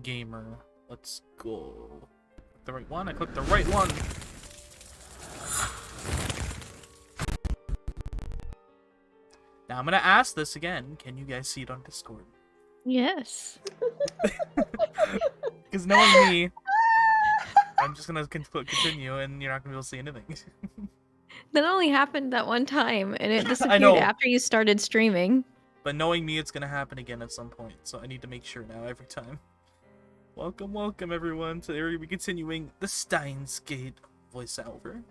gamer. Let's go. The right one? I clicked the right one! Now I'm gonna ask this again. Can you guys see it on Discord? Yes. Because knowing me, I'm just gonna continue and you're not gonna be able to see anything. That only happened that one time, and it I disappeared know. after you started streaming. But knowing me, it's gonna happen again at some point, so I need to make sure now every time. Welcome, welcome everyone. Today we're gonna be continuing the Steins Gate voiceover.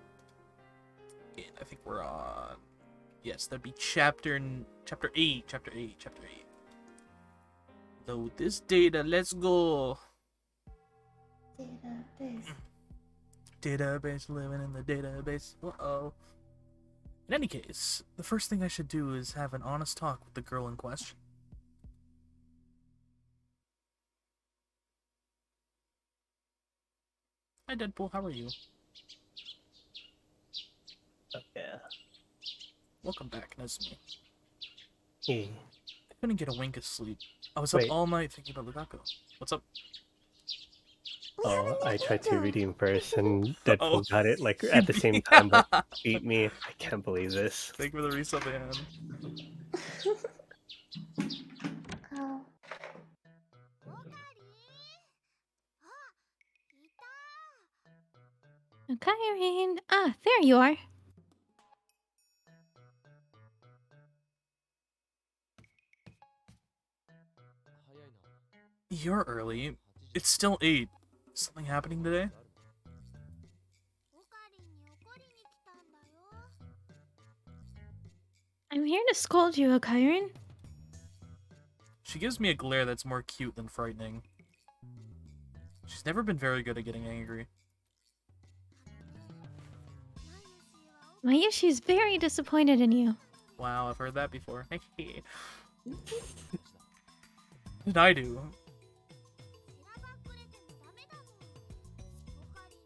And I think we're on... Yes, that'd be chapter 8. Load this data, let's go! Database, living in the database. Uh-oh. In any case, the first thing I should do is have an honest talk with the girl in question. Hi Deadpool, how are you? Oh, yeah. Welcome back, nice to meet Hey. you. I couldn't get a wink of sleep. I was Wait. up all night thinking about Lukaku. What's up? Oh, I tried to redeem first, and Deadpool Oh. got it like at the same time, but beat me. I can't believe this. Thank you for the resub, man. Oh. Okay, Irene. Ah, there you are. You're early. It's still 8. Something happening today? I'm here to scold you, Okairin. She gives me a glare that's more cute than frightening. She's never been very good at getting angry. Mayushi's very disappointed in you. Wow, I've heard that before. What did I do?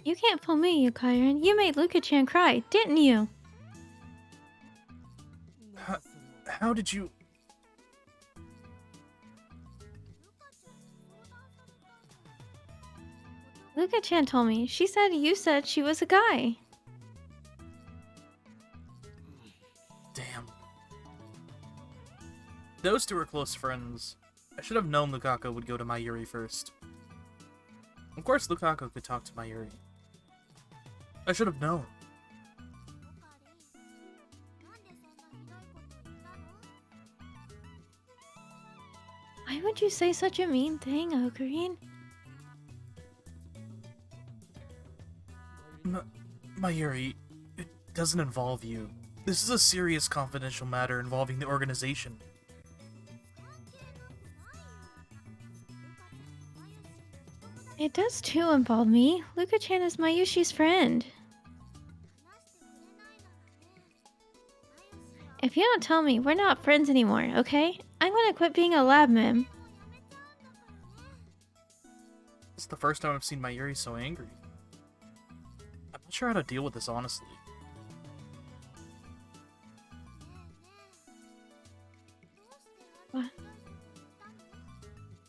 You can't fool me, Okairin. You made Luka-chan cry, didn't you? How did you... Luka-chan told me. She said you said she was a guy. Damn. Those two are close friends. I should have known Lukaku would go to Mayuri first. Of course Lukaku could talk to Mayuri. I should have known. Why would you say such a mean thing, Okarin? Mayuri, it doesn't involve you. This is a serious confidential matter involving the organization. It does too involve me. Luka-chan is Mayushi's friend. If you don't tell me, we're not friends anymore, okay? I'm gonna quit being a lab mem. It's the first time I've seen Mayuri so angry. I'm not sure how to deal with this, honestly. What?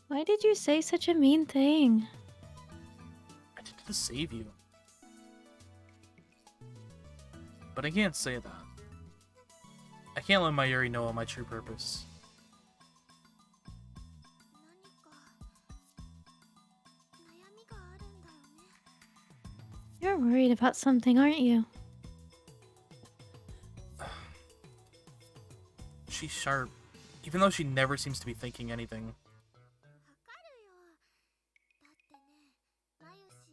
Why did you say such a mean thing? I did it to save you. But I can't say that. I can't let Mayuri know my true purpose. You're worried about something, aren't you? She's sharp, even though she never seems to be thinking anything.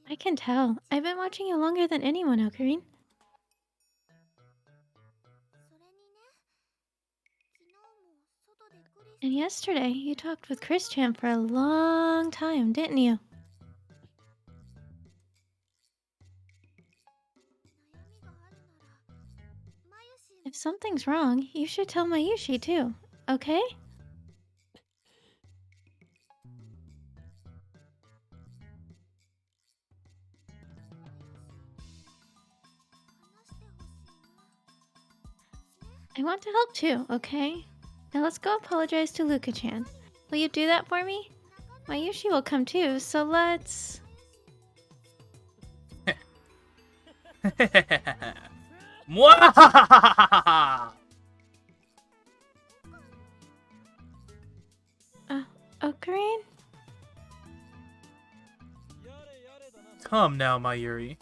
I can tell. I've been watching you longer than anyone, Okarin. And yesterday, you talked with Chris-chan for a long time, didn't you? If something's wrong, you should tell Mayushi too, okay? I want to help too, okay? Now let's go apologize to Luka-chan. Will you do that for me? Mayushi will come too, so let's... Mwahahaha! Ocarine? Come now, Mayuri.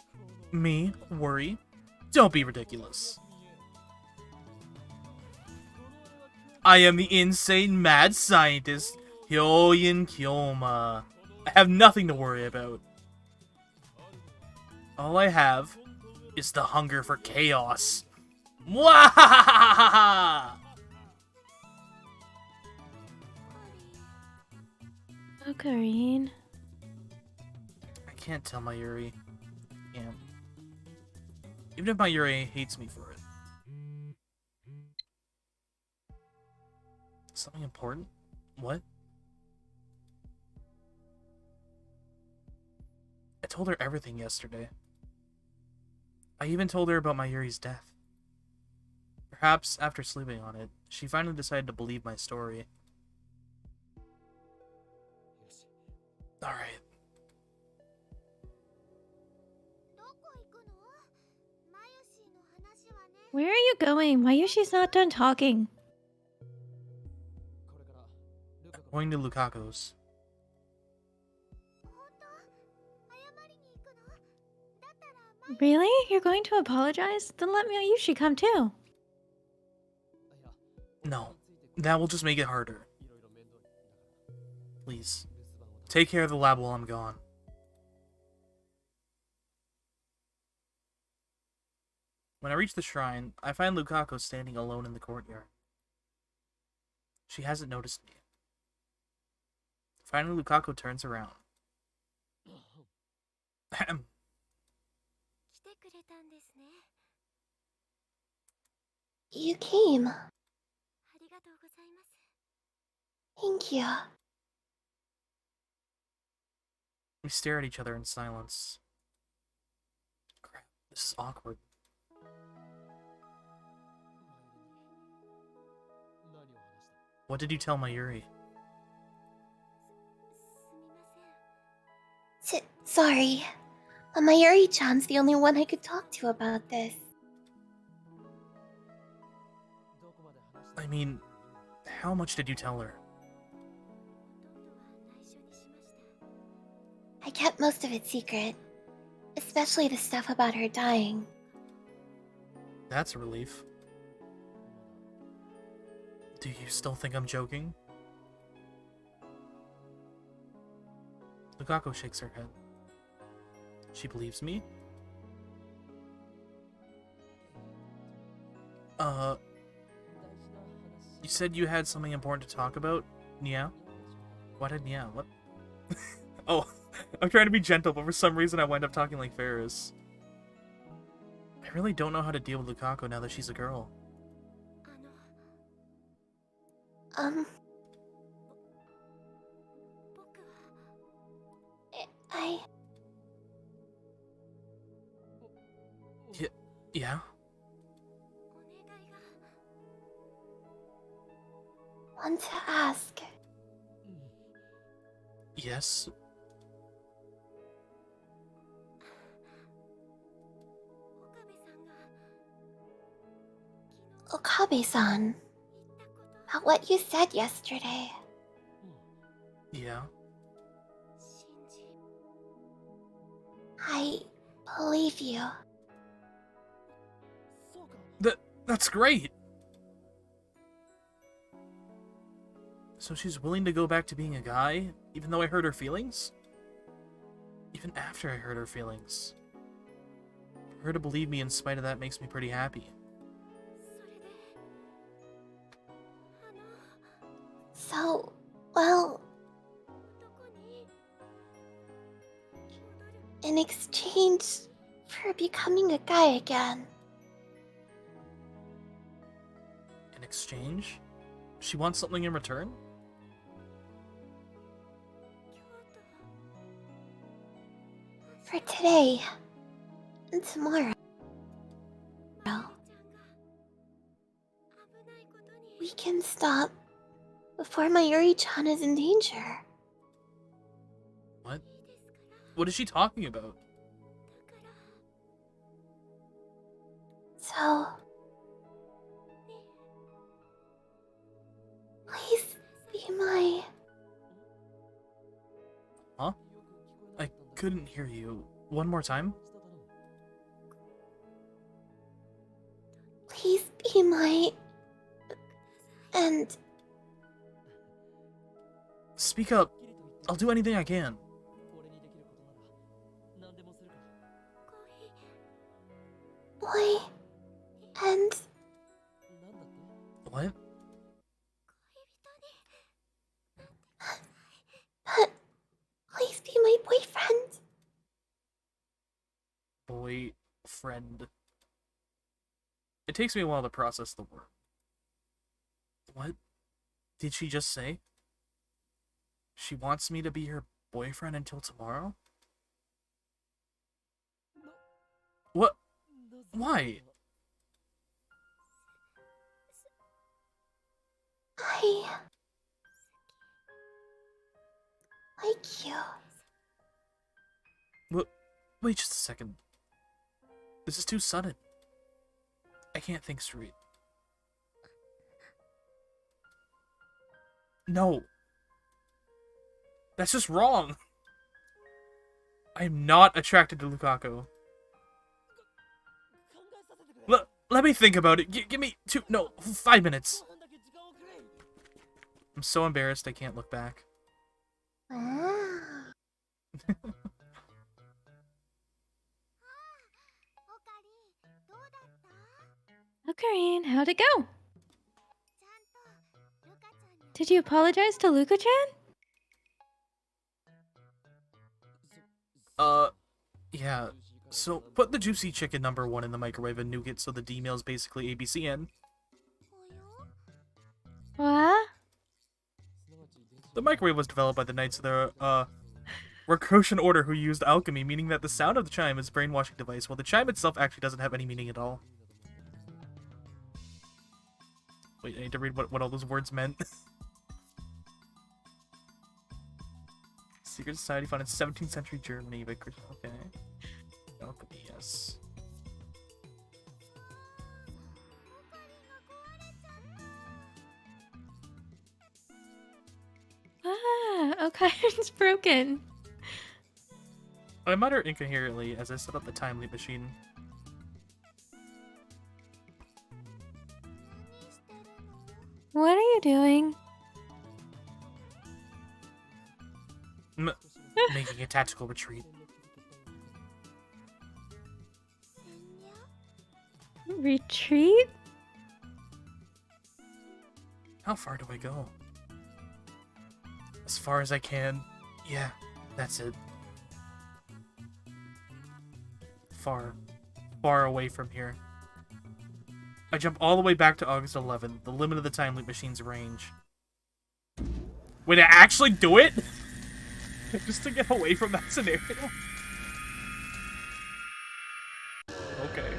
Me? Worry? Don't be ridiculous. I am the insane mad scientist, Hyoyin Kyoma. I have nothing to worry about. All I have is the hunger for chaos. Mwahahaha! Ocarine. I can't tell Mayuri. Can't. Even if Mayuri hates me for it. Something important? What? I told her everything yesterday. I even told her about Mayuri's death. Perhaps after sleeping on it, she finally decided to believe my story. Alright. Where are you going? Mayushi's not done talking. Going to Lukaku's. Really? You're going to apologize? Then let Mayushi come too. No, that will just make it harder. Please, take care of the lab while I'm gone. When I reach the shrine, I find Lukaku standing alone in the courtyard. She hasn't noticed me. Finally, Lukaku turns around. Ahem. You came. Thank you. We stare at each other in silence. Crap, this is awkward. What did you tell Mayuri? Sorry. Mayuri-chan's the only one I could talk to about this. I mean, how much did you tell her? I kept most of it secret. Especially the stuff about her dying. That's a relief. Do you still think I'm joking? Lukaku shakes her head. She believes me? You said you had something important to talk about, Nia? What had Nia? What? Oh, I'm trying to be gentle, but for some reason I wind up talking like Ferris. I really don't know how to deal with Lukaku now that she's a girl. I Yeah? want to ask. Yes? Okabe-san, about what you said yesterday. Yeah? I believe you. That's great! So she's willing to go back to being a guy, even though I hurt her feelings? Even after I hurt her feelings. For her to believe me in spite of that makes me pretty happy. So, well... in exchange for becoming a guy again. In exchange? She wants something in return? For today and tomorrow. We can stop before Mayuri-chan is in danger. What is she talking about? So... Please be my... Huh? I couldn't hear you. One more time? Please be my... And... Speak up. I'll do anything I can. Boy... And... What? But... Please be my boyfriend. Boyfriend. It takes me a while to process the word. What did she just say? She wants me to be her boyfriend until tomorrow? What? Why? I... like you. Wait just a second. This is too sudden. I can't think straight. No. That's just wrong. I'm not attracted to Lukaku. Let me think about it. Give me 5 minutes. I'm so embarrassed I can't look back. Ocarine, how'd it go? Did you apologize to Luka-chan? Yeah. So, put the juicy chicken number 1 in the microwave and nuke it so the D-mail is basically ABCN. What? The microwave was developed by the Knights of the, Rokoshan Order who used alchemy, meaning that the sound of the chime is a brainwashing device, while the chime itself actually doesn't have any meaning at all. Wait, I need to read what all those words meant. Secret society found in 17th century Germany by Christian. Okay. Alchemy, yes. Okarine's broken. I mutter incoherently as I set up the time leap machine. What are you doing? Making a tactical retreat. Retreat? How far do I go? As far as I can. Yeah, that's it. Far away from here. I jump all the way back to August 11th, the limit of the time loop machine's range. Wait, I actually do it? Just to get away from that scenario? Okay.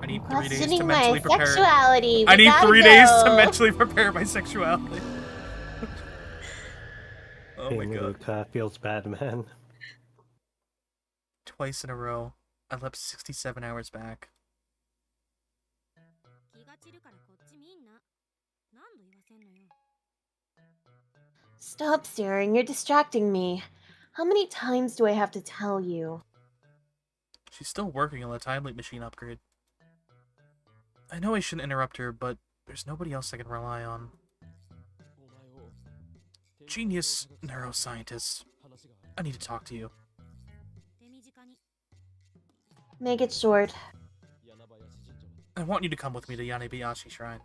I need 3 days to Questioning mentally my prepare. sexuality. I We need gotta 3 days to go. mentally prepare my sexuality. Oh my Being god. Luca feels bad, man. Twice in a row. I leapt 67 hours back. Stop staring, you're distracting me. How many times do I have to tell you? She's still working on the time leap machine upgrade. I know I shouldn't interrupt her, but there's nobody else I can rely on. Genius neuroscientist. I need to talk to you. Make it short. I want you to come with me to Yanebayashi Shrine.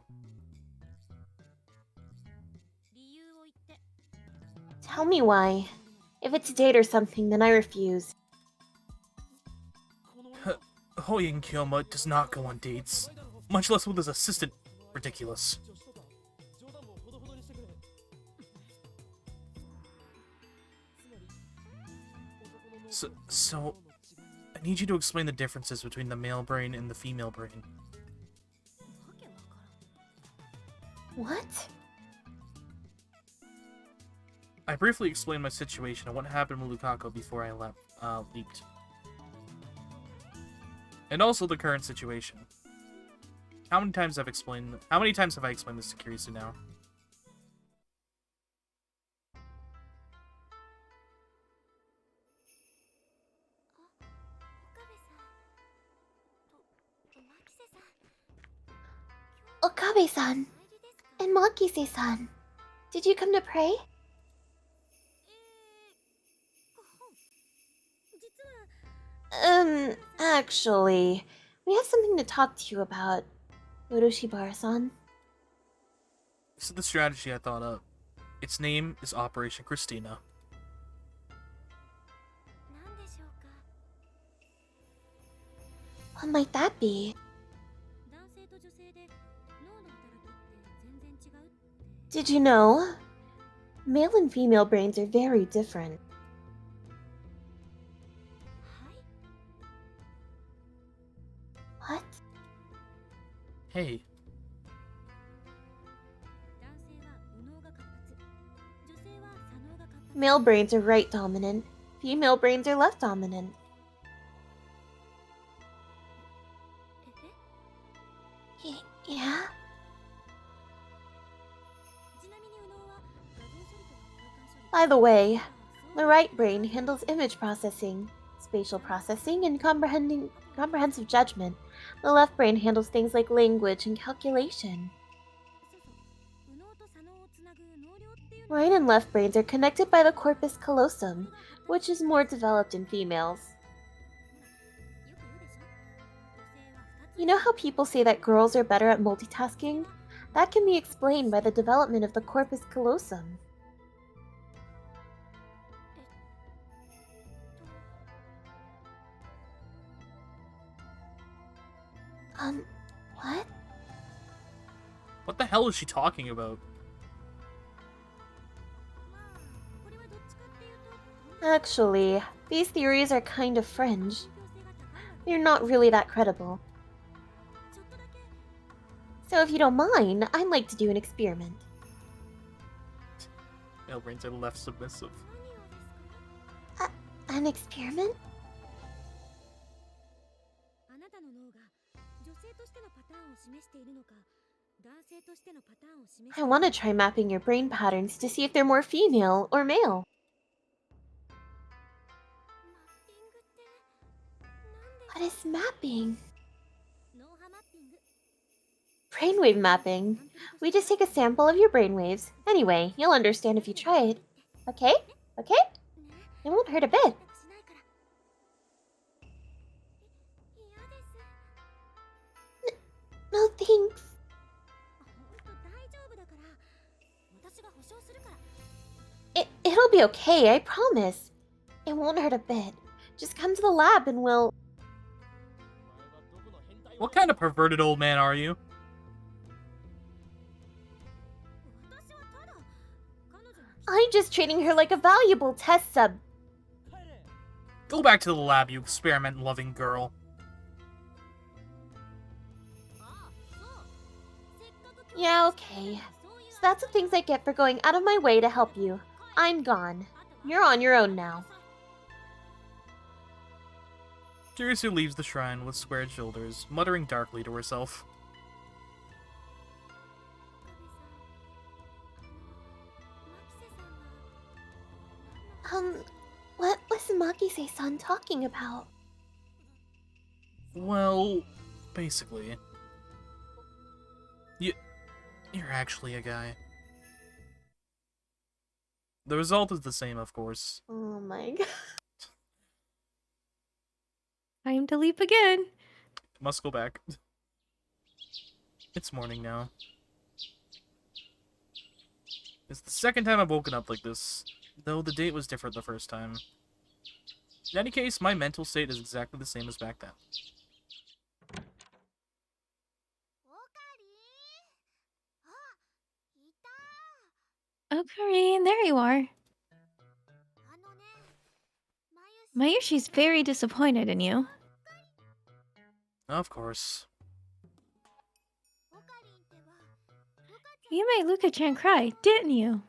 Tell me why. If it's a date or something, then I refuse. Hoyin Kyoma does not go on dates, much less with his assistant. Ridiculous. So, I need you to explain the differences between the male brain and the female brain. What? I briefly explained my situation and what happened with Lukaku before I leaped. And also the current situation. How many times have I explained this to Kirisu now? Okabe-san and Makise-san, did you come to pray? Actually, we have something to talk to you about, Urushibara-san. This is the strategy I thought up. Its name is Operation Christina. What might that be? Did you know? Male and female brains are very different. What? Hey, Male brains are right dominant. Female brains are left dominant. Yeah? By the way, the right brain handles image processing, spatial processing, and comprehensive judgment. The left brain handles things like language and calculation. Right and left brains are connected by the corpus callosum, which is more developed in females. You know how people say that girls are better at multitasking? That can be explained by the development of the corpus callosum. What? what the hell is she talking about? Actually, these theories are kind of fringe. They're not really that credible. So if you don't mind, I'd like to do an experiment. Male brains are left submissive. An experiment? I want to try mapping your brain patterns to see if they're more female or male. What is mapping? Brainwave mapping. We just take a sample of your brainwaves. Anyway, you'll understand if you try it. Okay? Okay? It won't hurt a bit. No thanks. It'll be okay, I promise. It won't hurt a bit. Just come to the lab and we'll... What kind of perverted old man are you? I'm just treating her like a valuable test sub. Go back to the lab, you experiment-loving girl. Yeah, okay. So that's the things I get for going out of my way to help you. I'm gone. You're on your own now. Kirisu leaves the shrine with squared shoulders, muttering darkly to herself. What was Makise-san talking about? Well, basically. You're actually a guy. The result is the same, of course. Oh my god. Time to leap again. Must go back. It's morning now. It's the second time I've woken up like this, though the date was different the first time. In any case, my mental state is exactly the same as back then. Oh, Karine, there you are. Mayushi's very disappointed in you. Of course. You made Luka-chan cry, didn't you?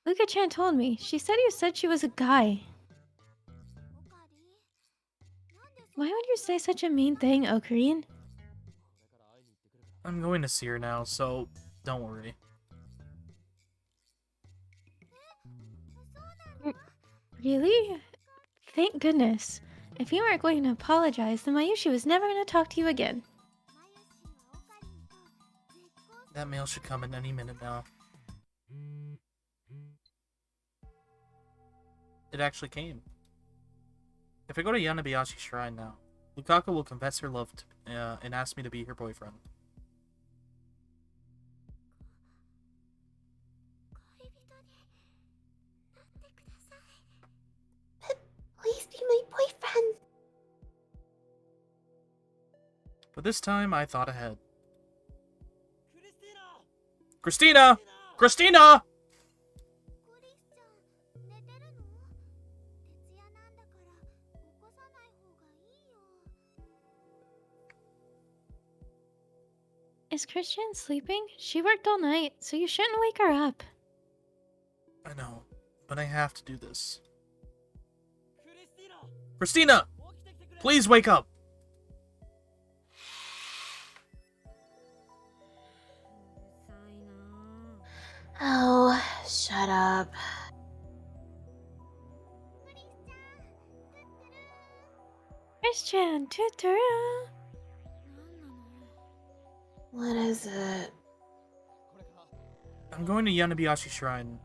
Luka-chan told me. She said you said she was a guy. Why would you say such a mean thing, Ocarine? I'm going to see her now, so don't worry. Really? Thank goodness. If you weren't going to apologize, then Mayushi was never going to talk to you again. That mail should come in any minute now. It actually came. If I go to Yanabayashi Shrine now, Lukaku will confess her love and ask me to be her boyfriend. Please be my boyfriend. But this time, I thought ahead. Christina! Christina! Is Christian sleeping? She worked all night, so you shouldn't wake her up. I know, but I have to do this. Christina! Please wake up! Oh, shut up. Christian, tuturu. What is it? I'm going to Yanabayashi Shrine.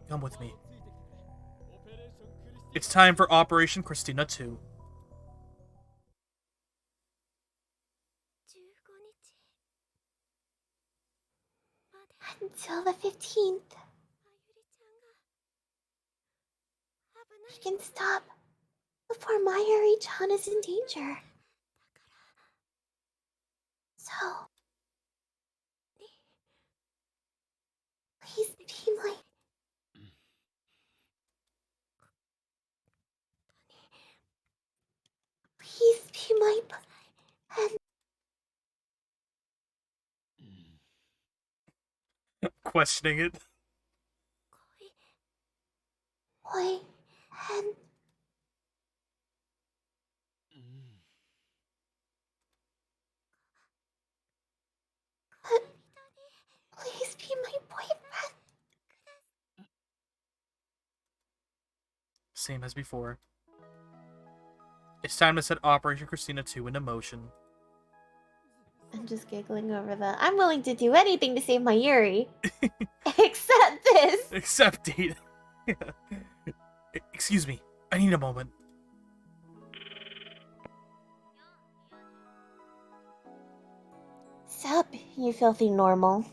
Come with me. It's time for Operation Christina 2. Until the 15th. We can stop before Mayuri-chan is in danger. So, please be my... Please be my... Questioning it. Boy, and... Please be my boyfriend. Same as before. It's time to set Operation Christina 2 into motion. I'm just giggling over that. I'm willing to do anything to save my Yuri. Except this. Except date. Excuse me. I need a moment. Sup, you filthy normal.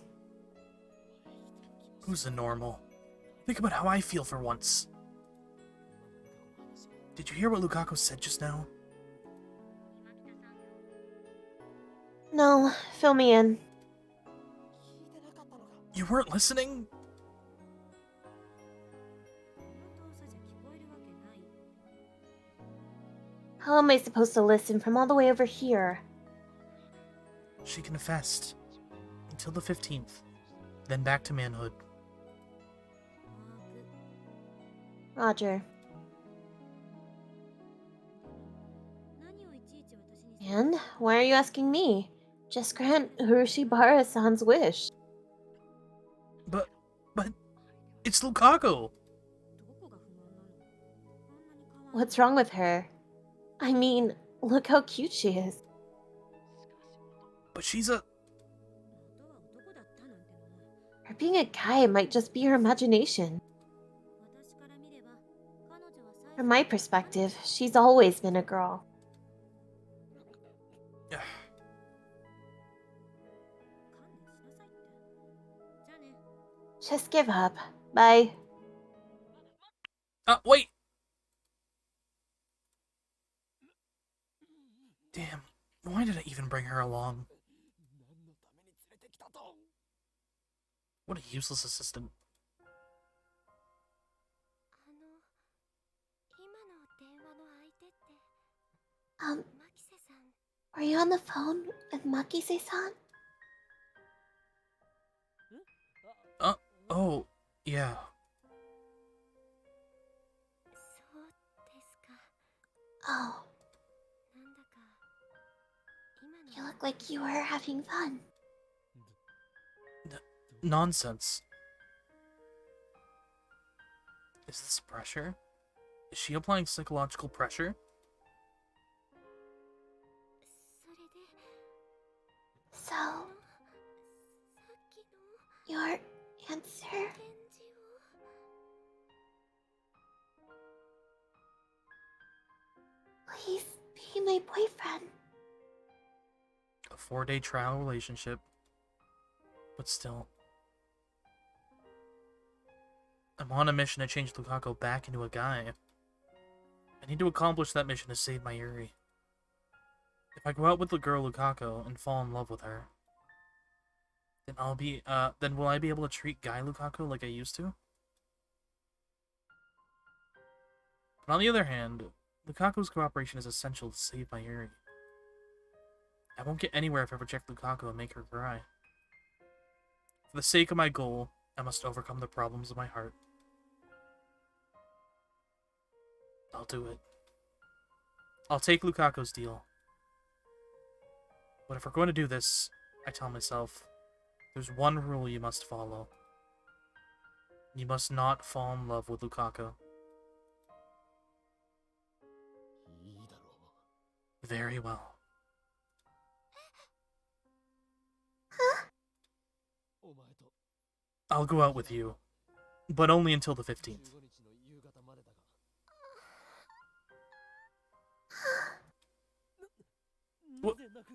Who's the normal? Think about how I feel for once. Did you hear what Lukaku said just now? No, fill me in. You weren't listening? How am I supposed to listen from all the way over here? She confessed. Until the 15th. Then back to manhood. Roger. And why are you asking me? Just grant Urushibara-san's wish. But it's Lukaku! What's wrong with her? I mean, look how cute she is. But she's a... Her being a guy might just be her imagination. From my perspective, she's always been a girl. Just give up. Bye. Wait! Damn, why did I even bring her along? What a useless assistant. Were you on the phone with Makise-san? Oh, yeah. act like you were having fun. Nonsense. Is this pressure? Is she applying psychological pressure? So, your answer? Please be my boyfriend. A 4-day trial relationship. But still. I'm on a mission to change Lukaku back into a guy. I need to accomplish that mission to save my Yuri. If I go out with the girl Lukaku and fall in love with her, then will I be able to treat Guy Lukaku like I used to? But on the other hand, Lukaku's cooperation is essential to save my Yuri. I won't get anywhere if I reject Lukaku and make her cry. For the sake of my goal, I must overcome the problems of my heart. I'll do it. I'll take Lukaku's deal. But if we're going to do this, I tell myself, there's one rule you must follow. You must not fall in love with Lukaku. Very well. Huh? I'll go out with you, but only until the 15th.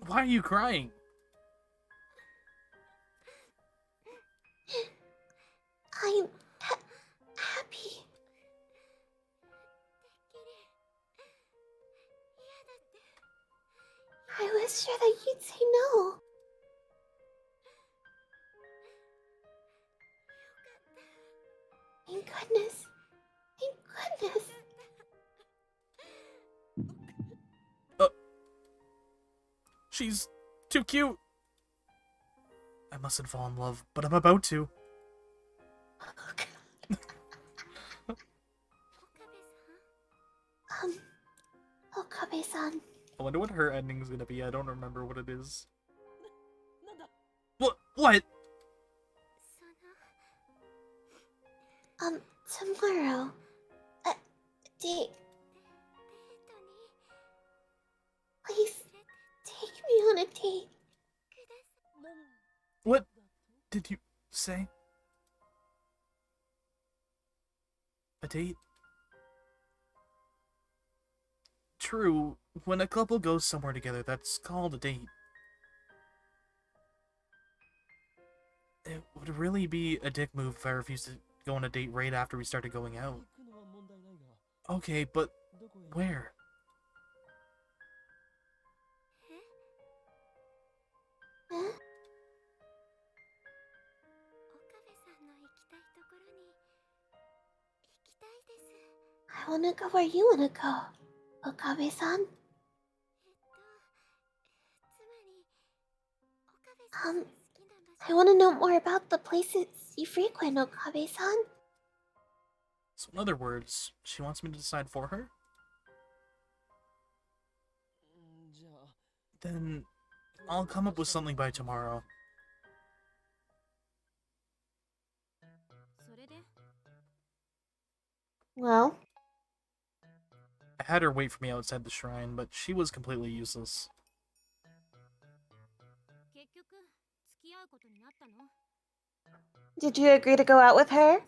Why are you crying? I'm happy. I was sure that you'd say no. Thank goodness. Thank goodness. She's too cute. I mustn't fall in love, but I'm about to. Okabe-san. I wonder what her ending's gonna be. I don't remember what it is. What? Tomorrow. A date. Please, take me on a date. What did you say? A date? True, when a couple goes somewhere together, that's called a date. It would really be a dick move if I refused to go on a date right after we started going out. Okay, but where? Huh? I wanna go where you wanna go, Okabe-san. I wanna know more about the places you frequent, Okabe-san. So in other words, she wants me to decide for her? Then I'll come up with something by tomorrow. Well, I had her wait for me outside the shrine, but she was completely useless. did you agree to go out with her?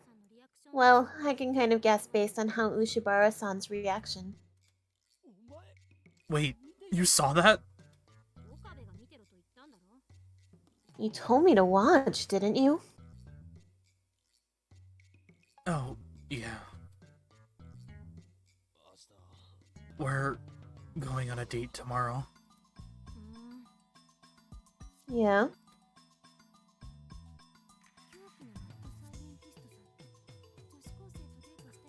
Well, I can kind of guess based on how Ushibara-san's reaction. Wait, you saw that? You told me to watch, didn't you? Oh, yeah. We're going on a date tomorrow. Yeah.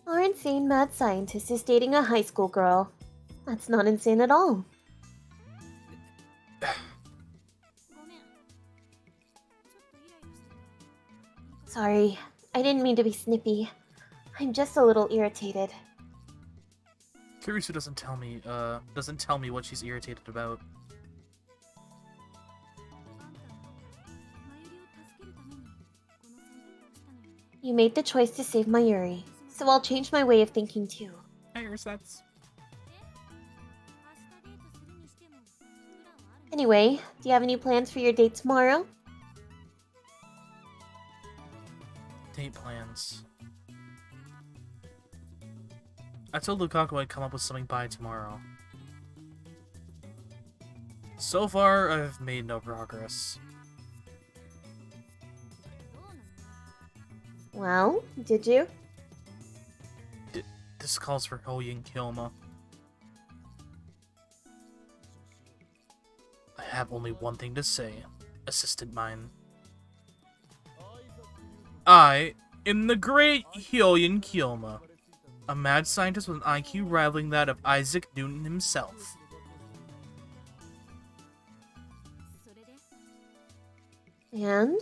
Our insane mad scientist is dating a high school girl. That's not insane at all. Sorry, I didn't mean to be snippy. I'm just a little irritated. Kurisu doesn't tell me what she's irritated about. You made the choice to save Mayuri, so I'll change my way of thinking too. Hey, Ursats. Anyway, do you have any plans for your date tomorrow? Date plans. I told Lukaku I'd come up with something by tomorrow. So far, I've made no progress. Well, did you? This calls for Hoyin Kilma. I have only one thing to say, Assistant Mine. I am the great Hyoyin Kyoma, a mad scientist with an IQ rivaling that of Isaac Newton himself. And?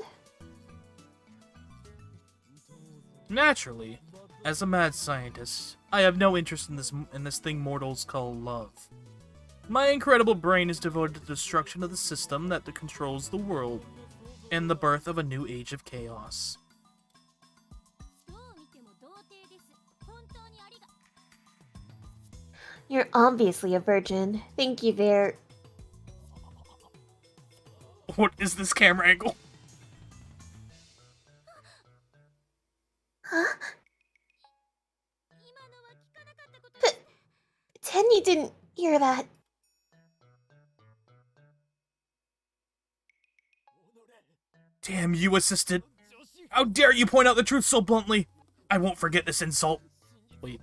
Naturally, as a mad scientist, I have no interest in this thing mortals call love. My incredible brain is devoted to the destruction of the system that controls the world, and the birth of a new age of chaos. You're obviously a virgin. Thank you there. What is this camera angle? Huh? Pretend you didn't hear that. Damn you, Assistant! How dare you point out the truth so bluntly! I won't forget this insult. Wait.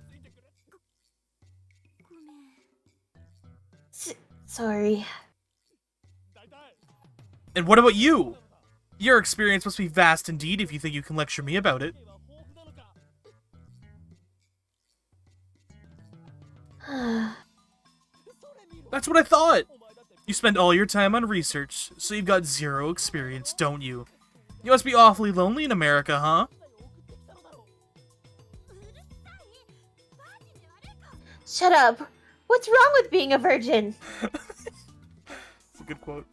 Sorry. And what about you? Your experience must be vast indeed if you think you can lecture me about it. That's what I thought! You spend all your time on research, so you've got zero experience, don't you? You must be awfully lonely in America, huh? Shut up! What's wrong with being a virgin? That's a good quote.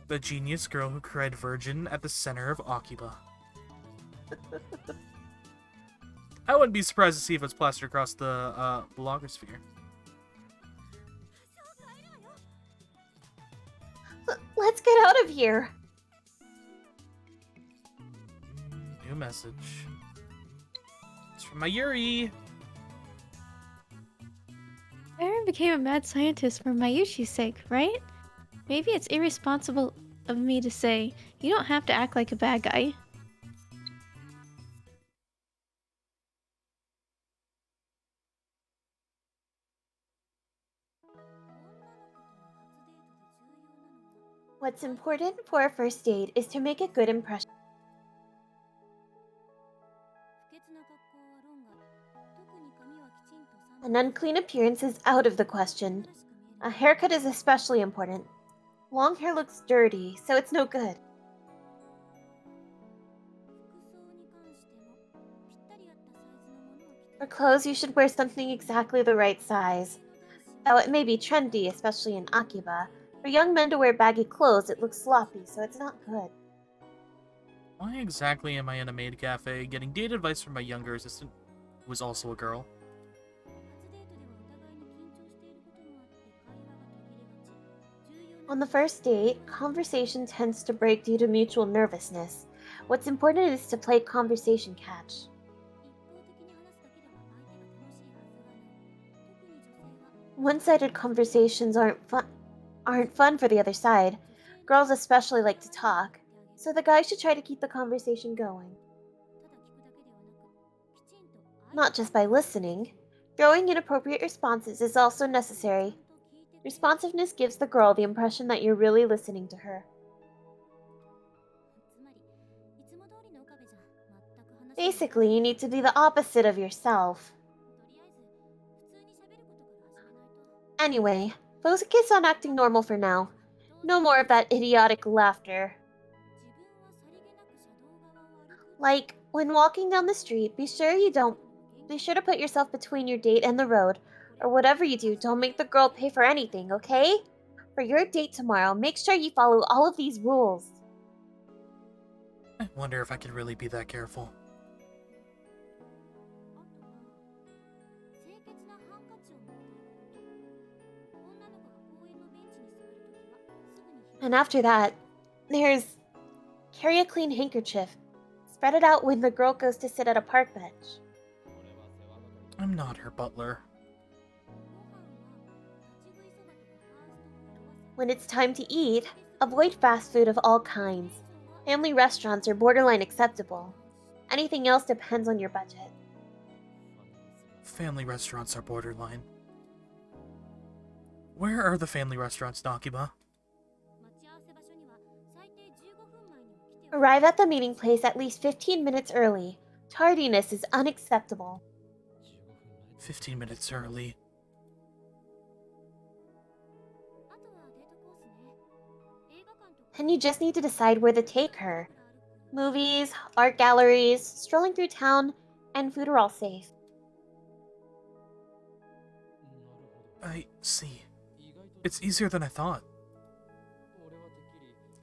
The genius girl who cried virgin at the center of Akiba. I wouldn't be surprised to see if it's plastered across the blogosphere. Let's get out of here. New message. It's from Mayuri. Aaron became a mad scientist for Mayushi's sake, right? Maybe it's irresponsible of me to say, you don't have to act like a bad guy. What's important for a first date is to make a good impression. An unclean appearance is out of the question. A haircut is especially important. Long hair looks dirty, so it's no good. For clothes, you should wear something exactly the right size. Though it may be trendy, especially in Akiba, for young men to wear baggy clothes, it looks sloppy, so it's not good. Why exactly am I in a maid cafe getting date advice from my younger assistant, who was also a girl? On the first date, conversation tends to break due to mutual nervousness. What's important is to play conversation catch. One-sided conversations aren't fun for the other side. Girls especially like to talk, so the guy should try to keep the conversation going. Not just by listening. Throwing in appropriate responses is also necessary. Responsiveness gives the girl the impression that you're really listening to her. Basically, you need to be the opposite of yourself. Anyway, focus on acting normal for now. No more of that idiotic laughter. Like, when walking down the street, be sure to put yourself between your date and the road, Or whatever you do, don't make the girl pay for anything, okay? For your date tomorrow, make sure you follow all of these rules. I wonder if I could really be that careful. And after that, there's carry a clean handkerchief. Spread it out when the girl goes to sit at a park bench. I'm not her butler. When it's time to eat, avoid fast food of all kinds. Family restaurants are borderline acceptable. Anything else depends on your budget. Family restaurants are borderline. Where are the family restaurants, Nakiba? Arrive at the meeting place at least 15 minutes early. Tardiness is unacceptable. 15 minutes early. And you just need to decide where to take her. Movies, art galleries, strolling through town, and food are all safe. I see. It's easier than I thought.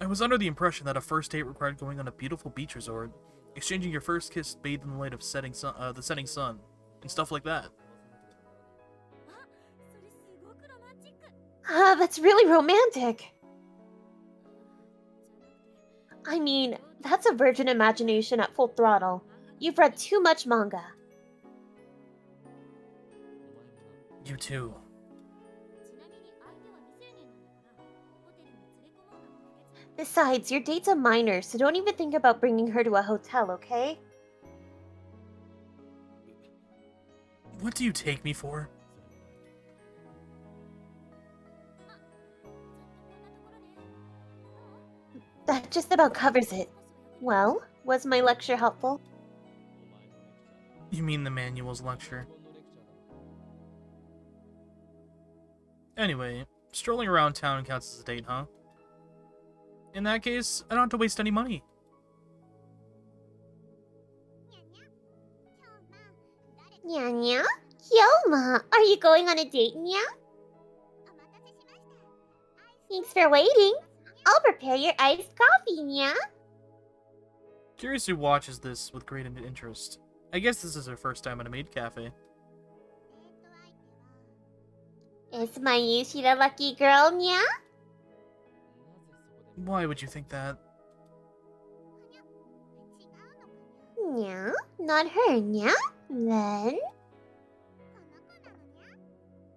I was under the impression that a first date required going on a beautiful beach resort, exchanging your first kiss bathed in the light of the setting sun, and stuff like that. That's really romantic. I mean, that's a virgin imagination at full throttle. You've read too much manga. You too. Besides, your date's a minor, so don't even think about bringing her to a hotel, okay? What do you take me for? That just about covers it. Well, was my lecture helpful? You mean the manual's lecture? Anyway, strolling around town counts as a date, huh? In that case, I don't have to waste any money. Nya nya? Hyoma, are you going on a date, nya? Thanks for waiting. I'll prepare your iced coffee, nya. Curious who watches this with great interest. I guess this is her first time at a maid cafe. Is my Yushida lucky girl, nya? Why would you think that? Nya? Not her, nya? Then?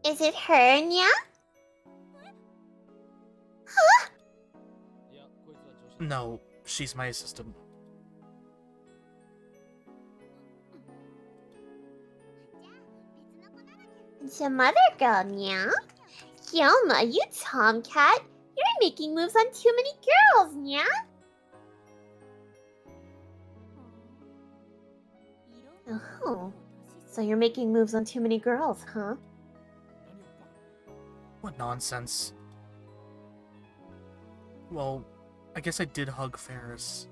Is it her, nya? No, she's my assistant. Some other girl, nya? Hyoma, you tomcat. You're making moves on too many girls, nya? Oh, so you're making moves on too many girls, huh? What nonsense. Well, I guess I did hug Ferris.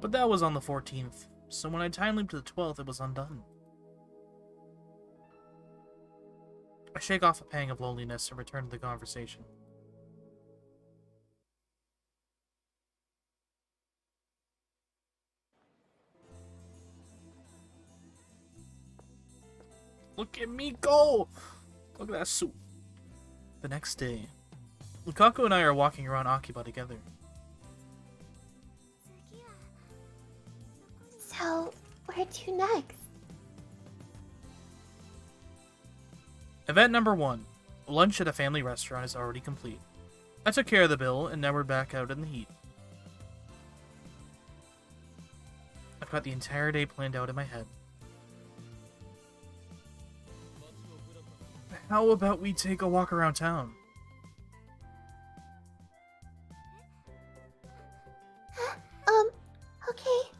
But that was on the 14th, so when I time leaped to the 12th, it was undone. I shake off a pang of loneliness and return to the conversation. Look at me go! Look at that suit. The next day, Lukaku and I are walking around Akiba together. So, where to next? Event number 1. Lunch at a family restaurant is already complete. I took care of the bill, and now we're back out in the heat. I've got the entire day planned out in my head. How about we take a walk around town? Okay.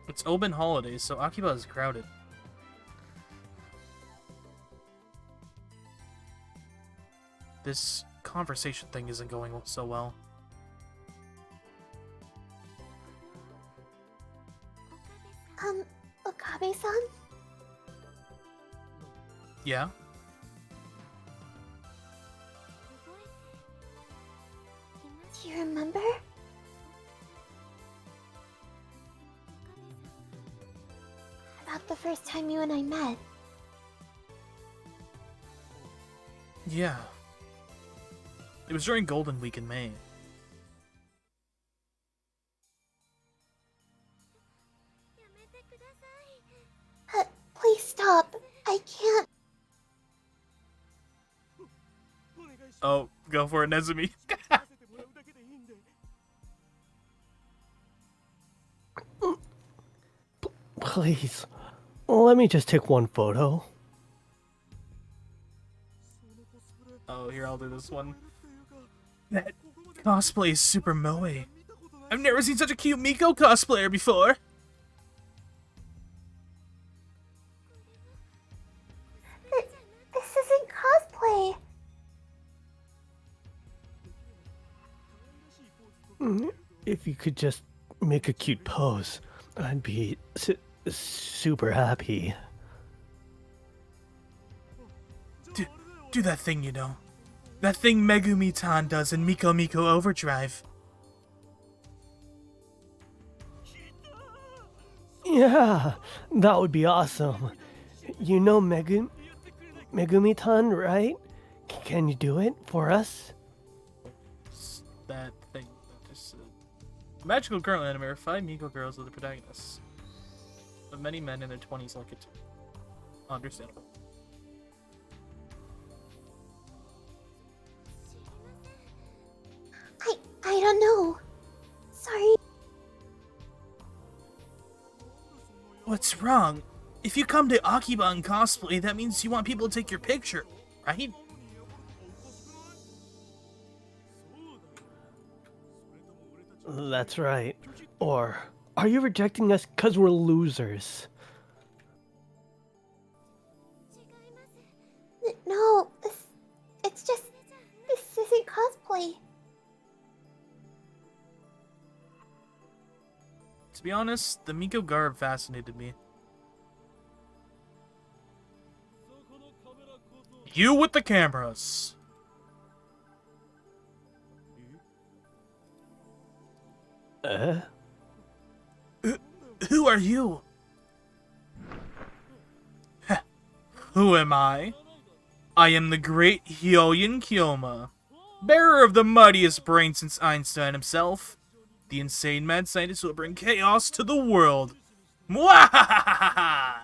It's open holidays, so Akiba is crowded. This conversation thing isn't going so well. Okabe-san? Yeah? Do you remember? About the first time you and I met. Yeah. It was during Golden Week in May. Please stop. I can't. Oh, go for it, Nezumi. Please, let me just take one photo. Oh, here, I'll do this one. That cosplay is super moe. I've never seen such a cute Miko cosplayer before. This isn't cosplay. If you could just make a cute pose, I'd be super happy. Do that thing, you know. That thing Megumi-tan does in Miko Miko Overdrive. Yeah, that would be awesome. You know Megumi-tan, right? Can you do it for us? That thing that just said. Magical girl anime where 5 Miko girls are the protagonists. But many men in their 20s like it too. Understandable. I don't know. Sorry. What's wrong? If you come to Akiba and cosplay, that means you want people to take your picture, right? That's right. Or are you rejecting us because we're losers? No, it's just, this isn't cosplay. To be honest, the Miko garb fascinated me. You with the cameras. Who are you? Who am I? I am the great Hyoyin Kyoma, bearer of the mightiest brain since Einstein himself. The insane mad scientist will bring chaos to the world. Mwahahaha!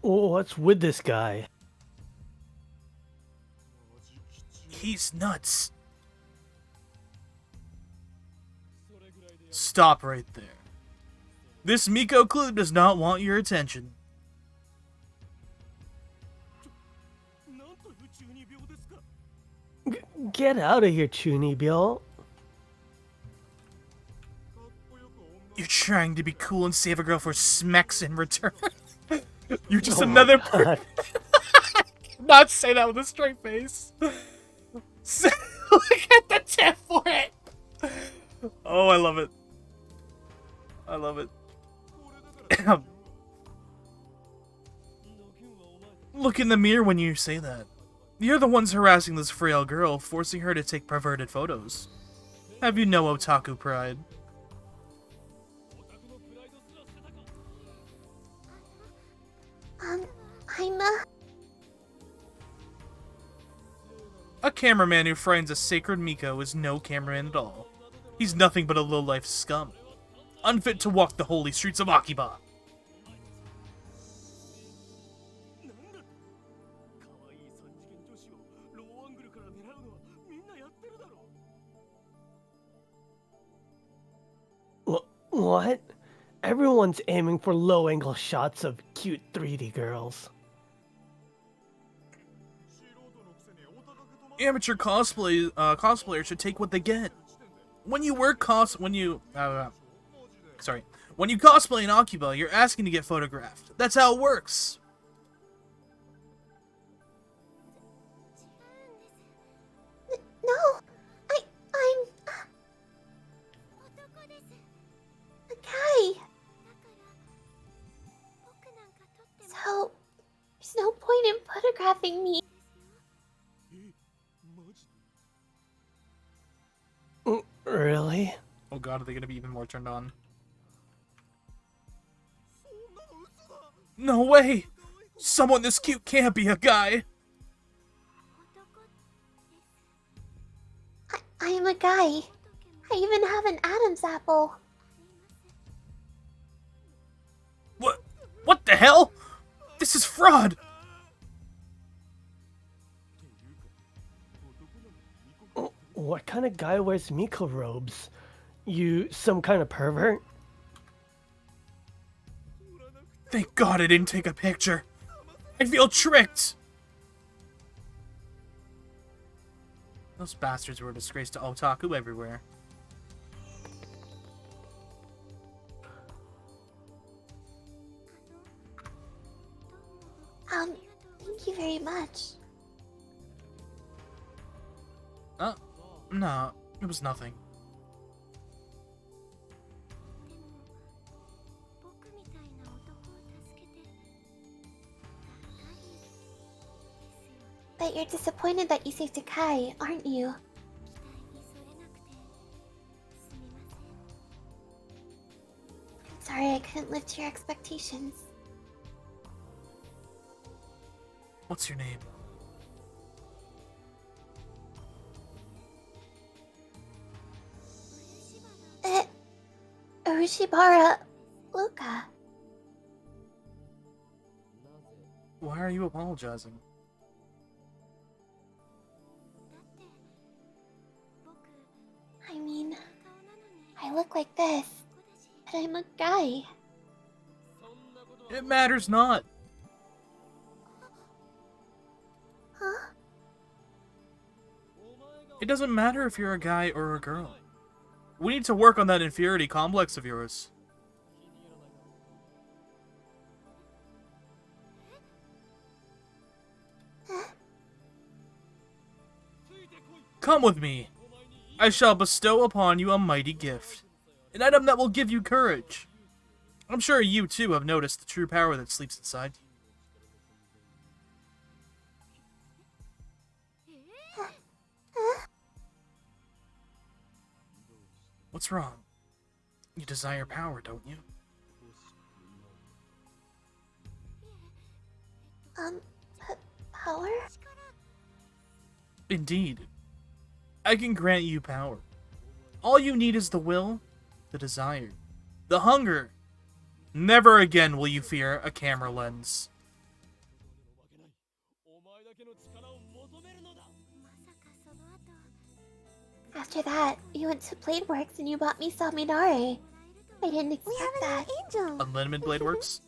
What's with this guy? He's nuts. Stop right there. This Miko clue does not want your attention. Get out of here, Chunibyo. You're trying to be cool and save a girl for smacks in return. You're just another person. Not say that with a straight face. Look at the tip for it. Oh, I love it. I love it. Look in the mirror when you say that. You're the ones harassing this frail girl, forcing her to take perverted photos. Have you no otaku pride? I'm A cameraman who frames a sacred Miko is no cameraman at all. He's nothing but a low-life scum, unfit to walk the holy streets of Akiba. What? Everyone's aiming for low-angle shots of cute 3D girls. Amateur cosplayers should take what they get. When you Sorry. When you cosplay an Akiba, you're asking to get photographed. That's how it works. No, I'm a guy. So, there's no point in photographing me. Really? Oh god, are they gonna be even more turned on? No way! Someone this cute can't be a guy! I am a guy. I even have an Adam's apple. What? What the hell? This is fraud! What kind of guy wears Miko robes? You some kind of pervert? Thank God I didn't take a picture. I feel tricked. Those bastards were a disgrace to otaku everywhere. Thank you very much. No, it was nothing. But you're disappointed that you saved Takai, aren't you? I'm sorry I couldn't live to your expectations. What's your name? Urushibara Luca. Why are you apologizing? I mean, I look like this, but I'm a guy. It matters not. Huh? It doesn't matter if you're a guy or a girl. We need to work on that inferiority complex of yours. Come with me. I shall bestow upon you a mighty gift. An item that will give you courage. I'm sure you too have noticed the true power that sleeps inside you. What's wrong? You desire power, don't you? Power? Indeed. I can grant you power. All you need is the will, the desire, the hunger. Never again will you fear a camera lens. After that, you went to Bladeworks and you bought me Saminare. I didn't expect that. Unlimited Blade Works?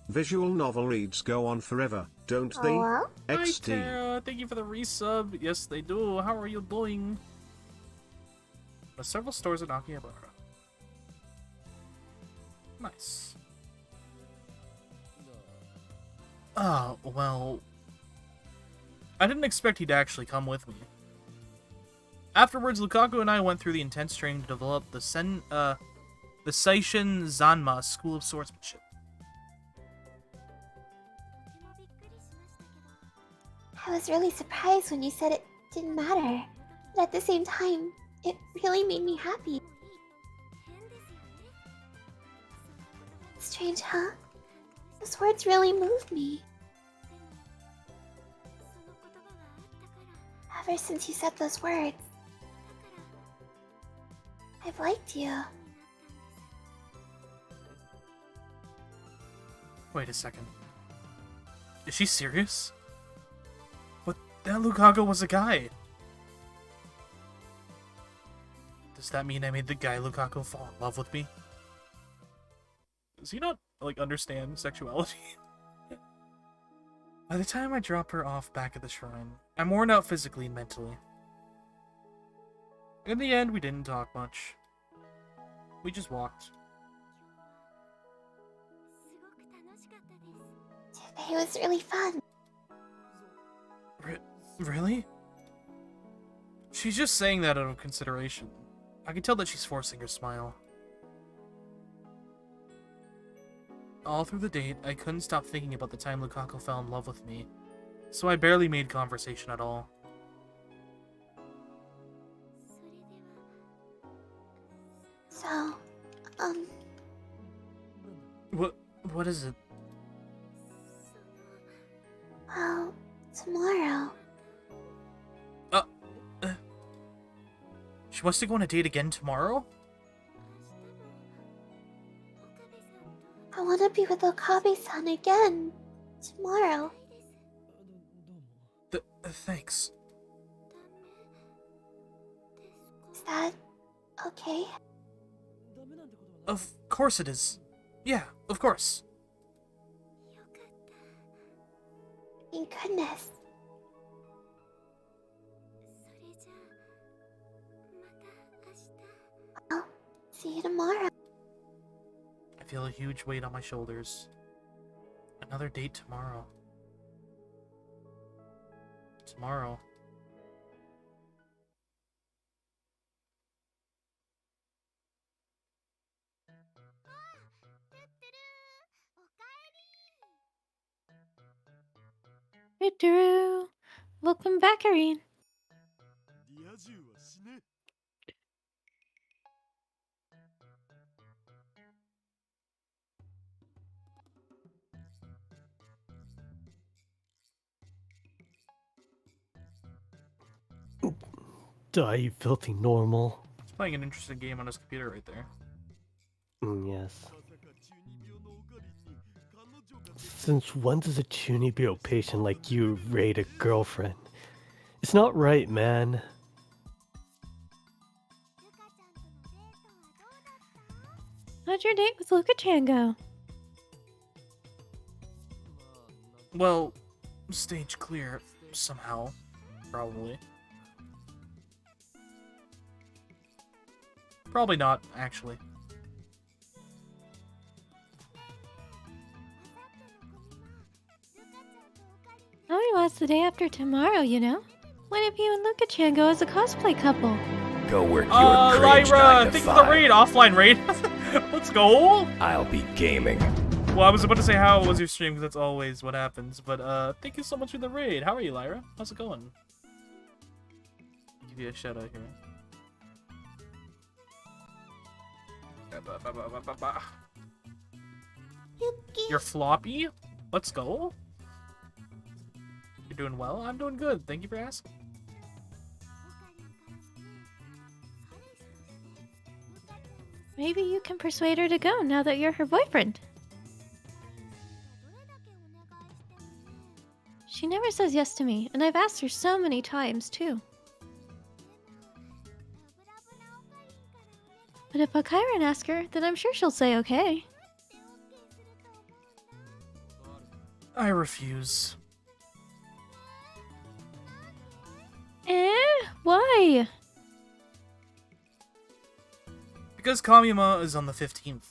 Visual novel reads go on forever, don't they? Hello? Hi, XT. Tara. Thank you for the resub. Yes, they do. How are you doing? There's several stores in Akihabara. Nice. Oh, well... I didn't expect he'd actually come with me. Afterwards, Lukaku and I went through the intense training to develop the Seishin Zanma School of Swordsmanship. I was really surprised when you said it didn't matter. But at the same time, it really made me happy. Strange, huh? Those words really moved me. Ever since you said those words, I've liked you. Wait a second. Is she serious? But that Lukaku was a guy. Does that mean I made the guy Lukaku fall in love with me? Does he not, like, understand sexuality? By the time I drop her off back at the shrine, I'm worn out physically and mentally. In the end, we didn't talk much. We just walked. Today was really fun. Really? She's just saying that out of consideration. I can tell that she's forcing her smile. All through the date, I couldn't stop thinking about the time Lukaku fell in love with me, so I barely made conversation at all. So, What is it? well, tomorrow. She wants to go on a date again tomorrow? I want to be with Okabe-san again. Tomorrow. Thanks. Is that okay? Of course it is. Yeah, of course. Thank goodness. Well, see you tomorrow. I feel a huge weight on my shoulders. Another date tomorrow. Tomorrow. Vtubers! Welcome back, Irene. Die, you filthy normal. He's playing an interesting game on his computer right there. Yes. Since when does a Chunibyo patient like you raid a girlfriend? It's not right, man. How'd your date with Luka-chan go? Well, stage clear, somehow. Probably. Probably not, actually. Amiwa's the day after tomorrow, you know? What if you and Luka-chan go as a cosplay couple? Go work your cringe 9 Lyra, to thanks for the 5. raid, offline raid. Let's go. I'll be gaming. Well, I was about to say how was your stream, because that's always what happens. But thank you so much for the raid. How are you, Lyra? How's it going? Give you a shout out here. Yuki. You're floppy? Let's go. You're doing well? I'm doing good. Thank you for asking. Maybe you can persuade her to go now that you're her boyfriend. She never says yes to me, and I've asked her so many times, too. But if Akairan asks her, then I'm sure she'll say okay. I refuse. Why? Because Kamiyama is on the 15th.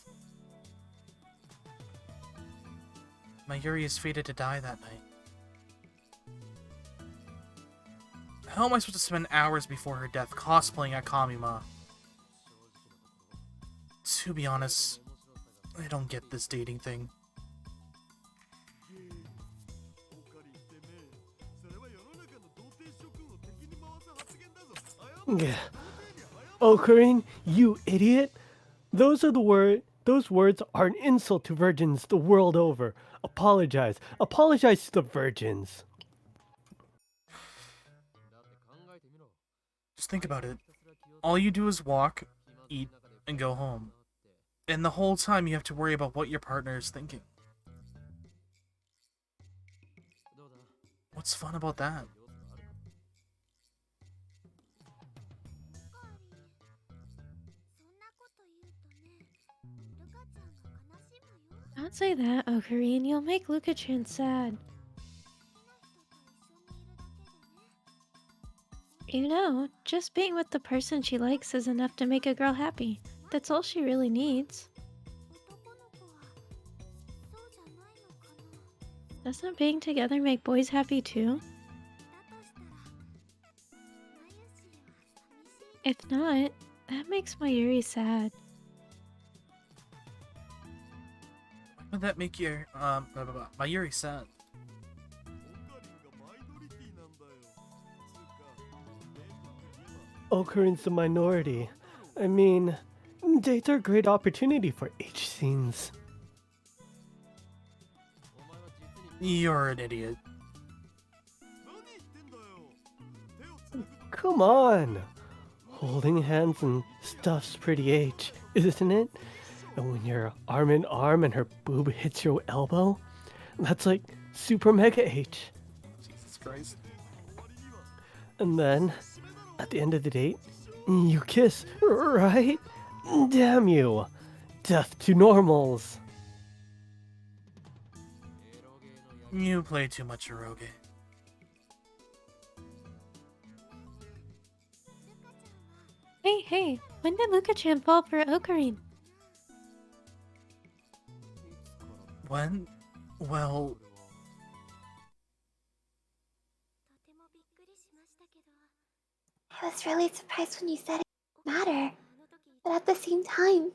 Mayuri is fated to die that night. How am I supposed to spend hours before her death cosplaying at Kamiyama? To be honest, I don't get this dating thing. Yeah. Oh, Corinne, you idiot! Those words are an insult to virgins the world over. Apologize. Apologize to the virgins. Just think about it. All you do is walk, eat, and go home. And the whole time you have to worry about what your partner is thinking. What's fun about that? Don't say that, Ocarine. You'll make Luka-chan sad. You know, just being with the person she likes is enough to make a girl happy. That's all she really needs. Doesn't being together make boys happy too? If not, that makes Mayuri sad. Why would that make your Mayuri sad? Okarin's the minority. I mean, dates are a great opportunity for H scenes. You're an idiot. Come on! Holding hands and stuff's pretty H, isn't it? And when you're arm in arm and her boob hits your elbow, that's like super mega H. Jesus Christ. And then, at the end of the date, you kiss, right? Damn you! Death to normals! You play too much eroge. Hey, when did Luka-chan fall for Okarin? When? Well, I was really surprised when you said it didn't matter, but at the same time,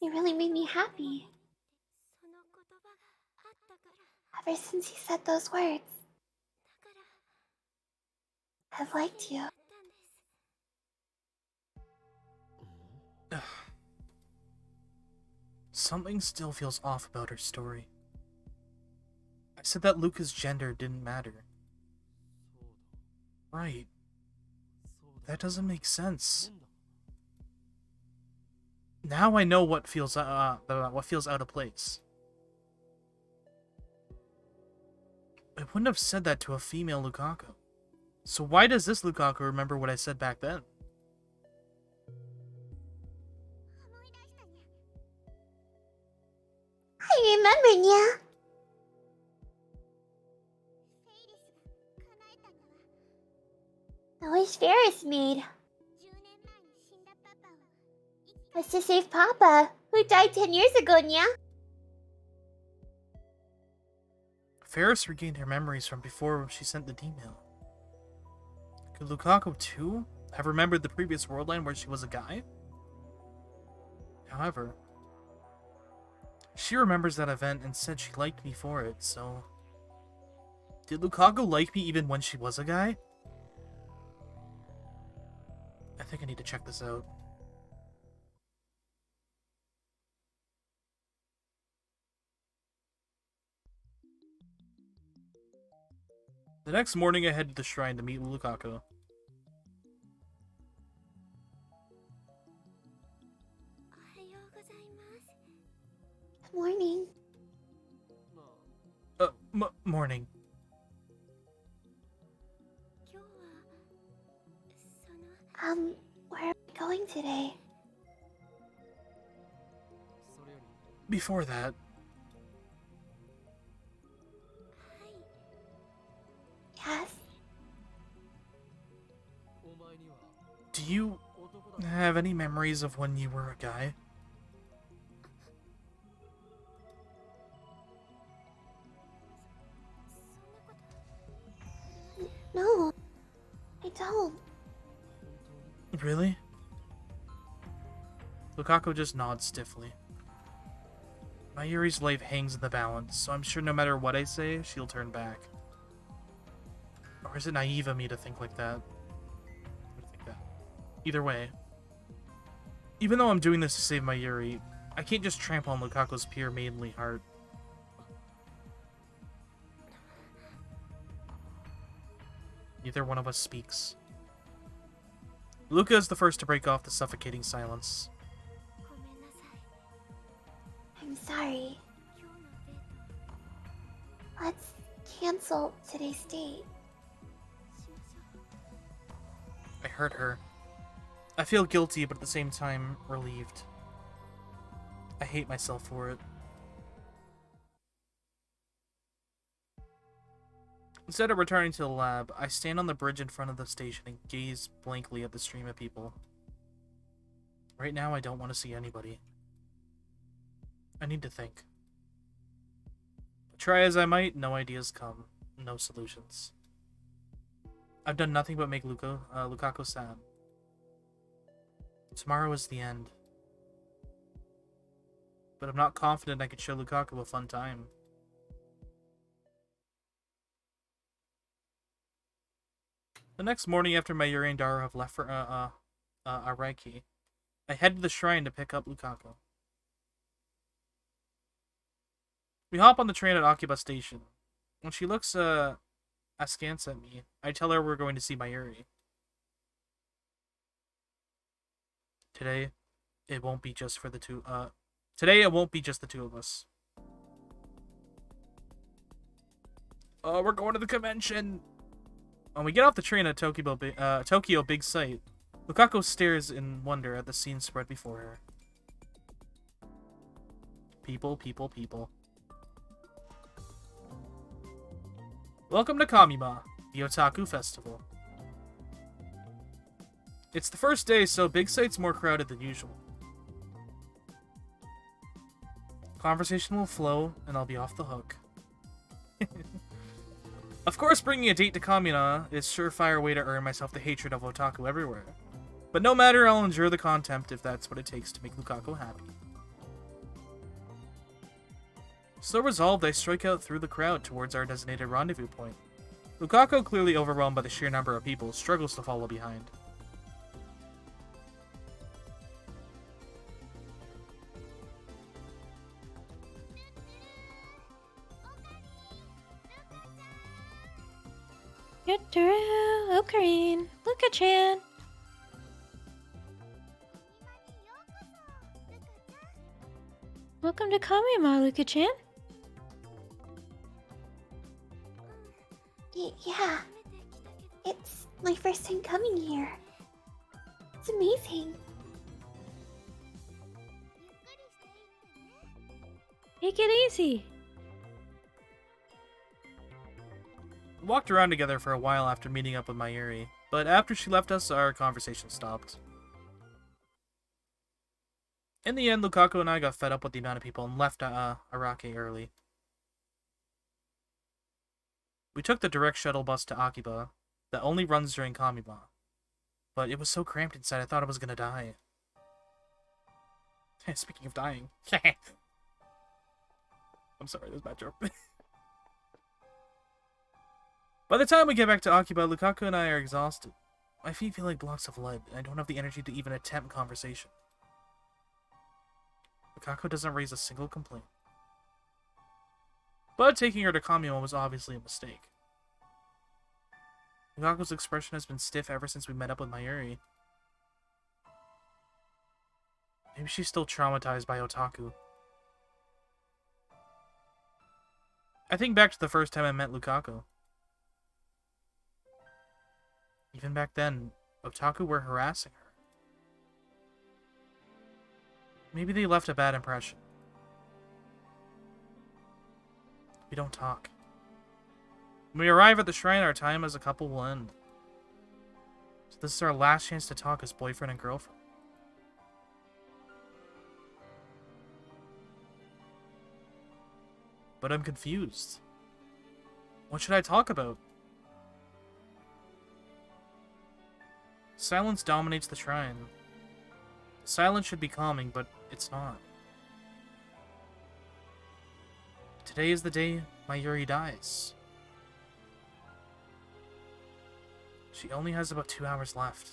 it really made me happy. Ever since you said those words, I've liked you. something still feels off about her story. I said that Luca's gender didn't matter. Right. That doesn't make sense. Now I know what feels out of place. I wouldn't have said that to a female Lukaku. So why does this Lukaku remember what I said back then? I remember, Nya. The wish Ferris made was to save Papa, who died 10 years ago, Nya. Ferris regained her memories from before she sent the email. Could Lukaku too have remembered the previous world line where she was a guy? However, she remembers that event and said she liked me for it, so... Did Lukaku like me even when she was a guy? I think I need to check this out. The next morning I head to the shrine to meet Lukaku. Good morning. Morning. Where are we going today? Before that, Yes? do you have any memories of when you were a guy? No, I don't. Really? Lukaku just nods stiffly. Mayuri's life hangs in the balance, so I'm sure no matter what I say, she'll turn back. Or is it naive of me to think like that? Either way. Even though I'm doing this to save Mayuri, I can't just trample on Lukaku's pure maidenly heart. Neither one of us speaks. Luca is the first to break off the suffocating silence. I'm sorry. Let's cancel today's date. I hurt her. I feel guilty, but at the same time, relieved. I hate myself for it. Instead of returning to the lab, I stand on the bridge in front of the station and gaze blankly at the stream of people. Right now, I don't want to see anybody. I need to think. But Try as I might, no ideas come, no solutions. I've done nothing but make Lukaku sad. Tomorrow is the end. But I'm not confident I could show Lukaku a fun time. The next morning after Mayuri and Daru have left for Araki, I head to the shrine to pick up Lukaku. We hop on the train at Akiba Station. When she looks askance at me, I tell her we're going to see Mayuri. Today, it won't be just the two of us. We're going to the convention. When we get off the train at Tokyo Big Sight, Lukaku stares in wonder at the scene spread before her. People, people, people. Welcome to Kamima, the Otaku Festival. It's the first day, so Big Sight's more crowded than usual. Conversation will flow, and I'll be off the hook. Of course, bringing a date to Kamina is a surefire way to earn myself the hatred of otaku everywhere. But no matter, I'll endure the contempt if that's what it takes to make Lukaku happy. So resolved, I strike out through the crowd towards our designated rendezvous point. Lukaku, clearly overwhelmed by the sheer number of people, struggles to follow behind. Yutaru, Ocarine, Luka-chan. Welcome to Kamima, Luka-chan. Yeah. It's my first time coming here. It's amazing. Take it easy. We walked around together for a while after meeting up with Mayuri, but after she left us, our conversation stopped. In the end, Lukaku and I got fed up with the amount of people and left Araki early. We took the direct shuttle bus to Akiba that only runs during Kamima, but it was so cramped inside I thought I was gonna die. Speaking of dying. I'm sorry, that was a bad joke. By the time we get back to Akiba, Lukaku and I are exhausted. My feet feel like blocks of lead, and I don't have the energy to even attempt conversation. Lukaku doesn't raise a single complaint. But taking her to Kamima was obviously a mistake. Lukaku's expression has been stiff ever since we met up with Mayuri. Maybe she's still traumatized by otaku. I think back to the first time I met Lukaku. Even back then, otaku were harassing her. Maybe they left a bad impression. We don't talk. When we arrive at the shrine, our time as a couple will end. So this is our last chance to talk as boyfriend and girlfriend. But I'm confused. What should I talk about? Silence dominates the shrine. Silence should be calming, but it's not. Today is the day Mayuri dies. She only has about 2 hours left.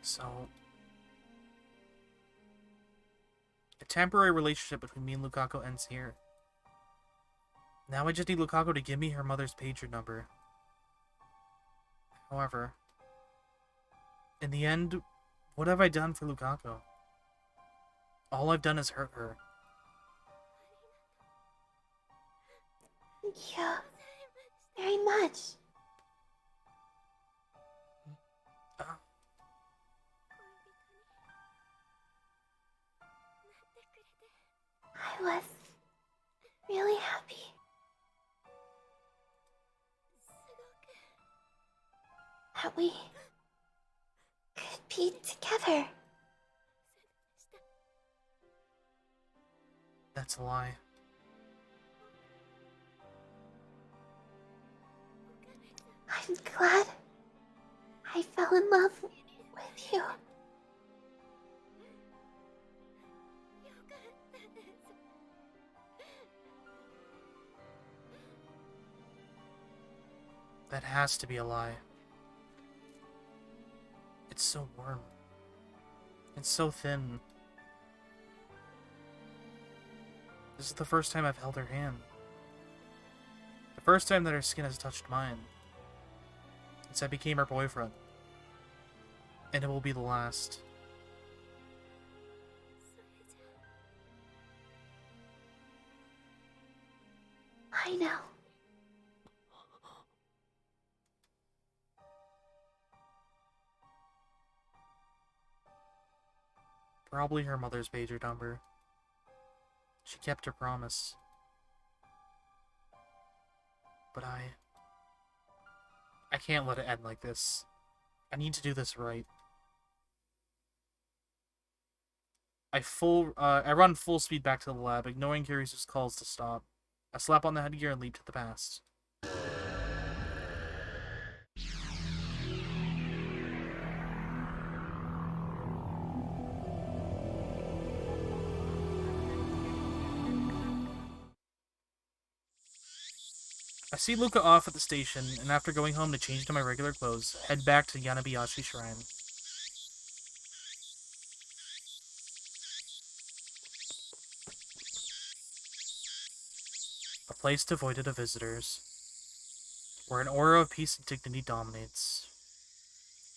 So... a temporary relationship between me and Lukaku ends here. Now I just need Lukaku to give me her mother's pager number. However, in the end, what have I done for Lukaku? All I've done is hurt her. Thank you very much. I was really happy. That we could be together. That's a lie. I'm glad I fell in love with you. That has to be a lie. It's so warm. It's so thin. This is the first time I've held her hand. The first time that her skin has touched mine. Since I became her boyfriend. And it will be the last. I know. Probably her mother's pager number. She kept her promise. But I can't let it end like this. I need to do this right. I run full speed back to the lab, ignoring Curious' calls to stop. I slap on the headgear and leap to the past. I see Luca off at the station, and after going home to change into my regular clothes, head back to Yanabiyashi Shrine. A place devoid of visitors, where an aura of peace and dignity dominates,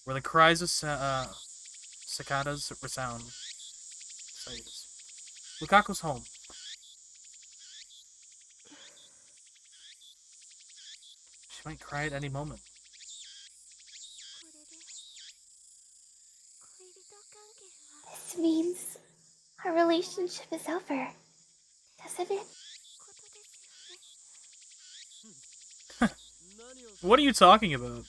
where the cries of cicadas resound. Lukaku's home. She might cry at any moment. This means our relationship is over, doesn't it? What are you talking about?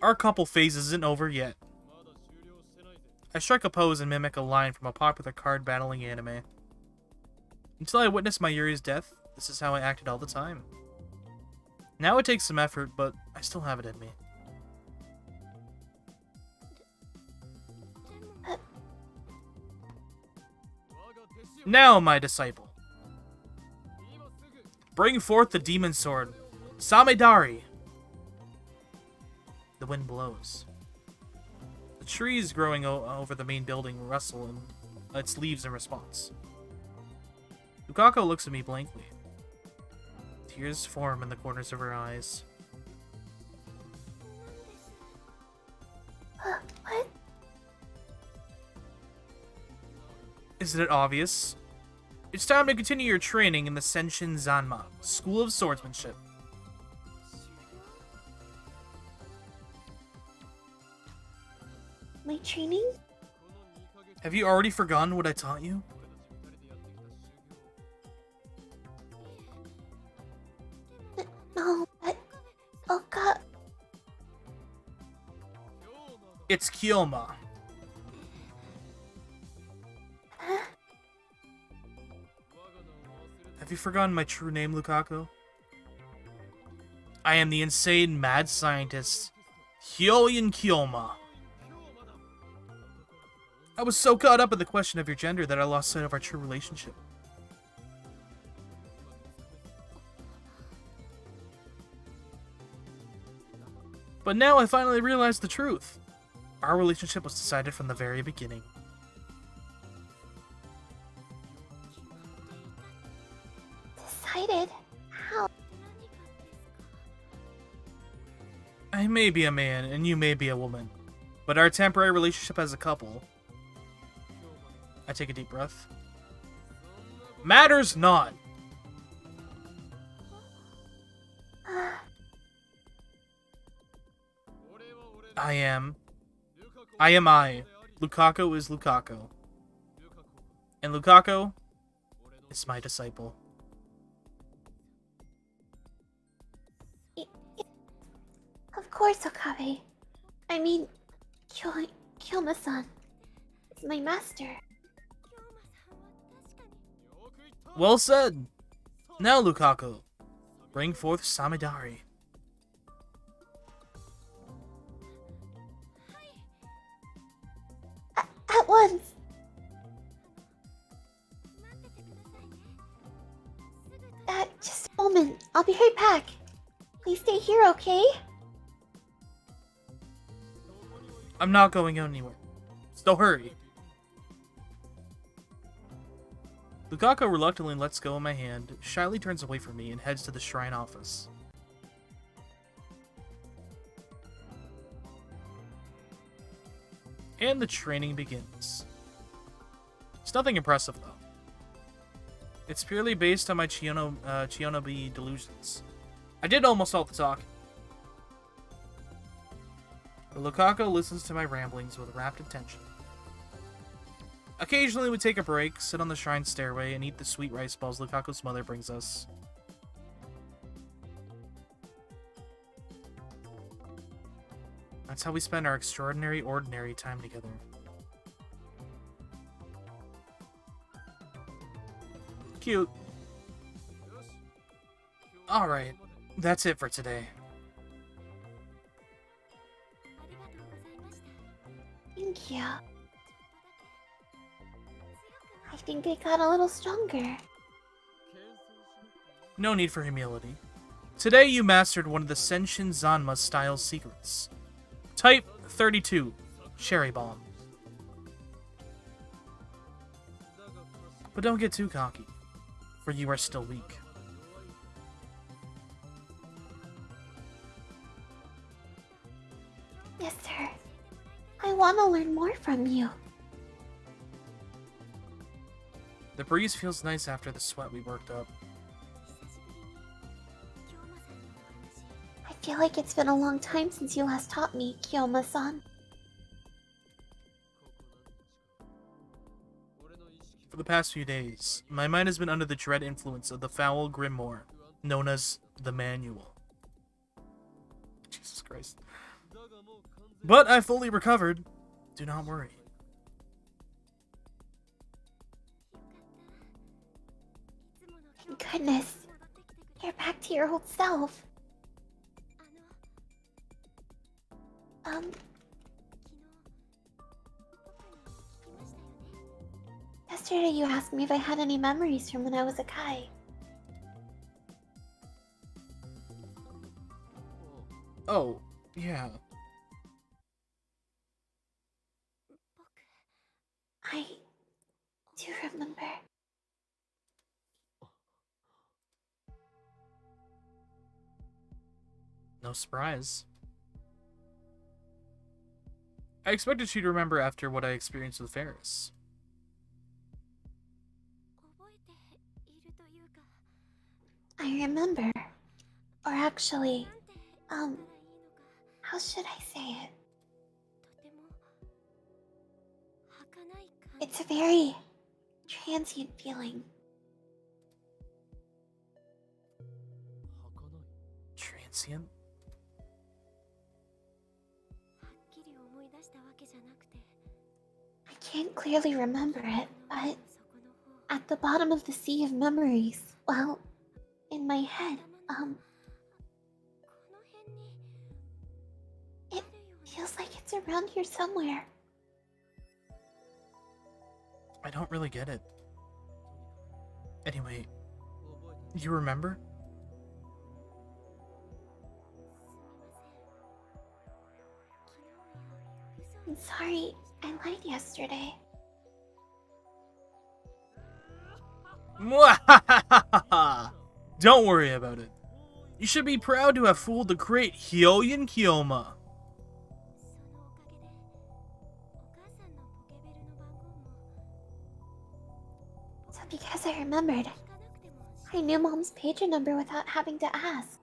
Our couple phase isn't over yet. I strike a pose and mimic a line from a popular card battling anime. Until I witnessed my Yuri's death, this is how I acted all the time. Now it takes some effort, but I still have it in me. Now, my disciple, bring forth the demon sword, Samedari. The wind blows. The trees growing over the main building rustle in its leaves in response. Lukaku looks at me blankly. Tears form in the corners of her eyes. What? Isn't it obvious? It's time to continue your training in the Senshin Zanma, School of Swordsmanship. My training? Have you already forgotten what I taught you? No, but... Oh god. It's Kyoma. Have you forgotten my true name, Lukaku? I am the insane mad scientist, Hyoyin Kyoma. I was so caught up in the question of your gender that I lost sight of our true relationship. But now I finally realized the truth. Our relationship was decided from the very beginning. Decided? How? I may be a man, and you may be a woman, but our temporary relationship as a couple... I take a deep breath. Matters not! I am I. Lukaku is Lukaku. And Lukaku is my disciple. Of course, Okabe. I mean, Kyoma-san is my master. Well said! Now, Lukaku, bring forth Samidari. At once! Just a moment. I'll be right back. Please stay here, okay? I'm not going anywhere. So hurry. Lukaku reluctantly lets go of my hand, shyly turns away from me, and heads to the shrine office. And the training begins. It's nothing impressive, though. It's purely based on my Chionobi delusions. I did almost all the talking. But Lukaku listens to my ramblings with rapt attention. Occasionally we take a break, sit on the shrine stairway, and eat the sweet rice balls Lukaku's mother brings us. That's how we spend our extraordinary, ordinary time together. Cute. Alright, that's it for today. Thank you. I think I got a little stronger. No need for humility. Today you mastered one of the Senshin Zanma style secrets. Type 32, Cherry Bomb. But don't get too cocky, for you are still weak. Yes, sir. I want to learn more from you. The breeze feels nice after the sweat we worked up. I feel like it's been a long time since you last taught me, Kyoma-san. For the past few days, my mind has been under the dread influence of the foul grimoire, known as the Manual. Jesus Christ. But I fully recovered. Do not worry. Thank goodness. You're back to your old self. Yesterday you asked me if I had any memories from when I was a Kai. Oh, yeah. I do remember. No surprise. I expected you to remember after what I experienced with Ferris. I remember. Or actually, how should I say it? It's a very transient feeling. Transient? I can't clearly remember it, but at the bottom of the sea of memories, well, in my head, it feels like it's around here somewhere. I don't really get it. Anyway, you remember? I'm sorry, I lied yesterday. Don't worry about it. You should be proud to have fooled the great Hyoyin Kyoma. So because I remembered, I knew Mom's pager number without having to ask.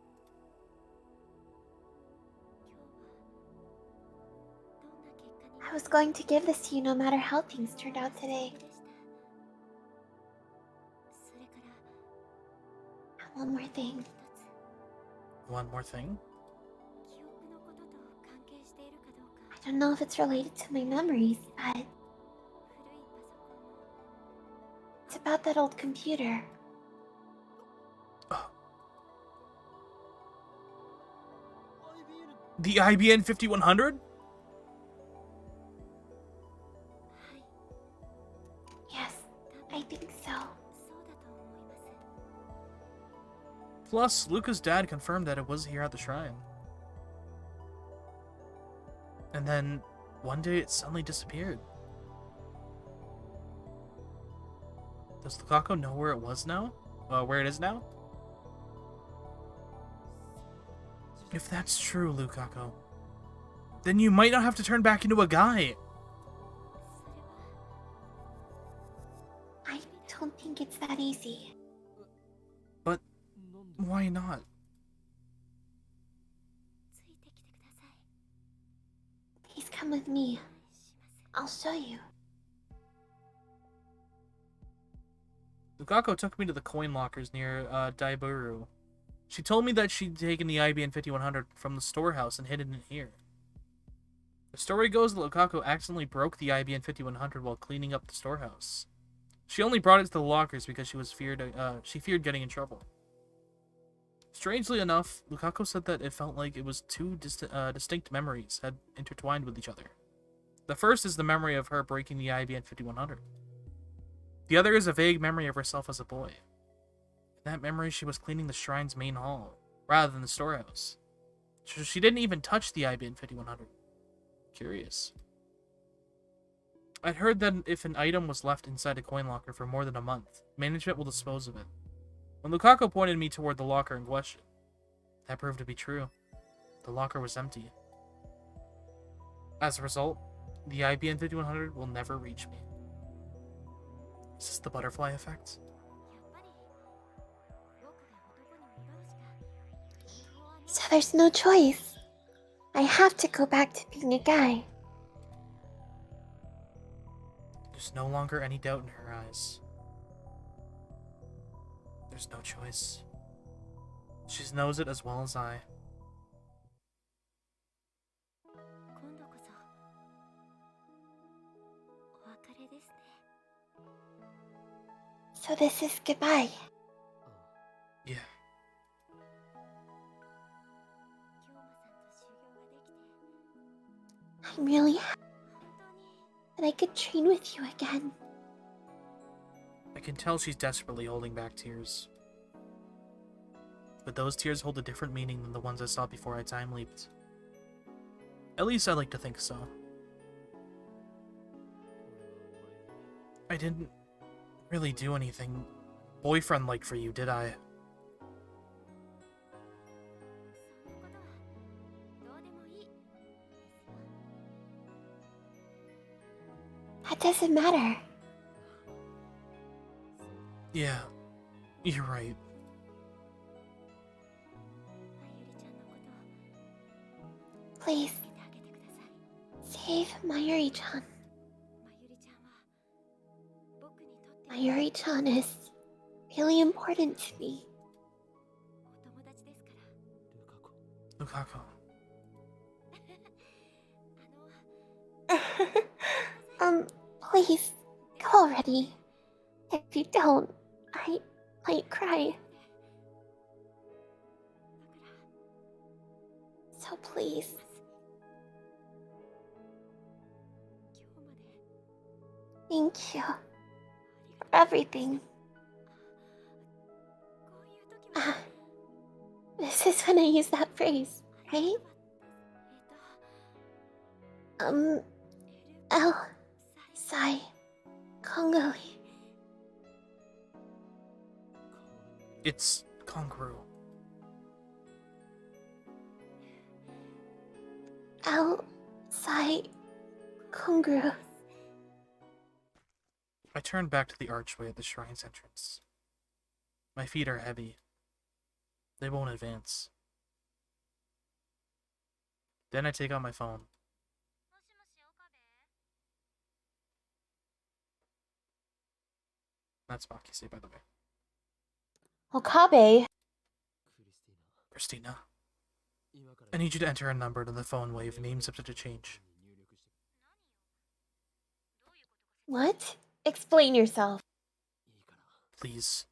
I was going to give this to you no matter how things turned out today. And one more thing. One more thing? don't know if it's related to my memories, but it's about that old computer. The IBN 5100? Yes, I think so. Plus, Luca's dad confirmed that it was here at the shrine. And then, one day it suddenly disappeared. Does Lukaku know where it was now? Where it is now? If that's true, Lukaku, then you might not have to turn back into a guy. I don't think it's that easy. But why not? Please come with me. I'll show you. Lukaku took me to the coin lockers near Daiburu. She told me that she'd taken the IBN 5100 from the storehouse and hidden it here. The story goes that Lukaku accidentally broke the IBN 5100 while cleaning up the storehouse. She only brought it to the lockers because she feared getting in trouble. Strangely enough, Lukaku said that it felt like it was two distinct memories had intertwined with each other. The first is the memory of her breaking the IBN 5100. The other is a vague memory of herself as a boy. In that memory, she was cleaning the shrine's main hall, rather than the storehouse. She didn't even touch the IBN 5100. Curious. I'd heard that if an item was left inside a coin locker for more than a month, management will dispose of it. When Lukaku pointed me toward the locker in question, that proved to be true. The locker was empty. As a result, the IBN 5100 will never reach me. Is this the butterfly effect? So there's no choice. I have to go back to being a guy. There's no longer any doubt in her eyes. There's no choice. She knows it as well as I. So this is goodbye. Yeah. I'm really happy that I could train with you again. I can tell she's desperately holding back tears. But those tears hold a different meaning than the ones I saw before I time leaped. At least I like to think so. I didn't really do anything boyfriend-like for you, did I? That doesn't matter. Yeah, you're right. Please, save Mayuri-chan. Mayuri-chan is really important to me. Lukaku. Please, go already. If you don't, I might cry. So please. Thank you for everything. This is when I use that phrase, right? L. Sai. Congoli. It's Kongru. L. Sai. Congru. I turn back to the archway at the shrine's entrance. My feet are heavy. They won't advance. Then I take out my phone. That's Makise, by the way. Okabe. Christina. I need you to enter a number to the phone wave. Names have to change. What? Explain yourself. Please.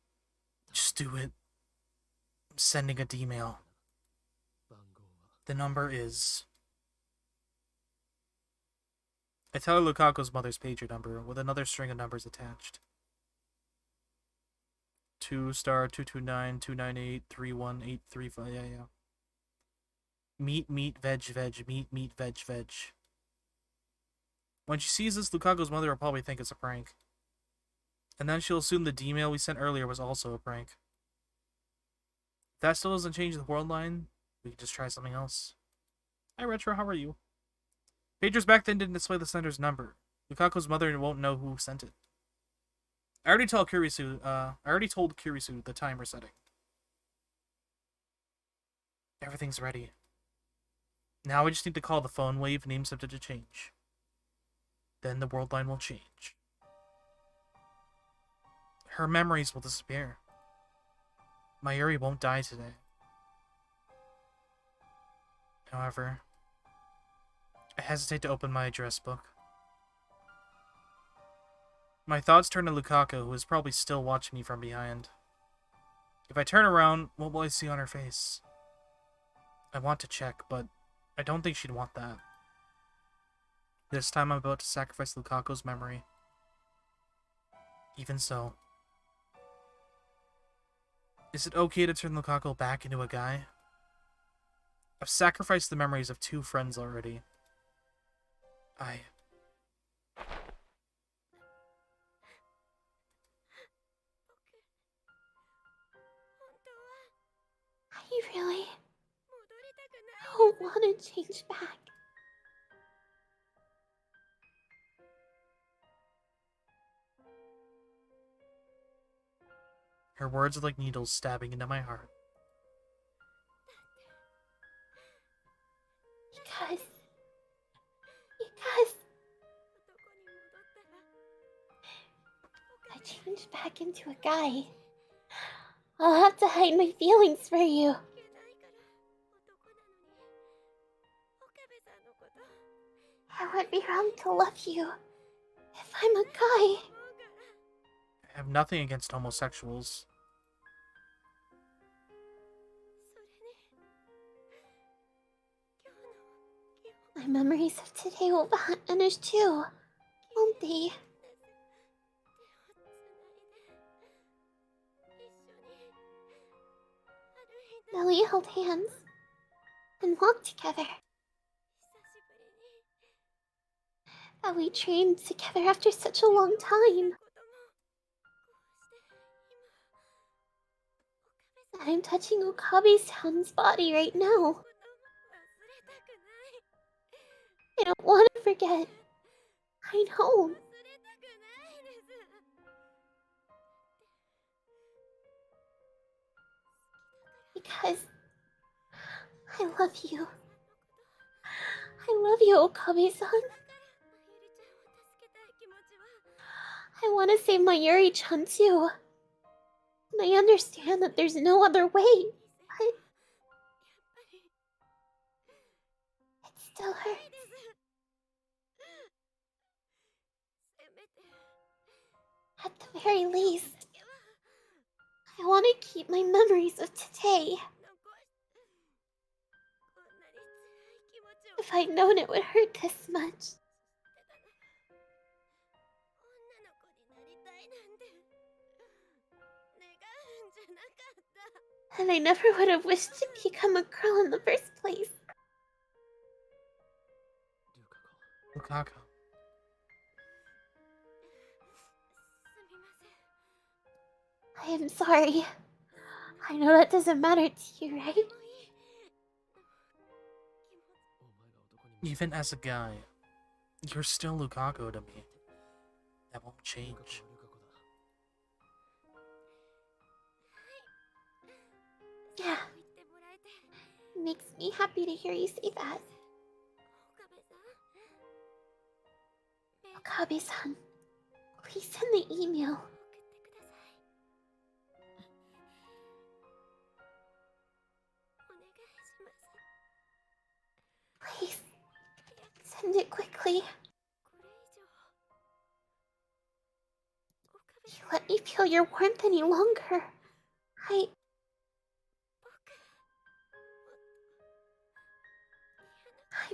Just do it. I'm sending a D-mail. The number is... I tell her Lukaku's mother's pager number with another string of numbers attached. 2*229-298-31835. Yeah. Meat, veg, meat, veg. When she sees this, Lukaku's mother will probably think it's a prank. And then she'll assume the D-mail we sent earlier was also a prank. If that still doesn't change the world line, we can just try something else. Hi Retro, how are you? Pagers back then didn't display the sender's number. Lukaku's mother won't know who sent it. I already told Kurisu the timer setting. Everything's ready. Now I just need to call the phone wave name subject to change. Then the world line will change. Her memories will disappear. Mayuri won't die today. However, I hesitate to open my address book. My thoughts turn to Lukaku, who is probably still watching me from behind. If I turn around, what will I see on her face? I want to check, but I don't think she'd want that. This time I'm about to sacrifice Lukaku's memory. Even so. Is it okay to turn Lukaku back into a guy? I've sacrificed the memories of 2 friends already. Are you really? I don't want to change back. Her words are like needles stabbing into my heart. Because I changed back into a guy. I'll have to hide my feelings for you. I would be wrong to love you if I'm a guy. I have nothing against homosexuals. My memories of today will vanish too, won't they? Now we held hands and walked together. That we trained together after such a long time. That I'm touching Okabe-san's body right now. I don't want to forget. I know. Because I love you. I love you, Okabe-san. I want to save Mayuri-chan too. And I understand that there's no other way. But it still hurts. At the very least, I want to keep my memories of today. If I'd known it would hurt this much. And I never would have wished to become a girl in the first place. Lukaku. I am sorry. I know that doesn't matter to you, right? Even as a guy, you're still Lukaku to me. That won't change. Yeah. It makes me happy to hear you say that. Okabe-san, please send the email. Please, send it quickly. you let me feel your warmth any longer, I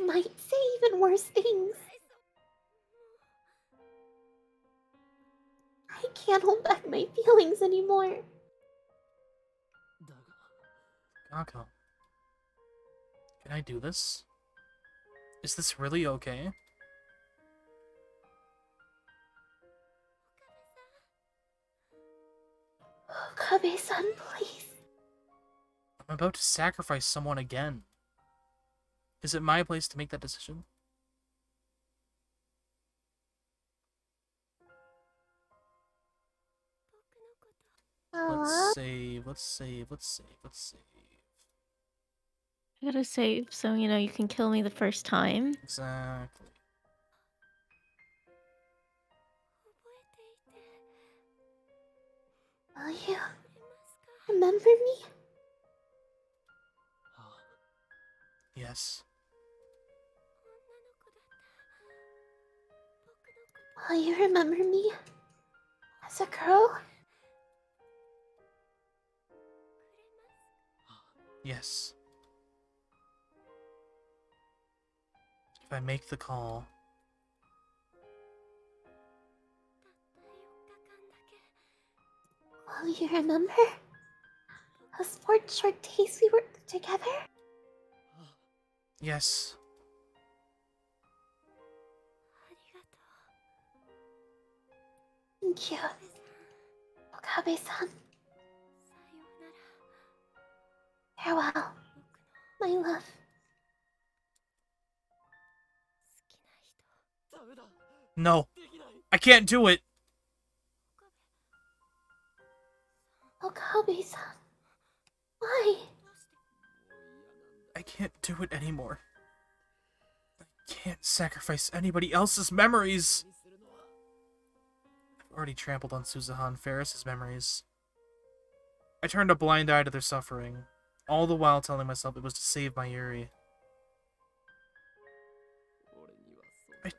might say even worse things. I can't hold back my feelings anymore. Kako. Can I do this? Is this really okay? Okabe-san, please. I'm about to sacrifice someone again. Is it my place to make that decision? Let's save, let's save, let's save, let's save. I gotta save so you can kill me the first time. Exactly. Will you remember me? Yes. Will you remember me as a girl? Yes. If I make the call, Will you remember those 4 short days we were together? yes. Thank you, Okabe-san. Farewell, my love. No. I can't do it. Okabe-san. Why? I can't do it anymore. I can't sacrifice anybody else's memories. I've already trampled on Suzuha and Ferris's memories. I turned a blind eye to their suffering, all the while telling myself it was to save my Yuri. I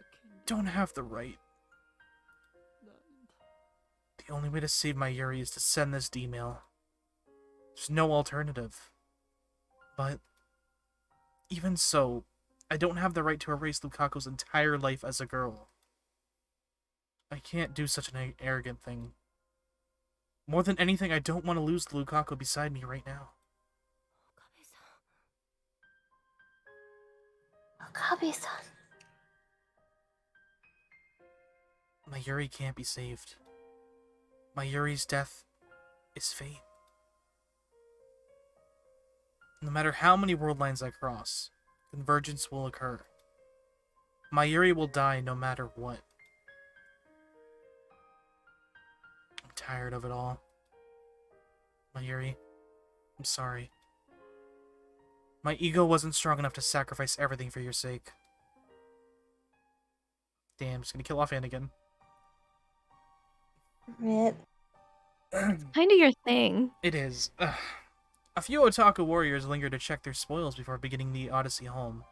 don't have the right. The only way to save my Yuri is to send this D-mail. There's no alternative. But even so, I don't have the right to erase Lukaku's entire life as a girl. I can't do such an arrogant thing. More than anything, I don't want to lose Lukaku beside me right now. Okabe-san. My Yuri can't be saved. My Yuri's death is fate. No matter how many world lines I cross, convergence will occur. My Yuri will die no matter what. I'm tired of it all. My Yuri, I'm sorry. My ego wasn't strong enough to sacrifice everything for your sake. Damn, just gonna kill off Anakin. Rip. Kinda your thing. It is. Ugh. A few Otaku warriors linger to check their spoils before beginning the odyssey home.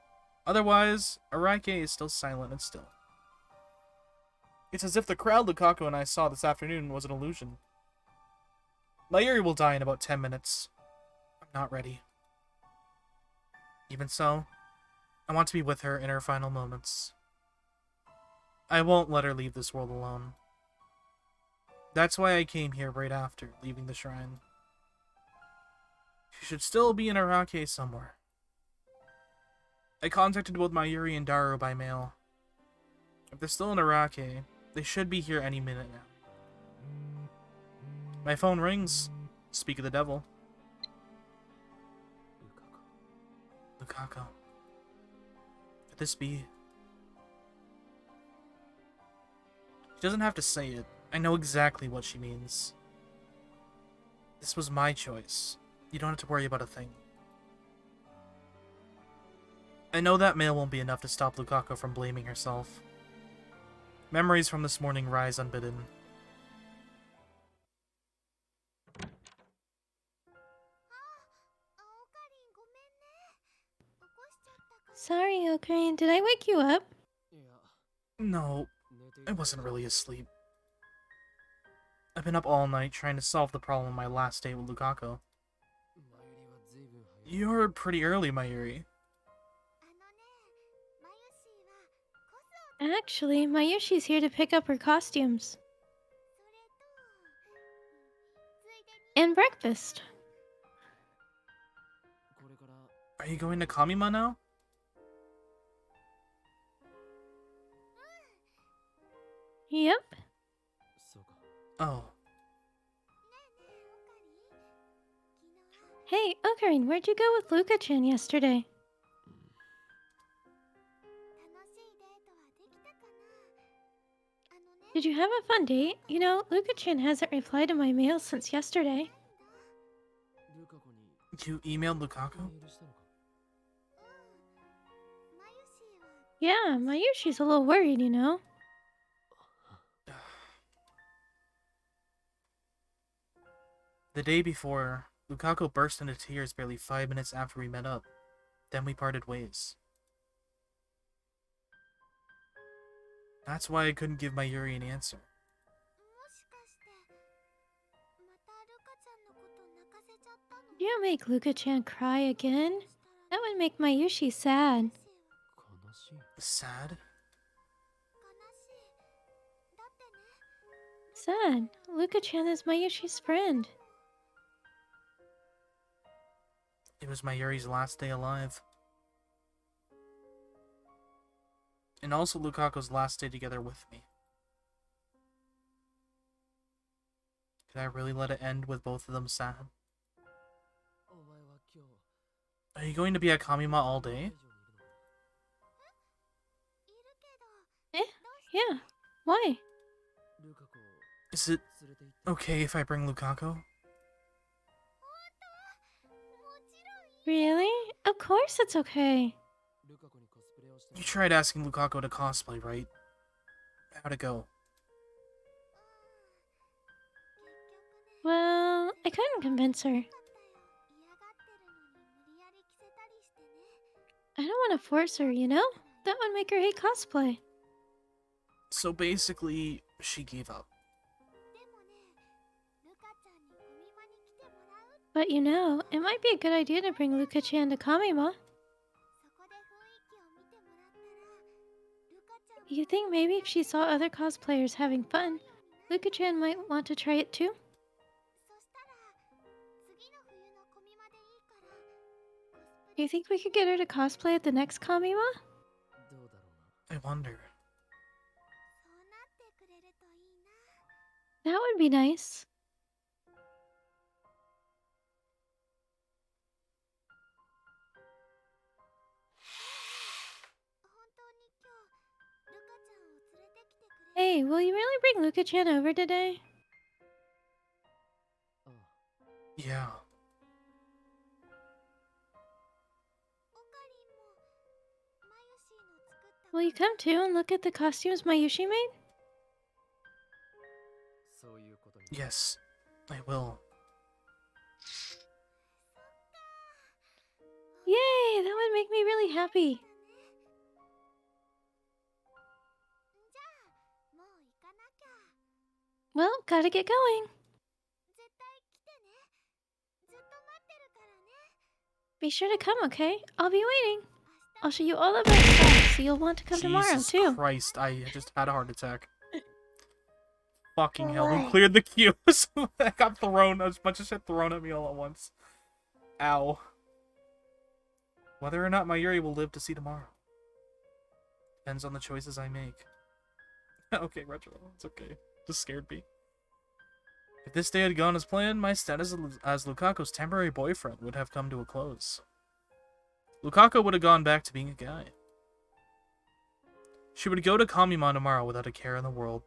Otherwise, Arake is still silent and still. It's as if the crowd Lukaku and I saw this afternoon was an illusion. Mayuri will die in about 10 minutes. I'm not ready. Even so, I want to be with her in her final moments. I won't let her leave this world alone. That's why I came here right after leaving the shrine. She should still be in Arake somewhere. I contacted both Mayuri and Daru by mail. If they're still in Arake, they should be here any minute now. My phone rings. Speak of the devil. Lukaku. Could this be? She doesn't have to say it. I know exactly what she means. This was my choice. You don't have to worry about a thing. I know that mail won't be enough to stop Lukaku from blaming herself. Memories from this morning rise unbidden. Sorry, Ocarine. Did I wake you up? No, I wasn't really asleep. I've been up all night trying to solve the problem on my last date with Lukaku. You're pretty early, Mayuri. Actually, Mayushi's here to pick up her costumes. And breakfast. Are you going to Kamima now? Yep. Oh. Hey, Ocarine, where'd you go with Luka-chan yesterday? Did you have a fun date? You know, Luka-chan hasn't replied to my mail since yesterday. You emailed Lukaku? Yeah, Mayushi's a little worried, you know? The day before, Lukaku burst into tears barely 5 minutes after we met up. Then we parted ways. That's why I couldn't give Mayuri an answer. You make Luka-chan cry again? That would make Mayushi sad. Sad? Sad. Luka-chan is Mayushi's friend. It was Mayuri's last day alive. And also Lukaku's last day together with me. Could I really let it end with both of them sad? Are you going to be at Kamima all day? Yeah. Why? Is it okay if I bring Lukaku? Really? Of course it's okay. You tried asking Lukaku to cosplay, right? How'd it go? Well, I couldn't convince her. I don't want to force her, you know? That would make her hate cosplay. So basically, she gave up. But you know, it might be a good idea to bring Luka-chan to Kamima. You think maybe if she saw other cosplayers having fun, Luka-chan might want to try it too? Do you think we could get her to cosplay at the next Kamima? I wonder. That would be nice. Hey, will you really bring Luka-chan over today? Yeah. Will you come too and look at the costumes Mayushi made? Yes, I will. Yay, that would make me really happy. Well, gotta get going. Be sure to come, okay? I'll be waiting. I'll show you all the best stuff, so you'll want to come tomorrow, Jesus too. Christ, I just had a heart attack. Fucking hell, Why? who cleared the queues? I got thrown, a bunch of shit thrown at me all at once. Ow. Whether or not Mayuri will live to see tomorrow. Depends on the choices I make. Okay, Retro, it's okay. Just scared me. If this day had gone as planned, my status as Lukaku's temporary boyfriend would have come to a close. Lukaku would have gone back to being a guy. She would go to Kamima tomorrow without a care in the world.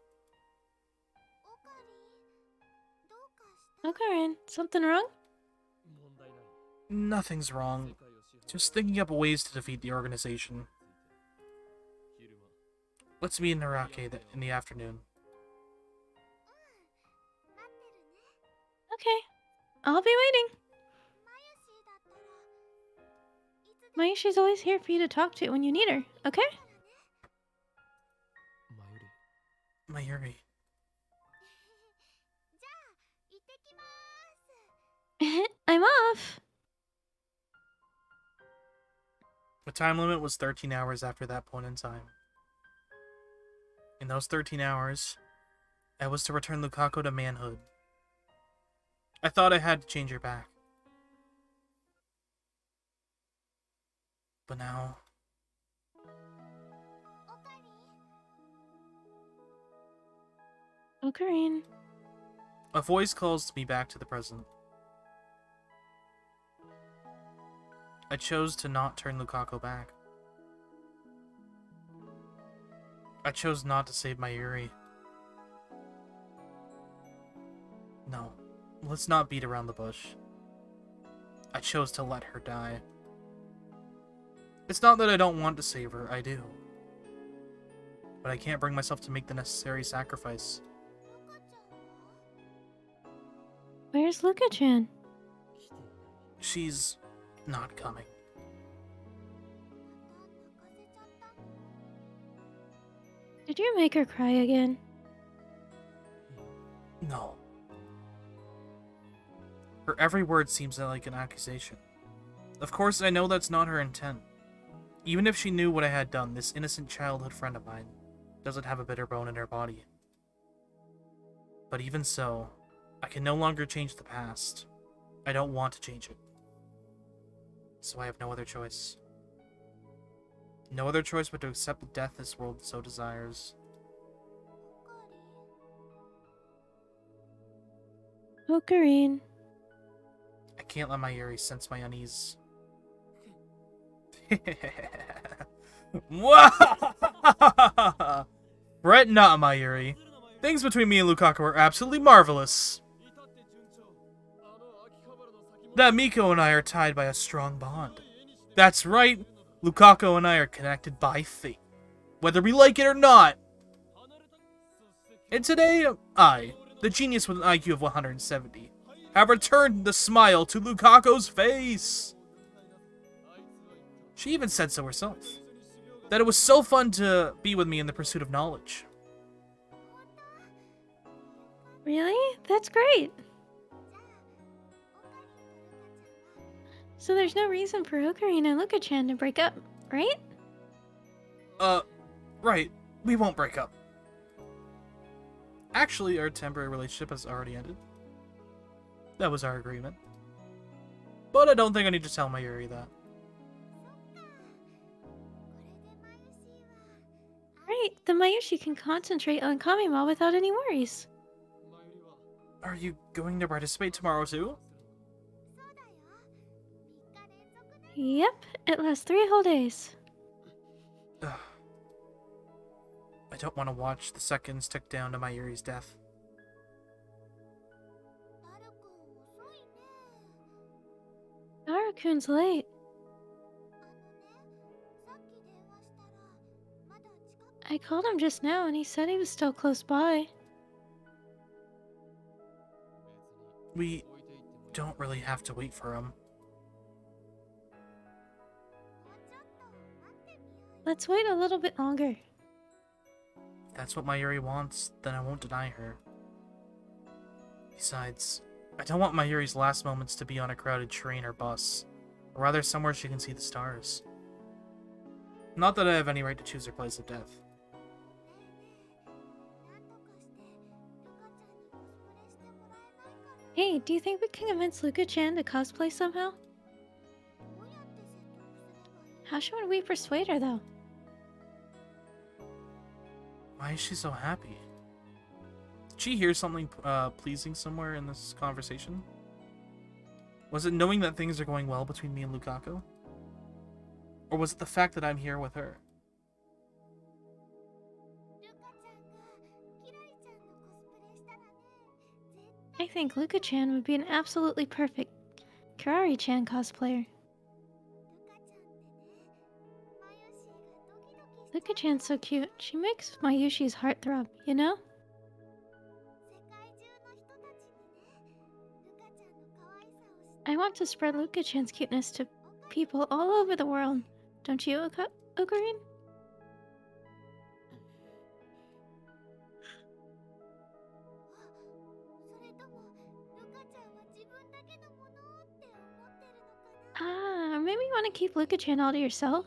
Ocarin, something wrong? Nothing's wrong. Just thinking up ways to defeat the organization. Let's meet in Narake in the afternoon. Okay, I'll be waiting. Mayushi's always here for you to talk to when you need her, okay? Mayuri. I'm off. The time limit was 13 hours after that point in time. In those 13 hours, I was to return Lukaku to manhood. I thought I had to change her back. But now... Ocarine. a voice calls me back to the present. I chose to not turn Lukaku back. I chose not to save my Yuri. No, let's not beat around the bush. I chose to let her die. It's not that I don't want to save her, I do. But I can't bring myself to make the necessary sacrifice. Where's Luka-chan? She's not coming. Did you make her cry again? No. Her every word seems like an accusation. Of course, I know that's not her intent. Even if she knew what I had done, this innocent childhood friend of mine doesn't have a bitter bone in her body. But even so, I can no longer change the past. I don't want to change it. So I have no other choice. No other choice but to accept the death this world so desires. Ocarine. I can't let my Yuri sense my unease. Fret not, my Yuri. Things between me and Lukaku are absolutely marvelous. That Miko and I are tied by a strong bond. That's right, Lukaku and I are connected by fate, whether we like it or not. And today, I, the genius with an IQ of 170, have returned the smile to Lukaku's face. She even said so herself, that it was so fun to be with me in the pursuit of knowledge. Really? That's great. So there's no reason for Ocarina and Luka-chan to break up, right? Right. We won't break up. Actually, our temporary relationship has already ended. That was our agreement. But I don't think I need to tell my Yuri that. Right, then Mayushi can concentrate on Kamima without any worries. Are you going to participate tomorrow too? Yep, it lasts 3 whole days. Ugh. I don't want to watch the seconds tick down to my Yuri's death. Narakun's late. I called him just now and he said he was still close by. We don't really have to wait for him. Let's wait a little bit longer. If that's what my Yuri wants, then I won't deny her. Besides, I don't want my Yuri's last moments to be on a crowded train or bus, or rather somewhere she can see the stars. Not that I have any right to choose her place of death. Hey, do you think we can convince Luka-chan to cosplay somehow? How should we persuade her, though? Why is she so happy? Did she hear something pleasing somewhere in this conversation? Was it knowing that things are going well between me and Lukaku? Or was it the fact that I'm here with her? I think Luka-chan would be an absolutely perfect Kirari-chan cosplayer. Luka-chan's so cute. She makes Mayushi's heart throb, you know? I want to spread Luka-chan's cuteness to people all over the world. Don't you, Ocarine? want to keep Luka-chan all to yourself,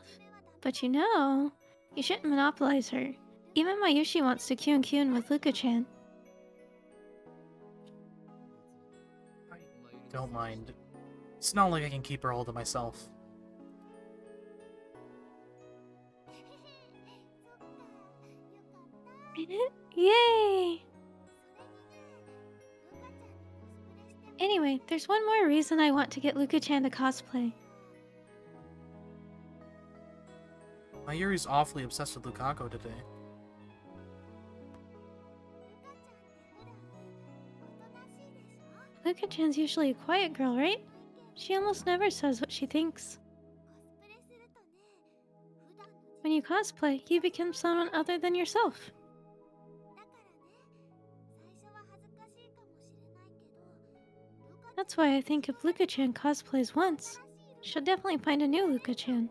but you know, you shouldn't monopolize her. Even Mayushi wants to kyun with Luka-chan. I don't mind. It's not like I can keep her all to myself. Yay! Anyway, there's one more reason I want to get Luka-chan to cosplay. Mayuri's awfully obsessed with Lukaku today. Luka-chan's usually a quiet girl, right? She almost never says what she thinks. When you cosplay, you become someone other than yourself. That's why I think if Luka-chan cosplays once, she'll definitely find a new Luka-chan.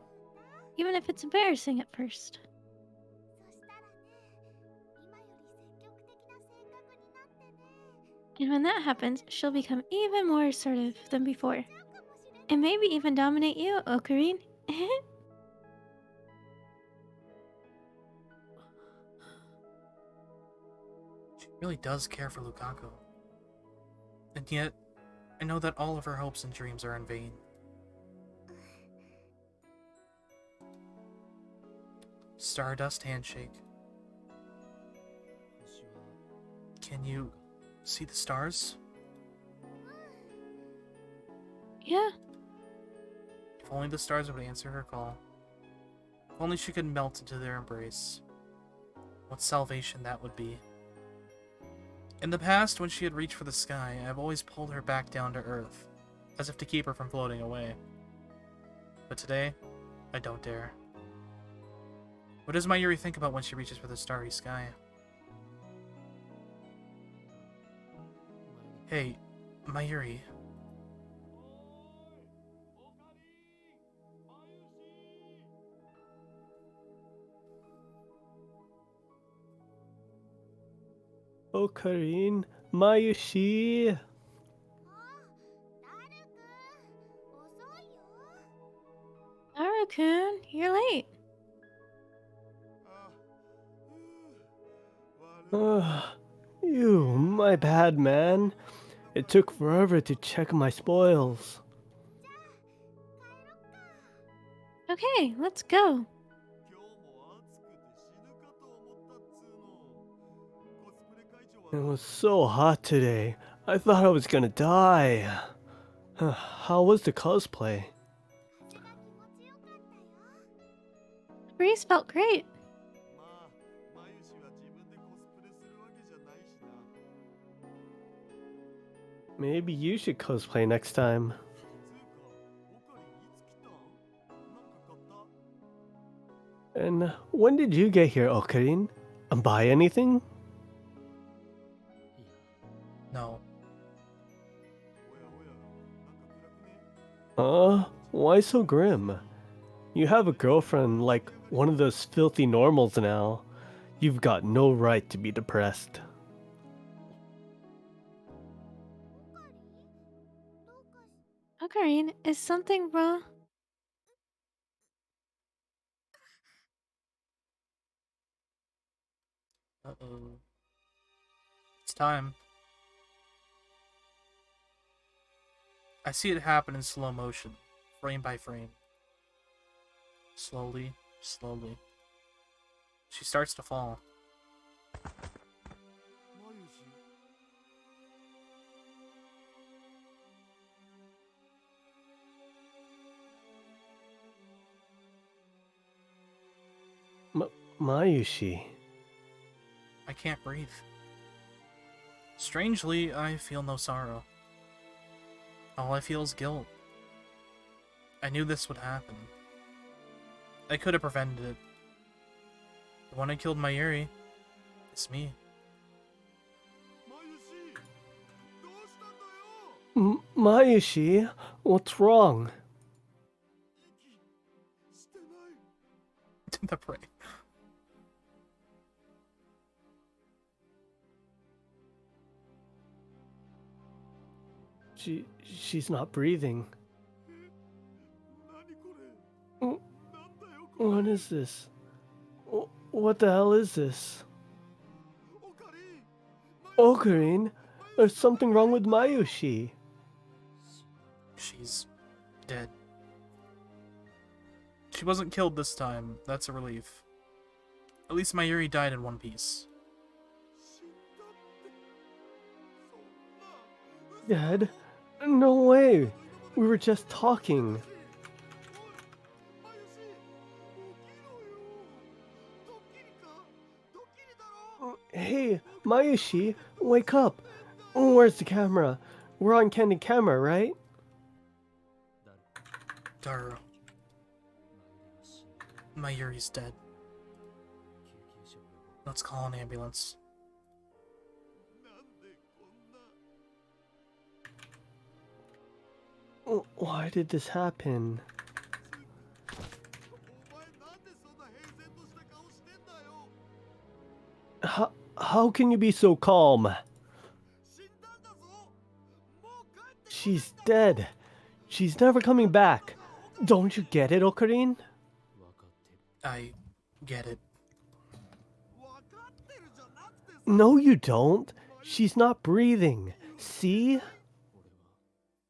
Even if it's embarrassing at first. And when that happens, she'll become even more assertive than before. And maybe even dominate you, Ocarine. She really does care for Lukaku. And yet, I know that all of her hopes and dreams are in vain. Stardust handshake. Can you see the stars? Yeah. If only the stars would answer her call. If only she could melt into their embrace. What salvation that would be. In the past, when she had reached for the sky, I've always pulled her back down to earth, as if to keep her from floating away. But today, I don't dare. What does Mayuri think about when she reaches for the starry sky? Hey, Mayuri. Ocarine, Mayushi. Naru-kun, you're late. My bad, man. It took forever to check my spoils. Okay, let's go. It was so hot today. I thought I was gonna die. How was the cosplay? The breeze felt great. Maybe you should cosplay next time. And when did you get here, Ocarine? Buy anything? No. Why so grim? You have a girlfriend like one of those filthy normals now. You've got no right to be depressed. Ocarine, is something wrong? Uh-oh. It's time. I see it happen in slow motion, frame by frame. Slowly, slowly. She starts to fall. Mayushi. I can't breathe. Strangely, I feel no sorrow. All I feel is guilt. I knew this would happen. I could have prevented it. The one who killed Mayuri, it's me. Mayushi, what's wrong? The prey. She's not breathing. What is this? What the hell is this? Ocarine? There's something wrong with Mayushi. She's dead. She wasn't killed this time. That's a relief. At least Mayuri died in one piece. Dad? No way. We were just talking. Hey, Mayushi, wake up. Where's the camera? We're on candid camera, right? Daru. Mayuri's dead. Let's call an ambulance. Why did this happen? How can you be so calm? She's dead. She's never coming back. Don't you get it, Ocarine? I get it. No, you don't. She's not breathing. See?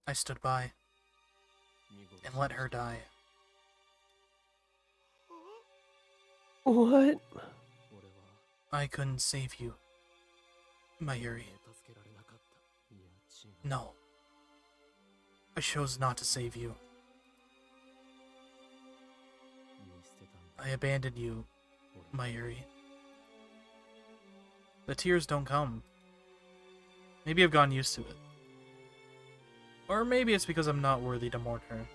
I stood by and let her die. What? I couldn't save you, Mayuri. No. I chose not to save you. I abandoned you, Mayuri. The tears don't come. Maybe I've gotten used to it. Or maybe it's because I'm not worthy to mourn her.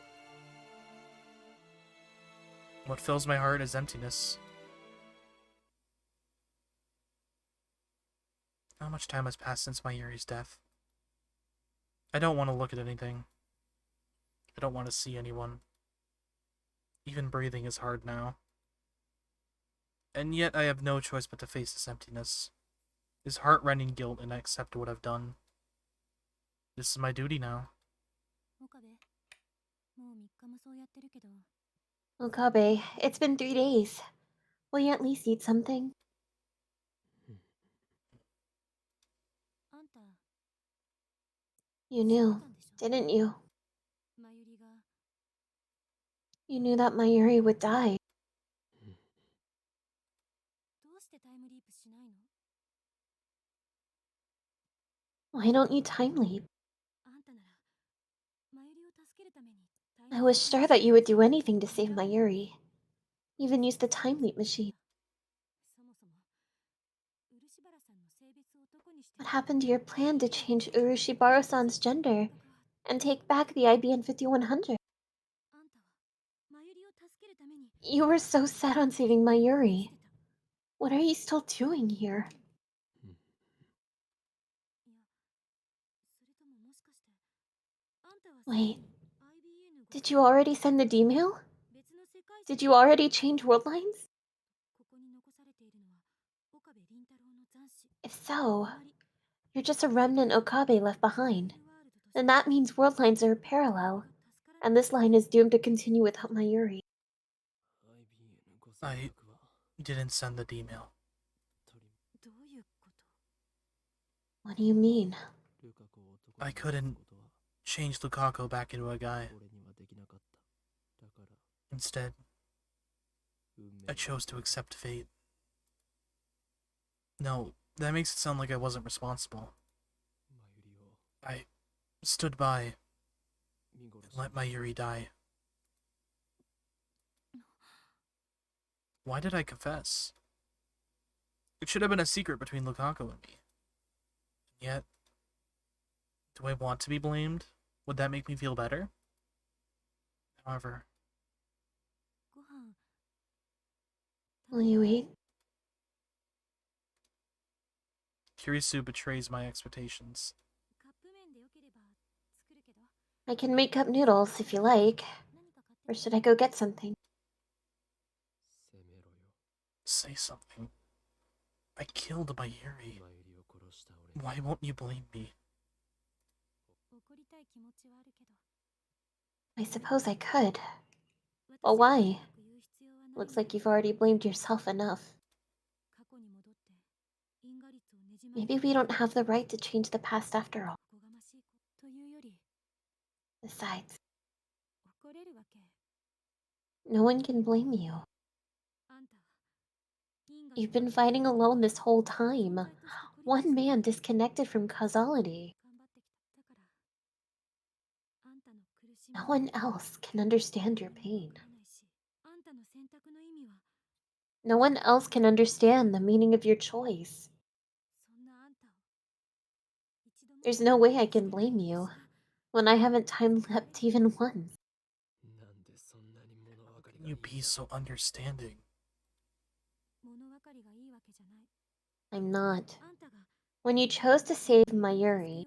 What fills my heart is emptiness. How much time has passed since Mayuri's death? I don't want to look at anything. I don't want to see anyone. Even breathing is hard now. And yet I have no choice but to face this emptiness. This heart-rending guilt, and I accept what I've done. This is my duty now. Okabe, it's been 3 days. Will you at least eat something? You knew, didn't you? You knew that Mayuri would die. Why don't you time leap? I was sure that you would do anything to save Mayuri. Even use the time leap machine. What happened to your plan to change Urushibaru-san's gender and take back the IBN 5100? You were so set on saving Mayuri. What are you still doing here? Wait, did you already send the D-mail? Did you already change world lines? If so, you're just a remnant Okabe left behind. Then that means world lines are parallel, and this line is doomed to continue without Mayuri. I didn't send the email. What do you mean? I couldn't change Lukaku back into a guy. Instead, I chose to accept fate. No, that makes it sound like I wasn't responsible. I stood by and let Mayuri die. Why did I confess? It should have been a secret between Lukaku and me. Yet, do I want to be blamed? Would that make me feel better? However, Will you eat? Kirisu betrays my expectations. I can make cup noodles if you like. Or should I go get something? Say something. I killed Mayuri. Why won't you blame me? I suppose I could. But why? Looks like you've already blamed yourself enough. Maybe we don't have the right to change the past after all. Besides, no one can blame you. You've been fighting alone this whole time. One man disconnected from causality. No one else can understand your pain. No one else can understand the meaning of your choice. There's no way I can blame you when I haven't time leapt even once. How can you be so understanding? I'm not. When you chose to save Mayuri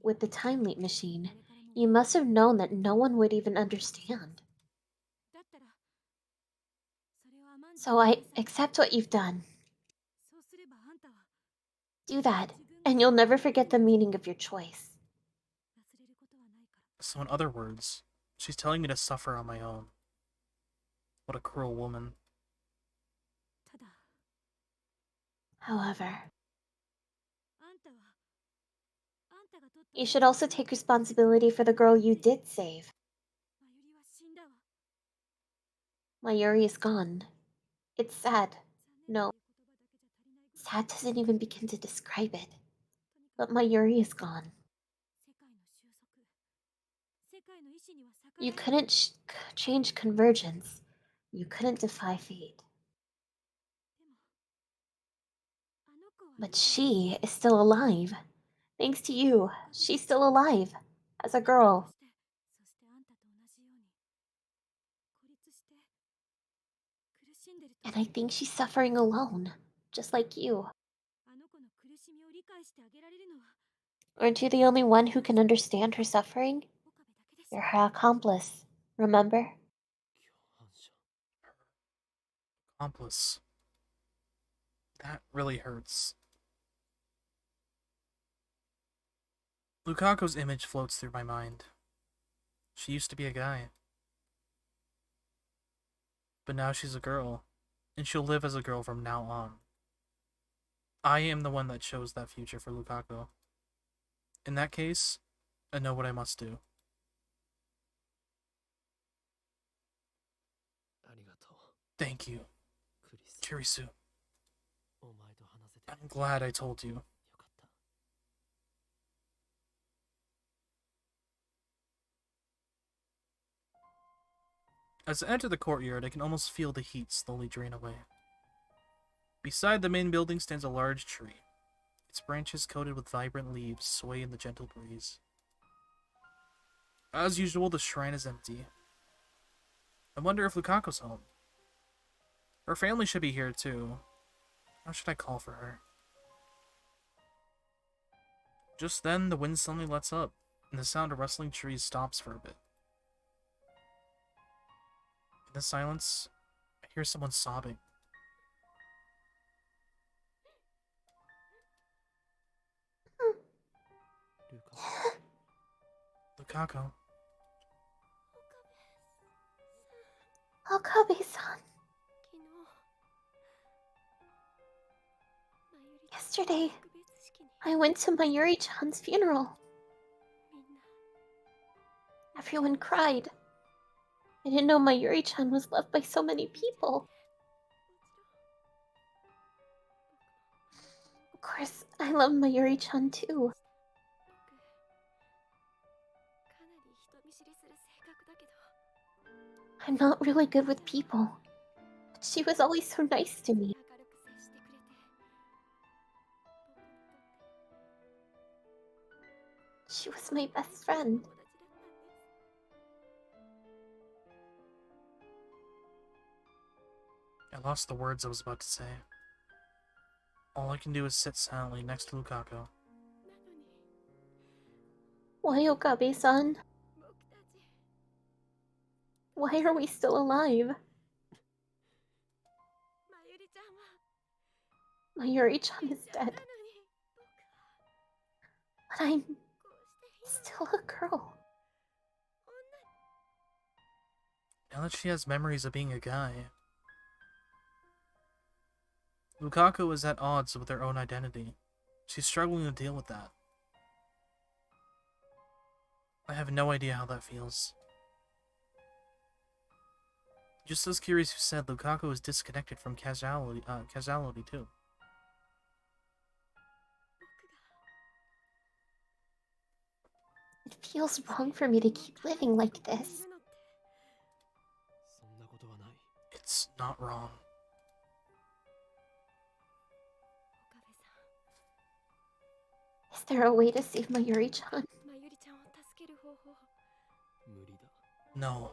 with the time leap machine, you must have known that no one would even understand. So I accept what you've done. Do that, and you'll never forget the meaning of your choice. So in other words, she's telling me to suffer on my own. What a cruel woman. However, you should also take responsibility for the girl you did save. Mayuri is gone. It's sad. No, sad doesn't even begin to describe it. But Mayuri is gone. You couldn't change convergence. You couldn't defy fate. But she is still alive. Thanks to you, she's still alive. As a girl. And I think she's suffering alone. Just like you. Aren't you the only one who can understand her suffering? You're her accomplice, remember? Accomplice. That really hurts. Lukako's image floats through my mind. She used to be a guy. But now she's a girl, and she'll live as a girl from now on. I am the one that chose that future for Lukaku. In that case, I know what I must do. Thank you, Kurisu. I'm glad I told you. As I enter the courtyard, I can almost feel the heat slowly drain away. Beside the main building stands a large tree. Its branches coated with vibrant leaves sway in the gentle breeze. As usual, the shrine is empty. I wonder if Lukaku's home. Her family should be here too. How should I call for her? Just then, the wind suddenly lets up, and the sound of rustling trees stops for a bit. In the silence, I hear someone sobbing. Lukaku. Okabe-san. Yesterday, I went to Mayuri-chan's funeral. Everyone cried. I didn't know Mayuri-chan was loved by so many people. Of course, I love Mayuri-chan too. I'm not really good with people, but she was always so nice to me. She was my best friend. I lost the words I was about to say. All I can do is sit silently next to Lukaku. Why Okabe-san? Why are we still alive? Mayuri-chan is dead. But I'm still a girl. Now that she has memories of being a guy. Lukaku is at odds with her own identity. She's struggling to deal with that. I have no idea how that feels. Just as Curious who said, Lukaku is disconnected from causality too. It feels wrong for me to keep living like this. It's not wrong. Is there a way to save Mayuri-chan? No.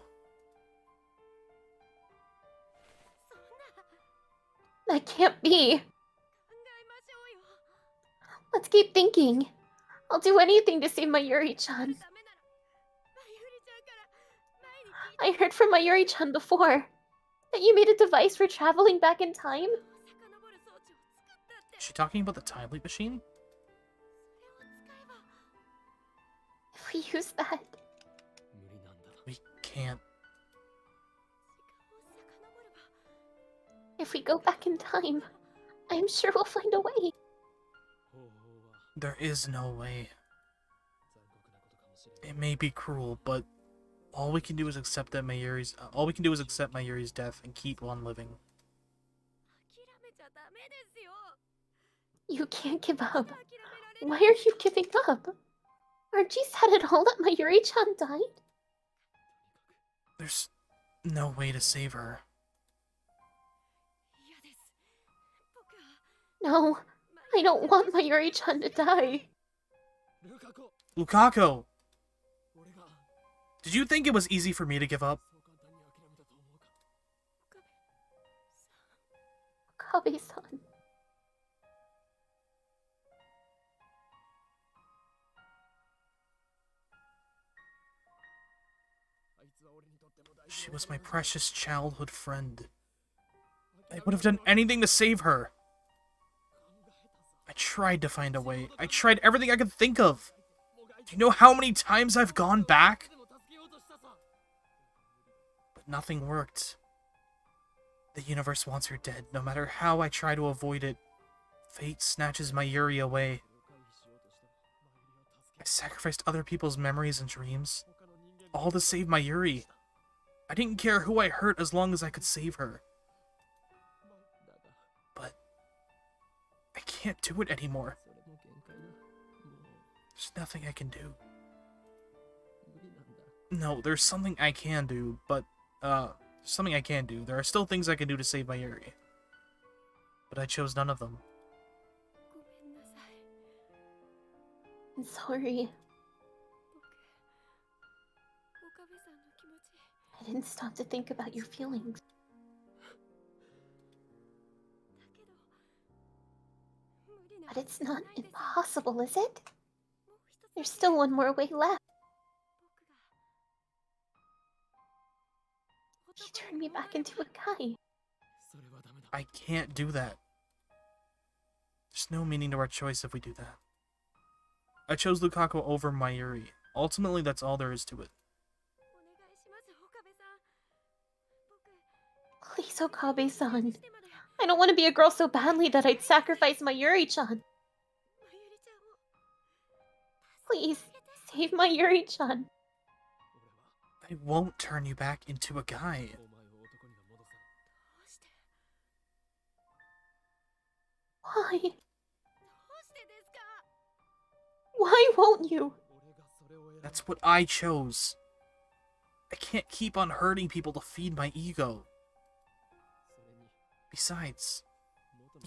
That can't be. Let's keep thinking. I'll do anything to save Mayuri-chan. I heard from Mayuri-chan before that you made a device for traveling back in time. Is she talking about the time leap machine? If we use that, We can't. if we go back in time, I'm sure we'll find a way. There is no way. It may be cruel, but all we can do is accept that Mayuri's death and keep on living. You can't give up. Why are you giving up? Aren't you sad at all that Mayuri-chan died? There's no way to save her. No, I don't want Mayuri-chan to die. Lukaku! Did you think it was easy for me to give up? Okabe-san. She was my precious childhood friend. I would have done anything to save her. I tried to find a way. I tried everything I could think of. Do you know how many times I've gone back? But nothing worked. The universe wants her dead. No matter how I try to avoid it, fate snatches Mayuri away. I sacrificed other people's memories and dreams, all to save Mayuri. I didn't care who I hurt as long as I could save her. But I can't do it anymore. There's nothing I can do. No, there's something I can do, but, there's something I can do. There are still things I can do to save Mayuri. But I chose none of them. I'm sorry. I didn't stop to think about your feelings. But it's not impossible, is it? There's still one more way left. You turned me back into a guy. I can't do that. There's no meaning to our choice if we do that. I chose Lukaku over Mayuri. Ultimately, that's all there is to it. Please, Okabe-san. I don't want to be a girl so badly that I'd sacrifice Mayuri-chan. Please, save Mayuri-chan. I won't turn you back into a guy. Why? Why won't you? That's what I chose. I can't keep on hurting people to feed my ego. Besides,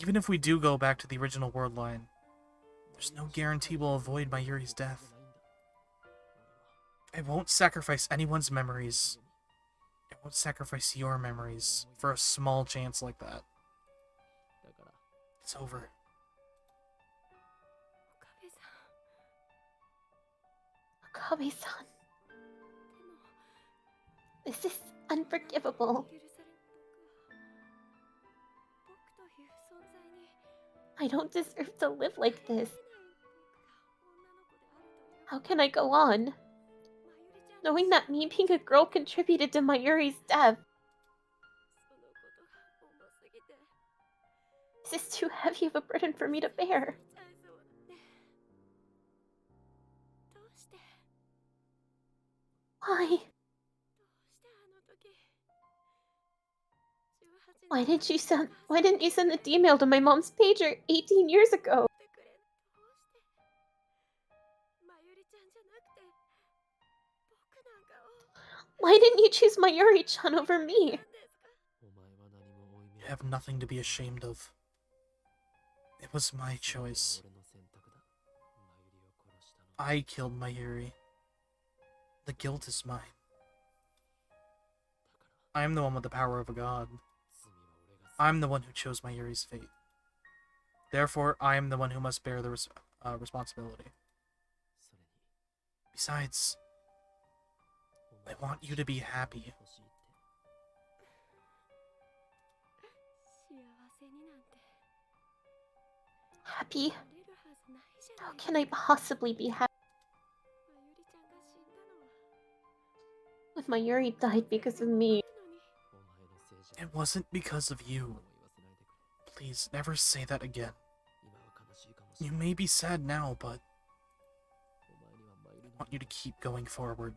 even if we do go back to the original world line, there's no guarantee we'll avoid Mayuri's death. I won't sacrifice anyone's memories. I won't sacrifice your memories for a small chance like that. It's over. Okabe-san. This is unforgivable. I don't deserve to live like this. How can I go on? knowing that me being a girl contributed to Mayuri's death. This is too heavy of a burden for me to bear. Why? Why didn't you send the email to my mom's pager 18 years ago? Why didn't you choose Mayuri-chan over me? You have nothing to be ashamed of. It was my choice. I killed Mayuri. The guilt is mine. I am the one with the power of a god. I'm the one who chose Mayuri's fate. Therefore, I am the one who must bear the responsibility. Besides, I want you to be happy. Happy? How can I possibly be happy when Mayuri died because of me? It wasn't because of you. Please, never say that again. You may be sad now, but I want you to keep going forward.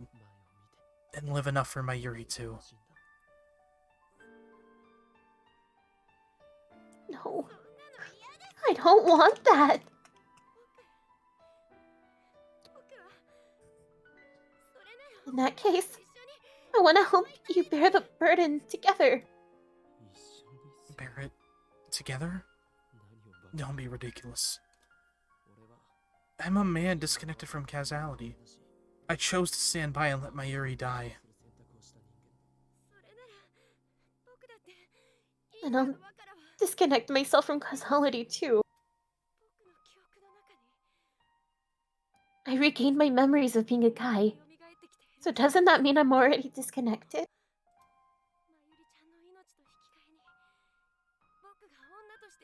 And live enough for Mayuri too. No. I don't want that. In that case, I want to help you bear the burden together. Bear it together? Don't be ridiculous. I'm a man disconnected from causality. I chose to stand by and let Mayuri die. And I'll disconnect myself from causality too. I regained my memories of being a guy. So doesn't that mean I'm already disconnected?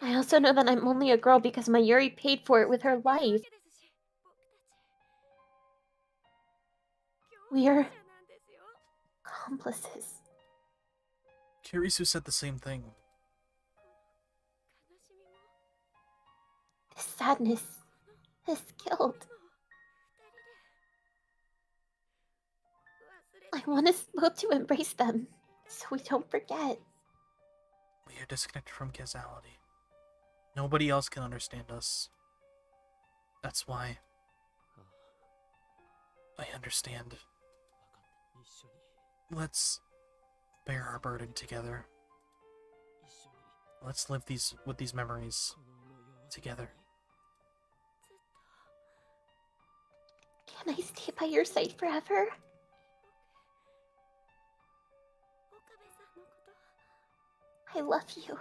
I also know that I'm only a girl because Mayuri paid for it with her life. We're accomplices. Kirisu said the same thing. This sadness, this guilt. I want us both to embrace them, so we don't forget. We are disconnected from causality. Nobody else can understand us. That's why I understand. Let's bear our burden together. Let's live with these memories together. Can I stay by your side forever? I love you.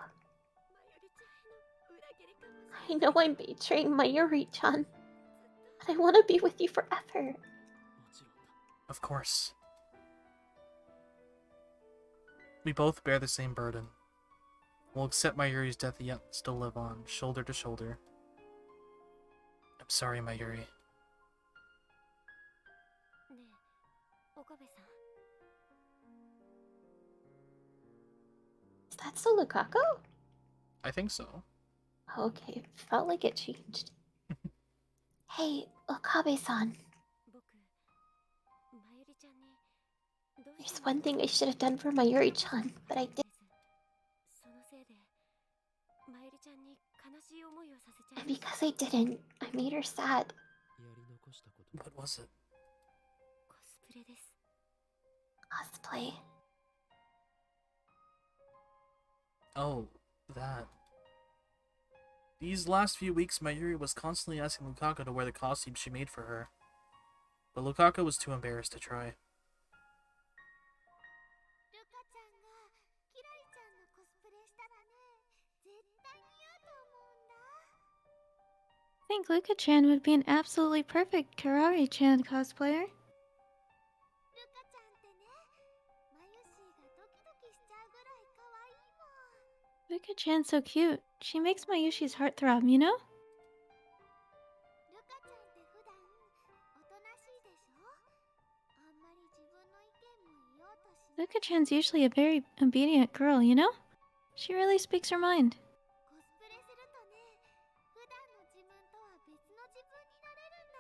I know I'm betraying Mayuri-chan, but I want to be with you forever. Of course. We both bear the same burden. We'll accept Mayuri's death yet still live on, shoulder to shoulder. I'm sorry, Mayuri. Is that still Lukaku? I think so. Okay, felt like it changed. Hey, Okabe-san. There's one thing I should have done for Mayuri-chan, but I didn't. And because I didn't, I made her sad. What was it? Cosplay. Oh, that. These last few weeks, Mayuri was constantly asking Lukaku to wear the costume she made for her. But Lukaku was too embarrassed to try. I think Luka-chan would be an absolutely perfect Karari-chan cosplayer. Luka-chan's so cute. She makes Mayushi's heart throb, you know? Luka-chan's usually a very obedient girl, you know? She really speaks her mind.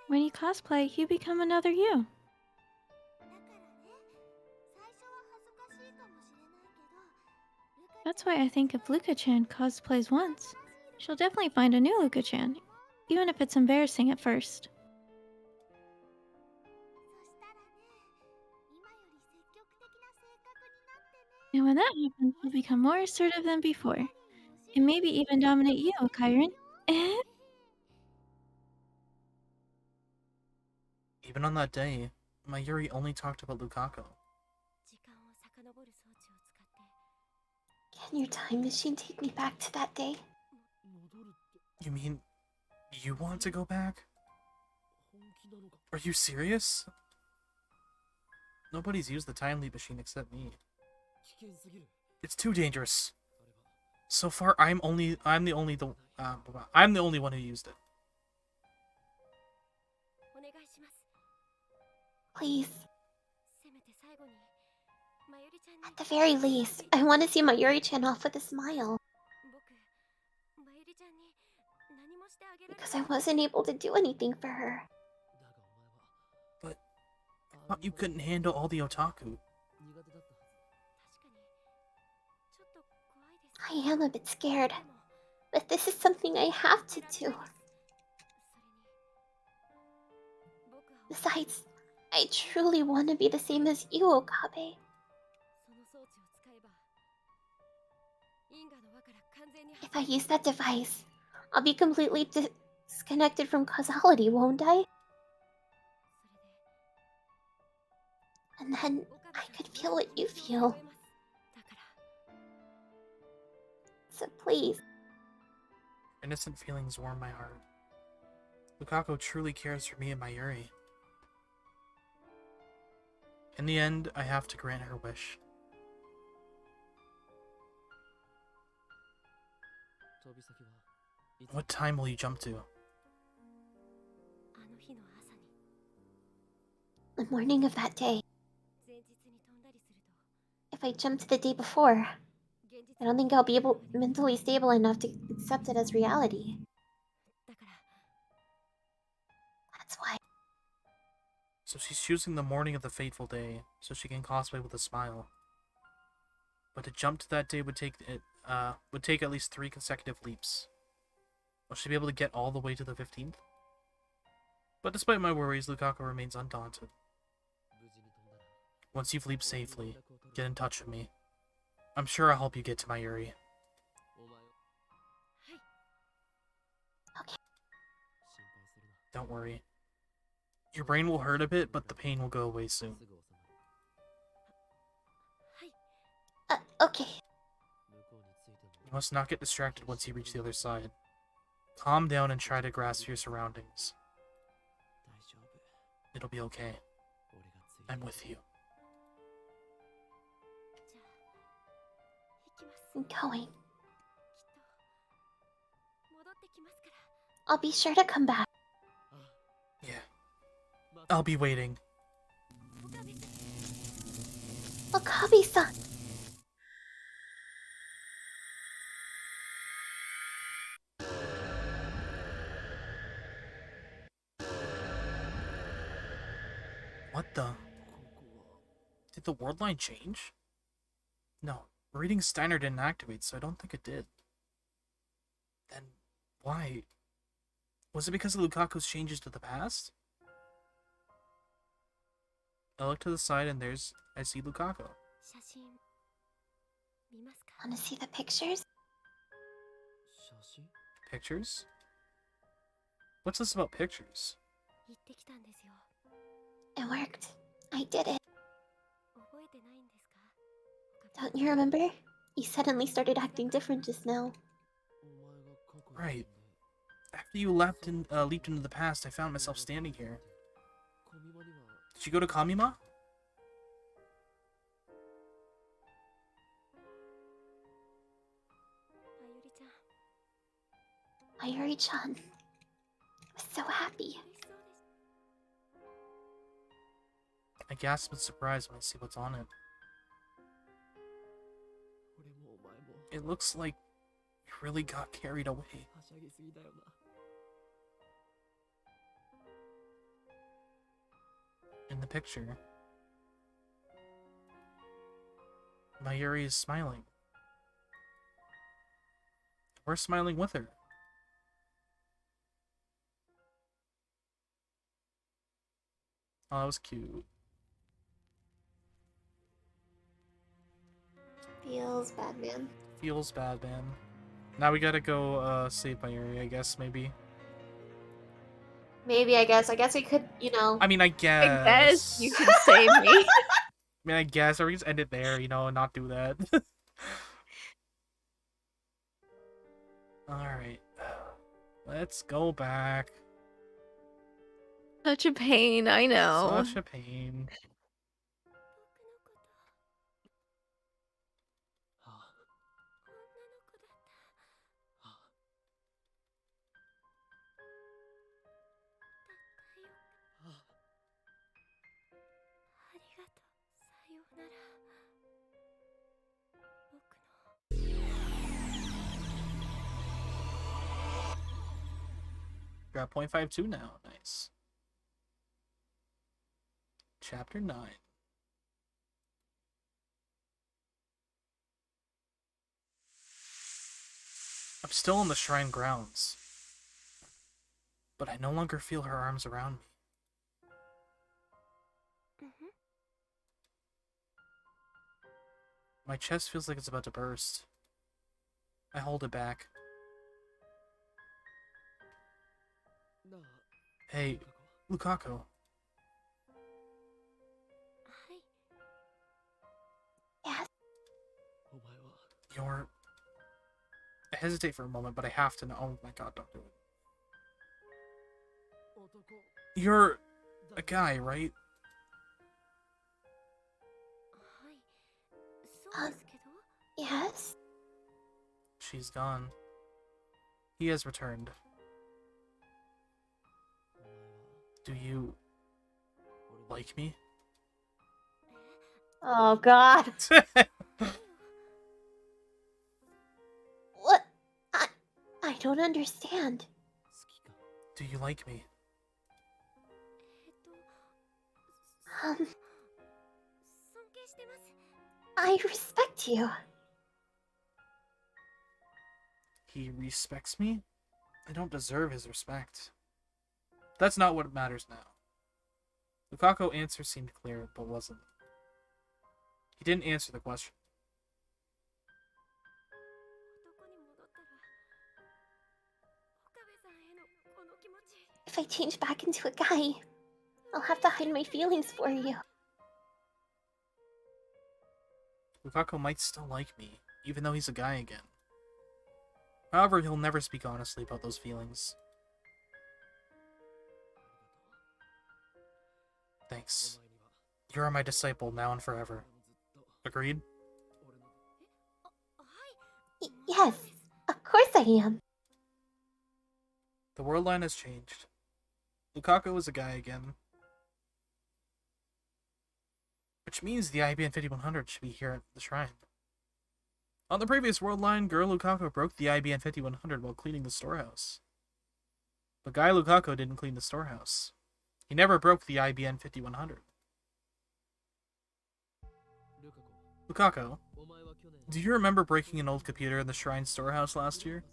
When you cosplay, you become another you. That's why I think if Luka-chan cosplays once, she'll definitely find a new Luka-chan, even if it's embarrassing at first. And when that happens, she'll become more assertive than before, and maybe even dominate you, Kyron. Even on that day, Mayuri only talked about Lukaku. Can your time machine take me back to that day? You mean you want to go back? Are you serious? Nobody's used the time leap machine except me. It's too dangerous. So far, I'm the only one who used it. Please. At the very least, I want to see Mayuri-chan off with a smile. Because I wasn't able to do anything for her. But I thought you couldn't handle all the otaku. I am a bit scared, but this is something I have to do. Besides, I truly want to be the same as you, Okabe. If I use that device, I'll be completely disconnected from causality, won't I? And then I could feel what you feel. So please. Innocent feelings warm my heart. Lukaku truly cares for me and Mayuri. In the end, I have to grant her wish. What time will you jump to? The morning of that day. If I jump to the day before, I don't think I'll be mentally stable enough to accept it as reality. That's why. So she's choosing the morning of the fateful day, so she can cosplay with a smile. But to jump to that day would take at least 3 consecutive leaps. Will she be able to get all the way to the 15th? But despite my worries, Lukaku remains undaunted. Once you've leaped safely, get in touch with me. I'm sure I'll help you get to Mayuri. Okay. Don't worry. Your brain will hurt a bit, but the pain will go away soon. Okay. You must not get distracted once you reach the other side. Calm down and try to grasp your surroundings. It'll be okay. I'm with you. I'm going. I'll be sure to come back. Yeah. I'll be waiting. Okabe-san! What the? Did the word line change? No. Reading Steiner didn't activate, so I don't think it did. Then why? Was it because of Lukaku's changes to the past? I look to the side and I see Lukaku. Wanna see the pictures? Pictures? What's this about pictures? It worked. I did it. Don't you remember? You suddenly started acting different just now. Right. After you leapt into the past, I found myself standing here. Did you go to Kamima? Mayuri-chan. I was so happy. I gasp in surprise when I see what's on it. It looks like you really got carried away. In the picture, Mayuri is smiling. We're smiling with her. Oh, that was cute. Feels bad, man. Feels bad, man. Now we gotta go save Mayuri, I guess, maybe. Maybe, I guess. I guess we could, you know. I mean, I guess. I guess you can save me. I mean, I guess. Or we just end it there, you know, and not do that. Alright. Let's go back. Such a pain, I know. Such a pain. Got 0.52 now. Nice. Chapter 9. I'm still in the shrine grounds, but I no longer feel her arms around me. My chest feels like it's about to burst. I hold it back. Hey, Lukaku. Yes. You're... I hesitate for a moment, but I have to know. Oh my god, don't do it. You're a guy, right? Yes. She's gone. He has returned. Do you... like me? Oh, God. What? I don't understand. Do you like me? I respect you. He respects me? I don't deserve his respect. That's not what matters now. Lukaku's answer seemed clear, but wasn't. He didn't answer the question. If I change back into a guy, I'll have to hide my feelings for you. Lukaku might still like me, even though he's a guy again. However, he'll never speak honestly about those feelings. Thanks. You are my disciple now and forever. Agreed? Yes, of course I am. The world line has changed. Lukaku is a guy again. Which means the IBN 5100 should be here at the shrine. On the previous world line, Girl Lukaku broke the IBN 5100 while cleaning the storehouse. But Guy Lukaku didn't clean the storehouse. He never broke the IBN 5100. Lukaku, do you remember breaking an old computer in the shrine storehouse last year?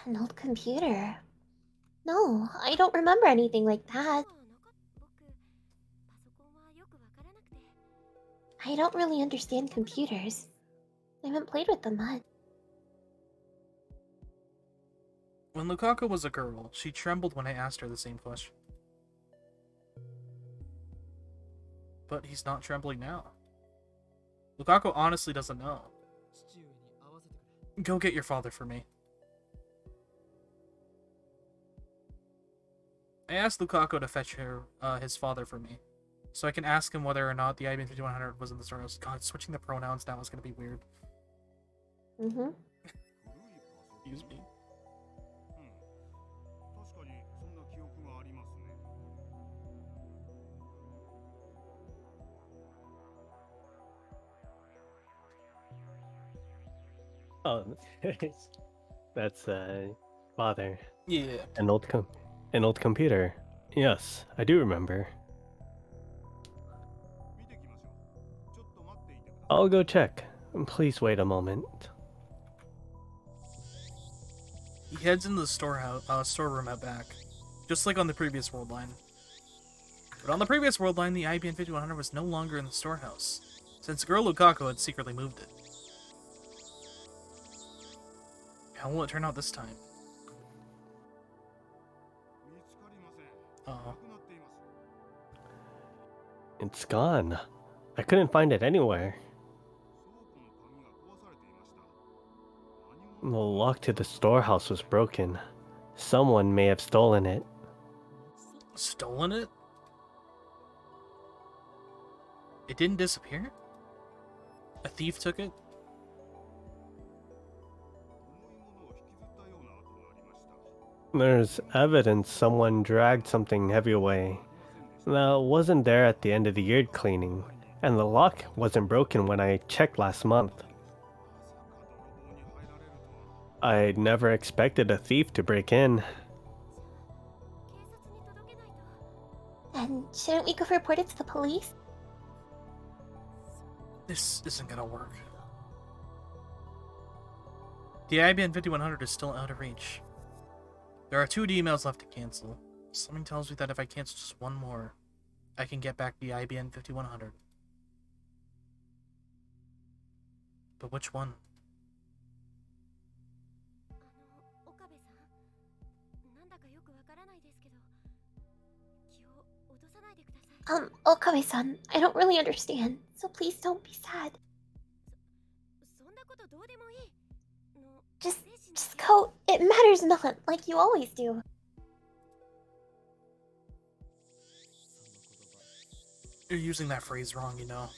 An old computer? No, I don't remember anything like that. I don't really understand computers. I haven't played with them much. When Lukaku was a girl, she trembled when I asked her the same question. But he's not trembling now. Lukaku honestly doesn't know. Go get your father for me. I asked Lukaku to fetch his father for me, so I can ask him whether or not the IBM 5100 was in the storehouse. God, switching the pronouns now is going to be weird. Excuse me. Oh, that's father. Yeah. An old computer. Yes, I do remember. I'll go check. Please wait a moment. He heads into the storeroom out back, just like on the previous world line. But on the previous world line, the IBM 5100 was no longer in the storehouse, since girl Lukaku had secretly moved it. How will it turn out this time? Uh-oh. It's gone. I couldn't find it anywhere. The lock to the storehouse was broken. Someone may have stolen it. Stolen it? It didn't disappear? A thief took it? There's evidence someone dragged something heavy away. That wasn't there at the end of the year cleaning, and the lock wasn't broken when I checked last month. I never expected a thief to break in. And shouldn't we go report it to the police? This isn't gonna work. The IBM 5100 is still out of reach. There are 2 emails left to cancel. Something tells me that if I cancel just one more, I can get back the IBM 5100. But which one? Okabe-san, I don't really understand, so please don't be sad. Just go. It matters not, like you always do. You're using that phrase wrong, you know.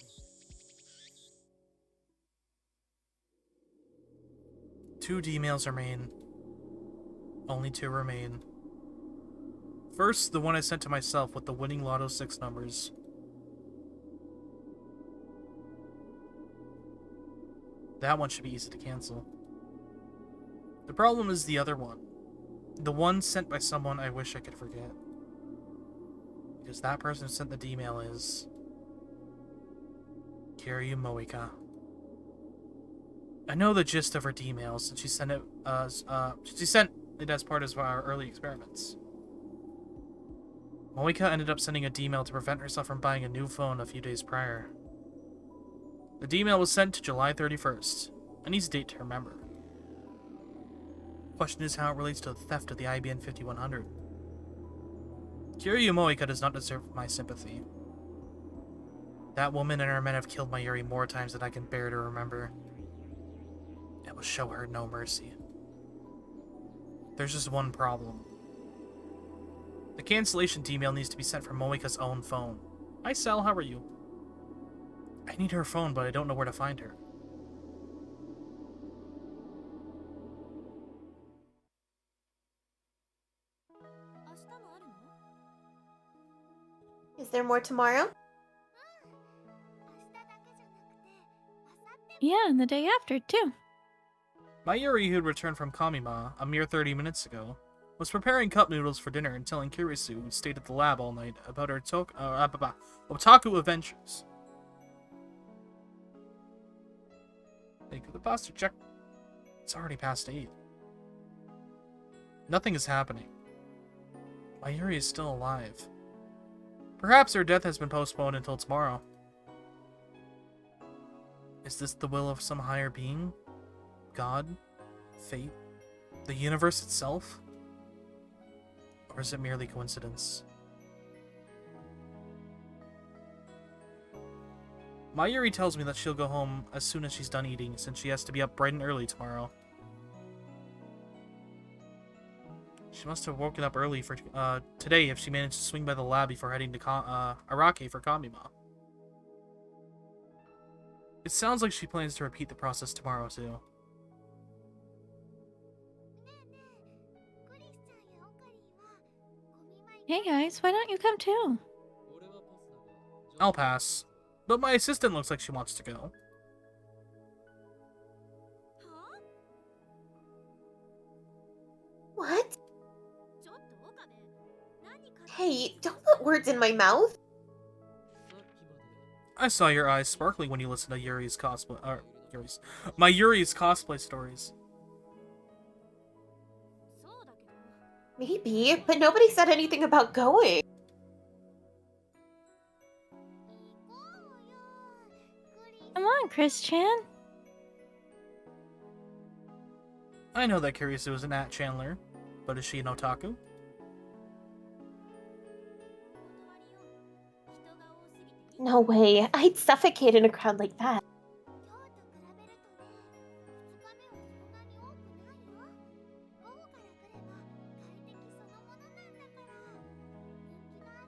Two emails remain. Only 2 remain. First, the one I sent to myself with the winning Lotto 6 numbers. That one should be easy to cancel. The problem is the other one. The one sent by someone I wish I could forget. Because that person who sent the email is... Kiryu Moika. I know the gist of her email since she sent it as part of our early experiments. Moika ended up sending a email to prevent herself from buying a new phone a few days prior. The email was sent to July 31st. I need a date to remember. Question is how it relates to the theft of the IBM 5100. Kiryu Moika does not deserve my sympathy. That woman and her men have killed Mayuri more times than I can bear to remember. I will show her no mercy. There's just one problem. The cancellation email needs to be sent from Moika's own phone. Hi Sal, how are you? I need her phone, but I don't know where to find her. Is there more tomorrow? Yeah, and the day after, too. Mayuri, who had returned from Kamima a mere 30 minutes ago, was preparing cup noodles for dinner and telling Kurisu, who stayed at the lab all night, about her otaku adventures. Thank you for the pasta check. It's already past 8. Nothing is happening. Mayuri is still alive. Perhaps her death has been postponed until tomorrow. Is this the will of some higher being? God? Fate? The universe itself? Or is it merely coincidence? Mayuri tells me that she'll go home as soon as she's done eating, since she has to be up bright and early tomorrow. She must have woken up early for today if she managed to swing by the lab before heading to Arake for Kamima. It sounds like she plans to repeat the process tomorrow too. Hey guys, why don't you come too? I'll pass. But my assistant looks like she wants to go. Hey, don't put words in my mouth. I saw your eyes sparkling when you listened to Yuri's cosplay. Yuri's cosplay stories. Maybe, but nobody said anything about going. Come on, Chris-chan. I know that Kirisu is an at Chandler, but is she an otaku? No way, I'd suffocate in a crowd like that.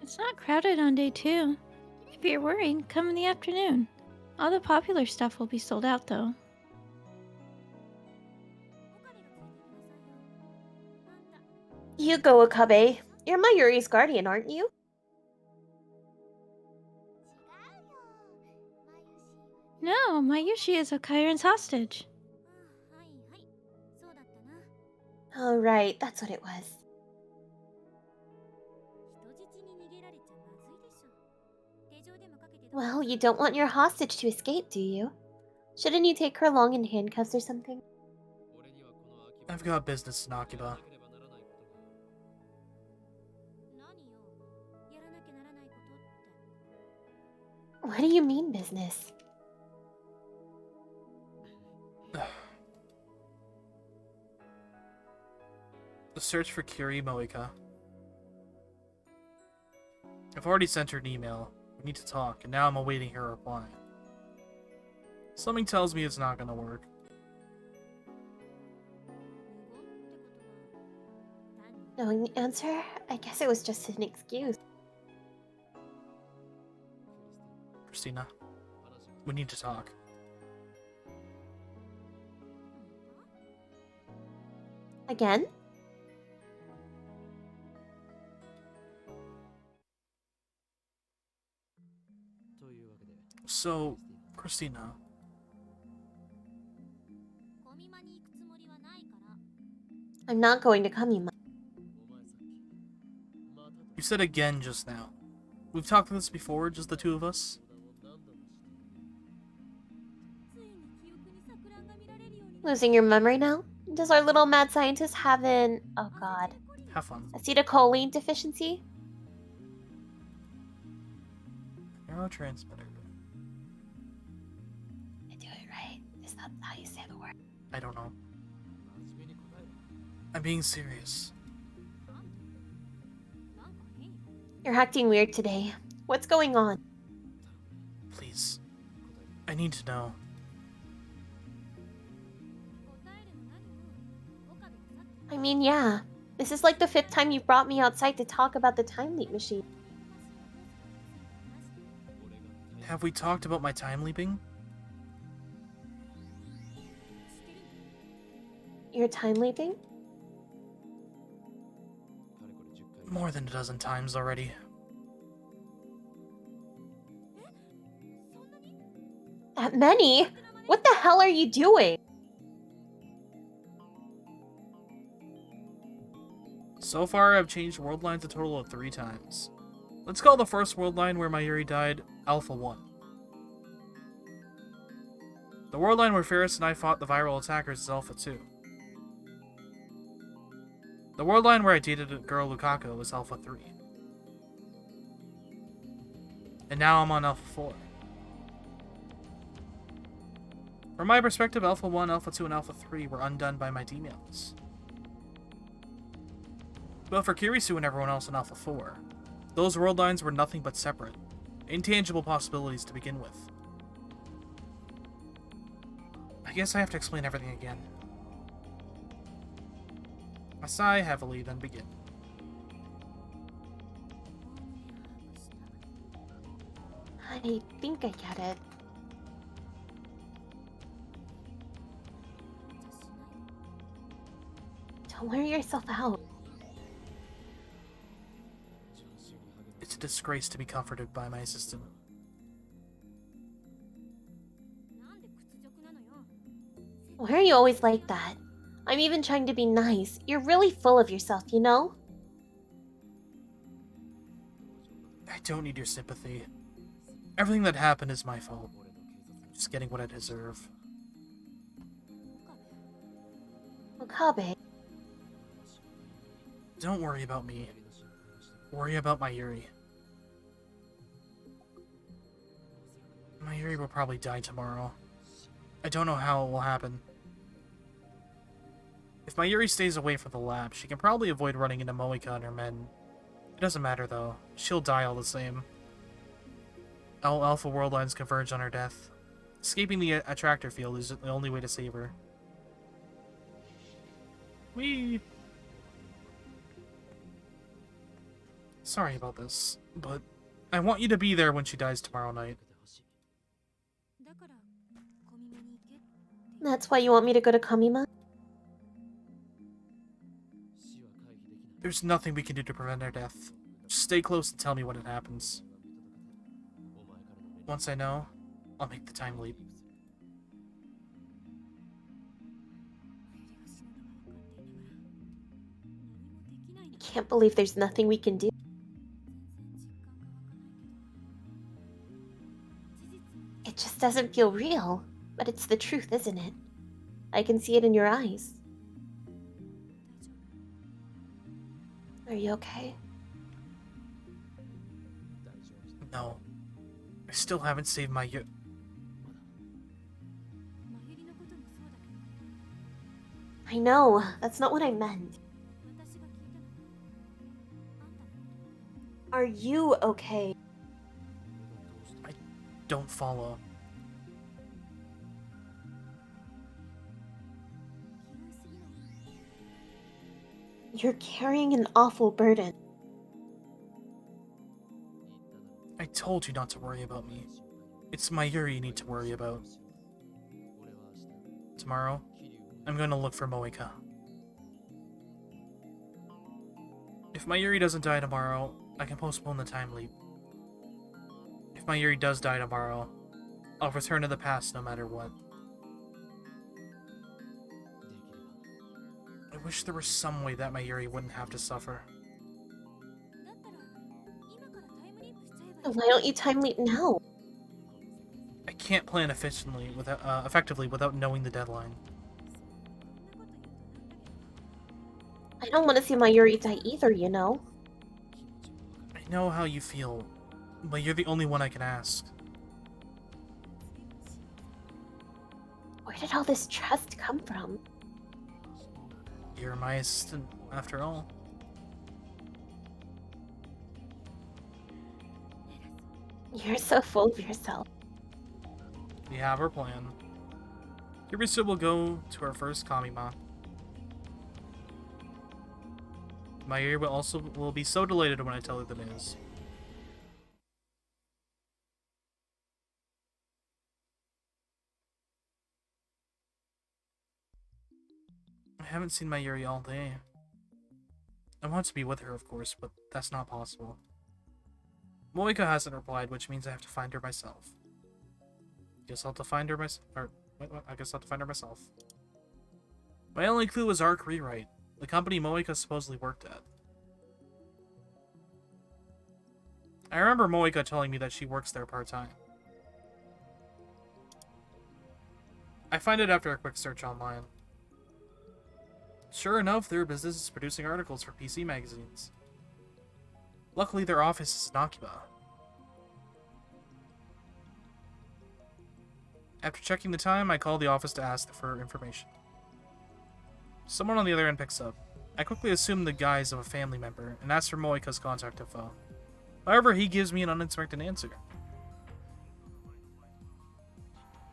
It's not crowded on day 2. If you're worried, come in the afternoon. All the popular stuff will be sold out, though. You go, Okabe. You're Mayuri's guardian, aren't you? No, Mayushi is Okairan's hostage. Oh, right, that's what it was. Well, you don't want your hostage to escape, do you? Shouldn't you take her along in handcuffs or something? I've got business in Akiba. What do you mean, business? The search for Kiri Moika. I've already sent her an email. We need to talk, and now I'm awaiting her reply. Something tells me it's not gonna work. Knowing the answer, I guess it was just an excuse. Christina, we need to talk. Again? So, Christina, I'm not going to Kamima. you said again just now. We've talked about this before, just the two of us. Losing your memory now? Does our little mad scientist have an... oh god. Have fun. Acetylcholine deficiency? Neurotransmitter. I do it right. Is that how you say the word? I don't know. I'm being serious. You're acting weird today. What's going on? Please. I need to know. I mean, yeah. This is like the 5th time you've brought me outside to talk about the time leap machine. Have we talked about my time leaping? You're time leaping? More than a dozen times already. That many? What the hell are you doing? So far, I've changed world lines a total of 3 times. Let's call the first world line where Mayuri died Alpha 1. The world line where Ferris and I fought the viral attackers is Alpha 2. The world line where I dated a girl Lukaku was Alpha 3. And now I'm on Alpha 4. From my perspective, Alpha 1, Alpha 2, and Alpha 3 were undone by my emails. But for Kirisu and everyone else in Alpha 4, those world lines were nothing but separate, intangible possibilities to begin with. I guess I have to explain everything again. I sigh heavily, then begin. I think I get it. Don't wear yourself out. It's a disgrace to be comforted by my assistant. Why are you always like that? I'm even trying to be nice. You're really full of yourself, you know? I don't need your sympathy. Everything that happened is my fault. I'm just getting what I deserve. Okabe, Don't worry about me. Worry about Mayuri. Mayuri will probably die tomorrow. I don't know how it will happen. If Mayuri stays away from the lab, she can probably avoid running into Moeka and her men. It doesn't matter though. She'll die all the same. All Alpha World lines converge on her death. Escaping the attractor field is the only way to save her. Whee! Sorry about this, but I want you to be there when she dies tomorrow night. that's why you want me to go to Kamima? There's nothing we can do to prevent her death. Just stay close and tell me when it happens. Once I know, I'll make the time leap. I can't believe there's nothing we can do. It just doesn't feel real, but it's the truth, isn't it? I can see it in your eyes. Are you okay? No. I still haven't saved my I know, that's not what I meant. Are you okay? Don't follow. You're carrying an awful burden. I told you not to worry about me. It's Mayuri you need to worry about. Tomorrow, I'm going to look for Moeka. If Mayuri doesn't die tomorrow, I can postpone the time leap. If Mayuri does die tomorrow, I'll return to the past no matter what. I wish there was some way that Mayuri wouldn't have to suffer. Why don't you time leap now? I can't plan effectively without knowing the deadline. I don't want to see Mayuri die either, you know? I know how you feel, but you're the only one I can ask. Where did all this trust come from? You're my assistant, after all. You're so full of yourself. We have our plan. Kiribitsu will go to our first Kamima. Mayuri will be so delighted when I tell her the news. I haven't seen Mayuri all day. I want to be with her, of course, but that's not possible. Moeka hasn't replied, which means I have to find her myself. Guess I'll have to find her myself. I guess I'll have to find her myself. My only clue is Arc Rewrite, the company Moeka supposedly worked at. I remember Moeka telling me that she works there part-time. I find it after a quick search online. Sure enough, their business is producing articles for PC magazines. Luckily, their office is in Akiba. After checking the time, I call the office to ask for information. Someone on the other end picks up. I quickly assume the guise of a family member and ask for Moeka's contact info. However, he gives me an unexpected answer.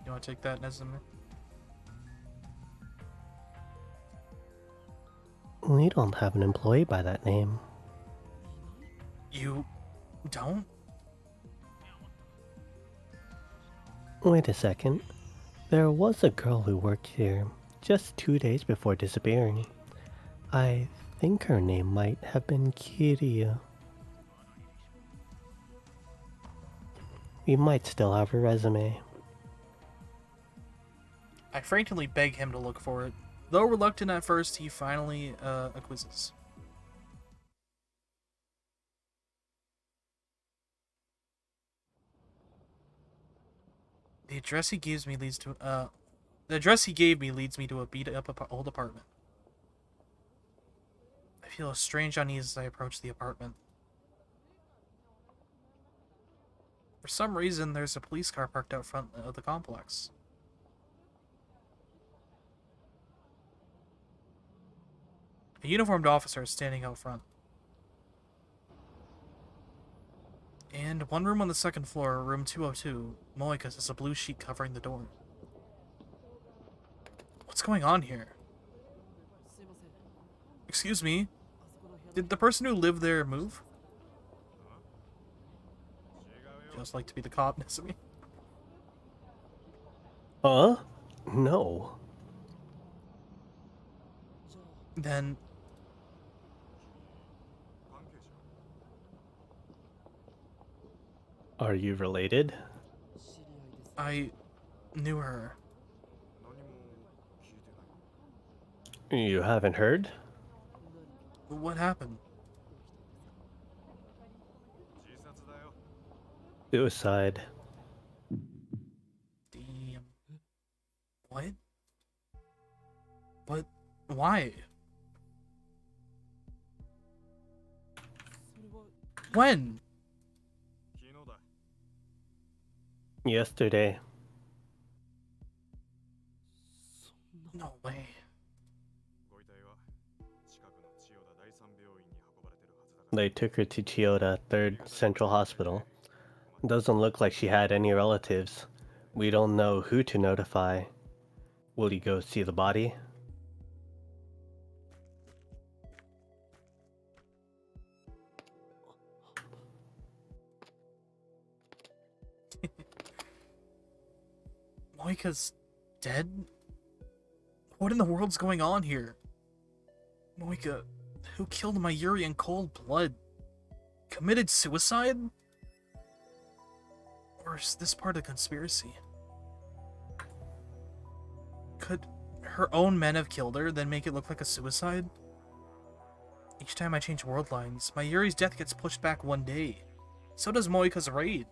You want to take that, Nezumi? We don't have an employee by that name. You don't? Wait a second. There was a girl who worked here just 2 days before disappearing. I think her name might have been Kiryu. We might still have her resume. I frantically beg him to look for it. Though reluctant at first, he finally acquiesces. The address he gives me leads to the address he gave me leads me to a beat up old apartment. I feel a strange unease as I approach the apartment. For some reason, there's a police car parked out front of the complex. A uniformed officer is standing out front. And one room on the second floor, room 202, Moika's has a blue sheet covering the door. What's going on here? Excuse me? Did the person who lived there move? Just like to be the cop, Nesumi. Huh? No. Then... Are you related? I knew her. You haven't heard? What happened? Suicide. Damn. What? But why? When? Yesterday. No way. They took her to Chiyoda 3rd Central Hospital. Doesn't look like she had any relatives. We don't know who to notify. Will you go see the body? Moika's dead? What in the world's going on here? Moika, who killed Mayuri in cold blood, committed suicide? Or is this part of the conspiracy? Could her own men have killed her, then make it look like a suicide? Each time I change world lines, Mayuri's death gets pushed back one day. So does Moika's raid.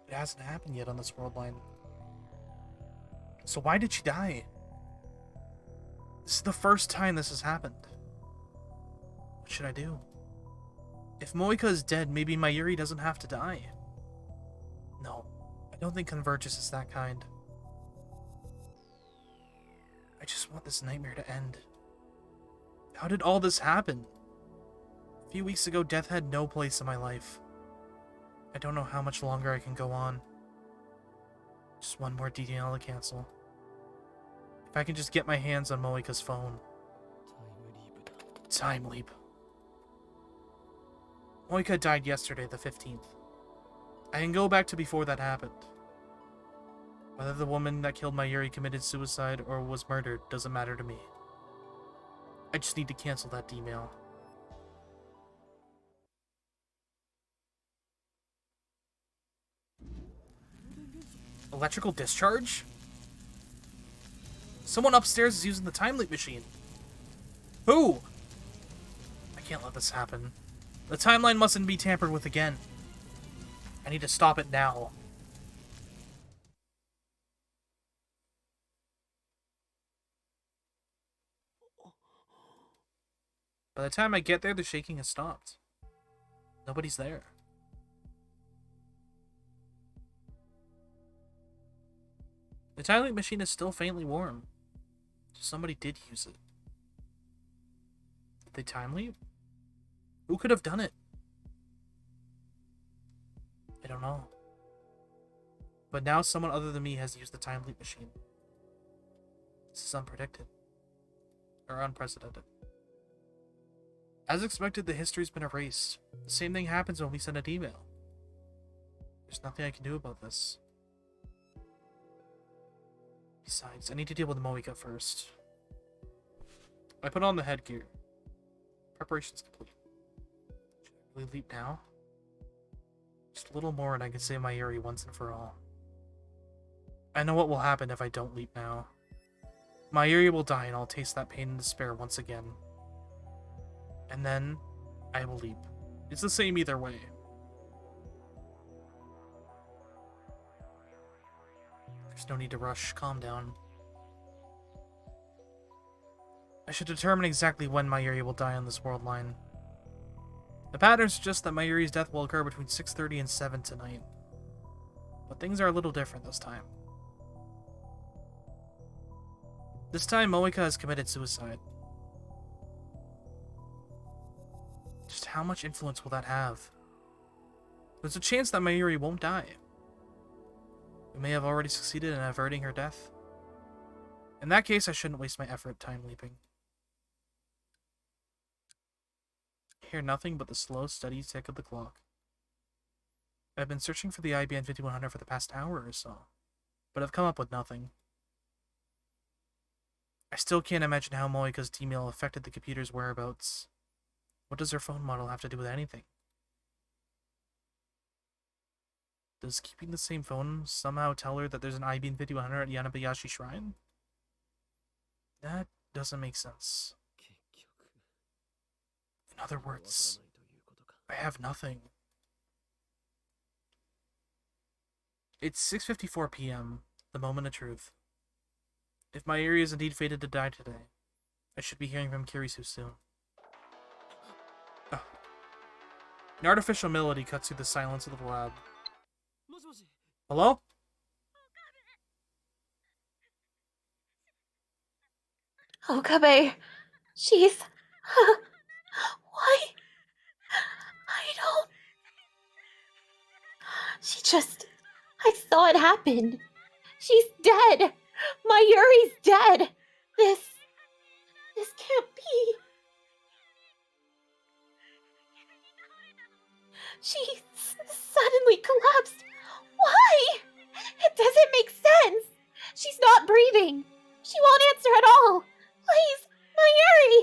It hasn't happened yet on this world line. So why did she die? This is the first time this has happened. What should I do? If Moika is dead, maybe Mayuri doesn't have to die. No, I don't think Convergence is that kind. I just want this nightmare to end. How did all this happen? A few weeks ago, death had no place in my life. I don't know how much longer I can go on. Just one more detail to cancel. If I can just get my hands on Moika's phone. Time leap. Moika died yesterday, the 15th. I can go back to before that happened. Whether the woman that killed Mayuri committed suicide or was murdered doesn't matter to me. I just need to cancel that email. Electrical discharge? Someone upstairs is using the time leap machine. Who? I can't let this happen. The timeline mustn't be tampered with again. I need to stop it now. By the time I get there, the shaking has stopped. Nobody's there. The time leap machine is still faintly warm. Somebody did use it. Did they time leap? Who could have done it? I don't know. But now someone other than me has used the time leap machine. This is unpredicted. Or unprecedented. As expected, the history's been erased. The same thing happens when we send an email. There's nothing I can do about this. Besides, I need to deal with Moika first. I put on the headgear. Preparation's complete. Should I really leap now? Just a little more and I can save Mayuri once and for all. I know what will happen if I don't leap now. Mayuri will die and I'll taste that pain and despair once again. And then, I will leap. It's the same either way. There's no need to rush. Calm down. I should determine exactly when Mayuri will die on this world line. The pattern suggests that Mayuri's death will occur between 6:30 and 7 tonight. But things are a little different this time. This time, Moika has committed suicide. Just how much influence will that have? There's a chance that Mayuri won't die. We may have already succeeded in averting her death. In that case, I shouldn't waste my effort time leaping. I hear nothing but the slow, steady tick of the clock. I've been searching for the IBN 5100 for the past hour or so, but I've come up with nothing. I still can't imagine how Moika's email affected the computer's whereabouts. What does her phone model have to do with anything? Does keeping the same phone somehow tell her that there's an IBN 5100 at Yanabayashi Shrine? That doesn't make sense. In other words, I have nothing. It's 6:54 p.m., the moment of truth. If Mayuri is indeed fated to die today, I should be hearing from Kirisu soon. Oh. An artificial melody cuts through the silence of the lab. Hello? Okabe, she's... Why? I don't... She just... I saw it happen. She's dead. Mayuri's dead. This can't be. She suddenly collapsed. Why? It doesn't make sense. She's not breathing. She won't answer at all. Please, Mayuri.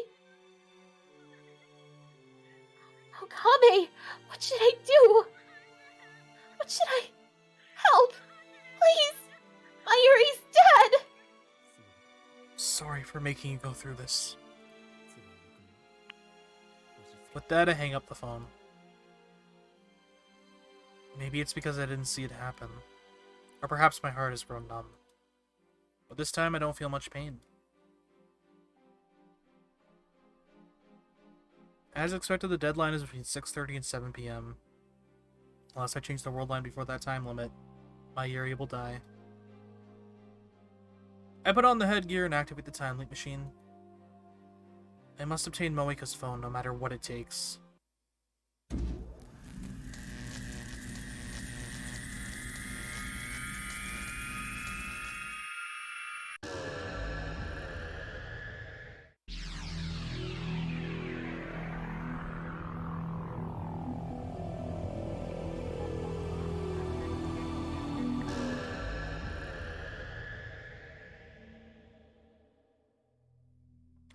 Okabe, what should I do? What should I... Help! Please! Mayuri's dead! Sorry for making you go through this. With that, I hang up the phone. Maybe it's because I didn't see it happen. Or perhaps my heart has grown numb. But this time I don't feel much pain. As expected, the deadline is between 6:30 and 7 p.m. Unless I change the world line before that time limit, Mayuri will die. I put on the headgear and activate the time leap machine. I must obtain Moika's phone no matter what it takes.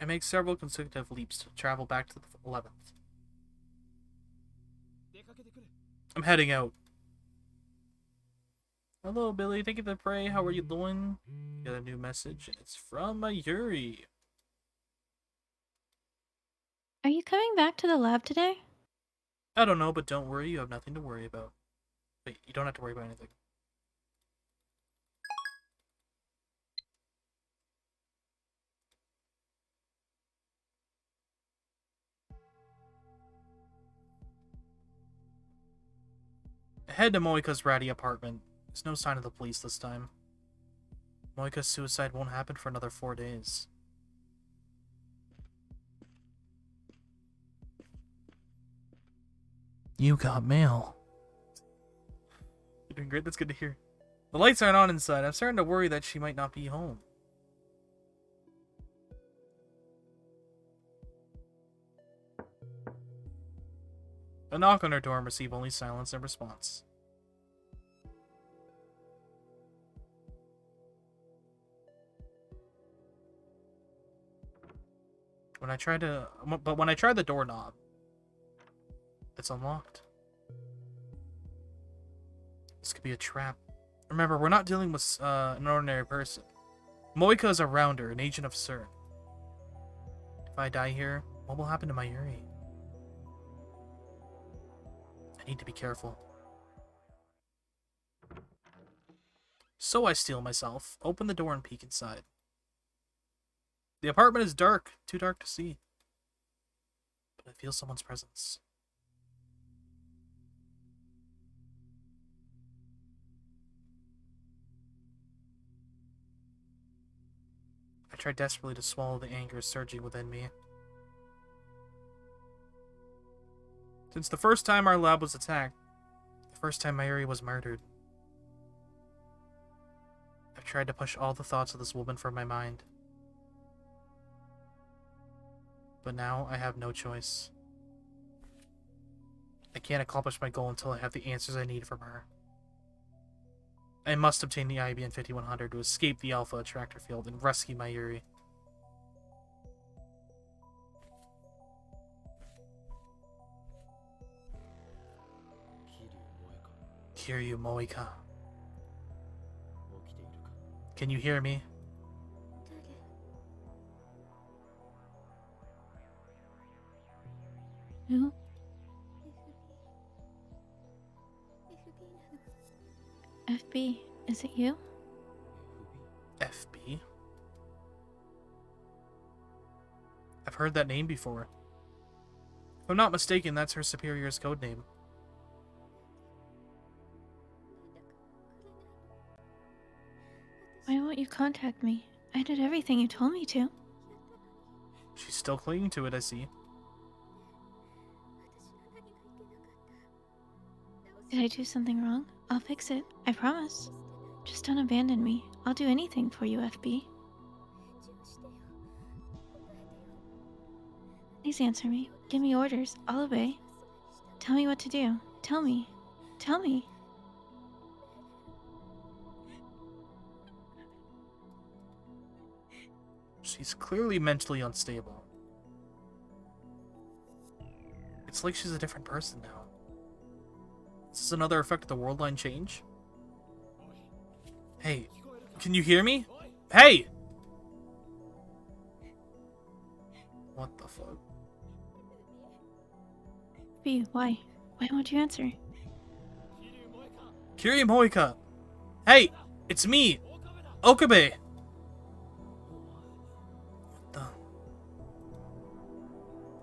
I make several consecutive leaps to travel back to the 11th. I'm heading out. Hello, Billy. Thank you for the pray. How are you doing? Got a new message. It's from Mayuri. Are you coming back to the lab today? I don't know, but don't worry. You have nothing to worry about. Wait, you don't have to worry about anything. I head to Moika's ratty apartment. There's no sign of the police this time. Moika's suicide won't happen for another 4 days. You got mail. You're doing great, that's good to hear. The lights aren't on inside. I'm starting to worry that she might not be home. A knock on her door and receive only silence in response. When I try the doorknob, it's unlocked. This could be a trap. Remember, we're not dealing with an ordinary person. Moika is a rounder, an agent of CERN. If I die here, what will happen to Mayuri? I need to be careful. So I steel myself, open the door and peek inside. The apartment is dark, too dark to see. But I feel someone's presence. I try desperately to swallow the anger surging within me. Since the first time our lab was attacked, the first time Mayuri was murdered, I've tried to push all the thoughts of this woman from my mind. But now I have no choice. I can't accomplish my goal until I have the answers I need from her. I must obtain the IBN 5100 to escape the Alpha Attractor Field and rescue Mayuri. Kiryu Moika. Can you hear me? Who? FB, is it you? FB? I've heard that name before. If I'm not mistaken, that's her superior's code name. Why won't you contact me? I did everything you told me to. She's still clinging to it, I see. Did I do something wrong? I'll fix it. I promise. Just don't abandon me. I'll do anything for you, FB. Please answer me. Give me orders. I'll obey. Tell me what to do. Tell me. Tell me. She's clearly mentally unstable. It's like she's a different person now. Is this another effect of the world line change? Hey, can you hear me? Hey! What the fuck? FB, why? Why won't you answer? Kiryu Moika! Hey! It's me! Okabe! What the...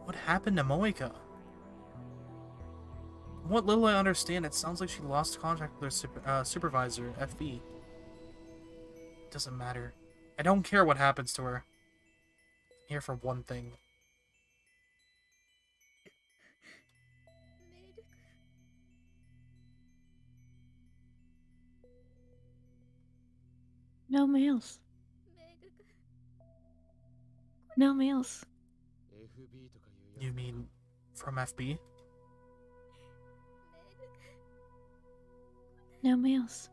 What happened to Moika? From what little I understand, it sounds like she lost contact with her supervisor, FB. It doesn't matter. I don't care what happens to her. I'm here for one thing. No mails. No mails. You mean from FB? No mails.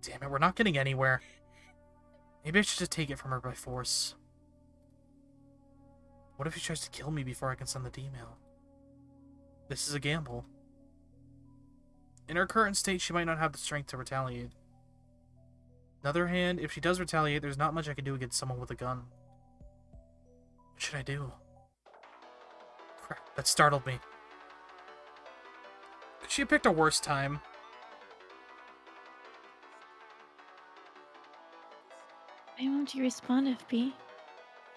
Damn it, we're not getting anywhere. Maybe I should just take it from her by force. What if she tries to kill me before I can send the email? This is a gamble. In her current state, she might not have the strength to retaliate. On the other hand, if she does retaliate, there's not much I can do against someone with a gun. What should I do? Crap, that startled me. Could she have picked a worse time? Why won't you respond, FB?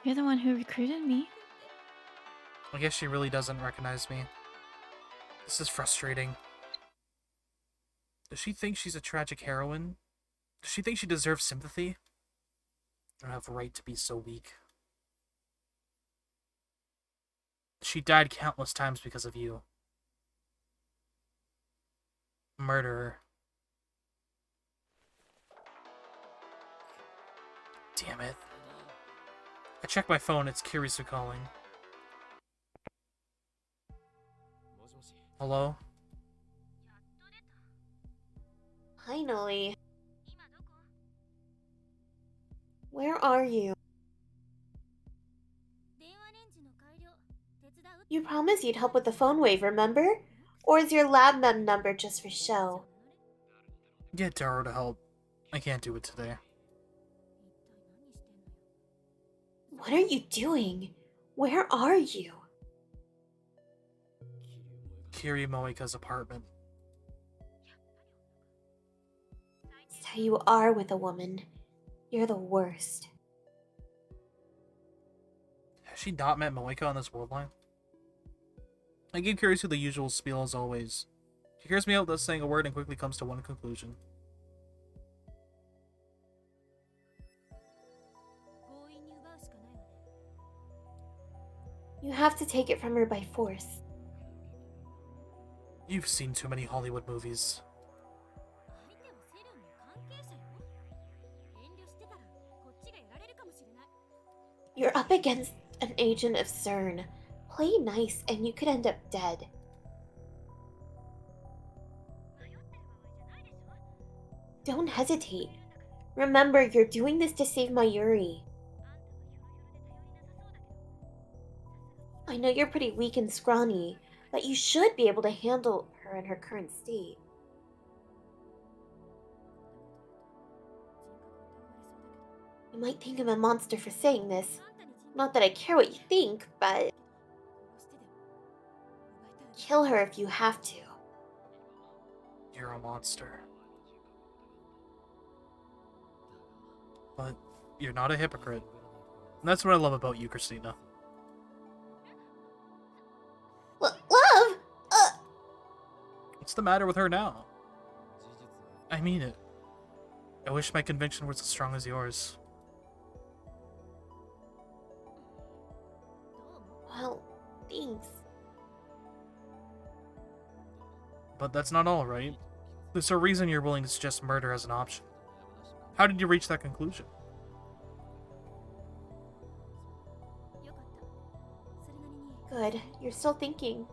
You're the one who recruited me. I guess she really doesn't recognize me. This is frustrating. Does she think she's a tragic heroine? Does she think she deserves sympathy? I don't have a right to be so weak. She died countless times because of you. Murderer. Damn it. I check my phone, it's Kirisu calling. Hello? Finally. Where are you? You promised you'd help with the phone wave, remember? Or is your lab mem number just for show? Get Taro to help. I can't do it today. What are you doing? Where are you? Kiryu Moika's apartment. just how you are with a woman. You're the worst. Has she not met Moeka on this world line? I give Kirisu the usual spiel as always. She hears me out without saying a word and quickly comes to one conclusion. You have to take it from her by force. You've seen too many Hollywood movies. You're up against an agent of CERN. Play nice and you could end up dead. Don't hesitate. Remember, you're doing this to save Mayuri. I know you're pretty weak and scrawny, but you should be able to handle her in her current state. You might think I'm a monster for saying this. Not that I care what you think, but... kill her if you have to. You're a monster. But you're not a hypocrite. And that's what I love about you, Christina. Love? What's the matter with her now? I mean it. I wish my conviction was as strong as yours. Well, thanks. But that's not all, right? There's a reason you're willing to suggest murder as an option. How did you reach that conclusion? Good, you're still thinking.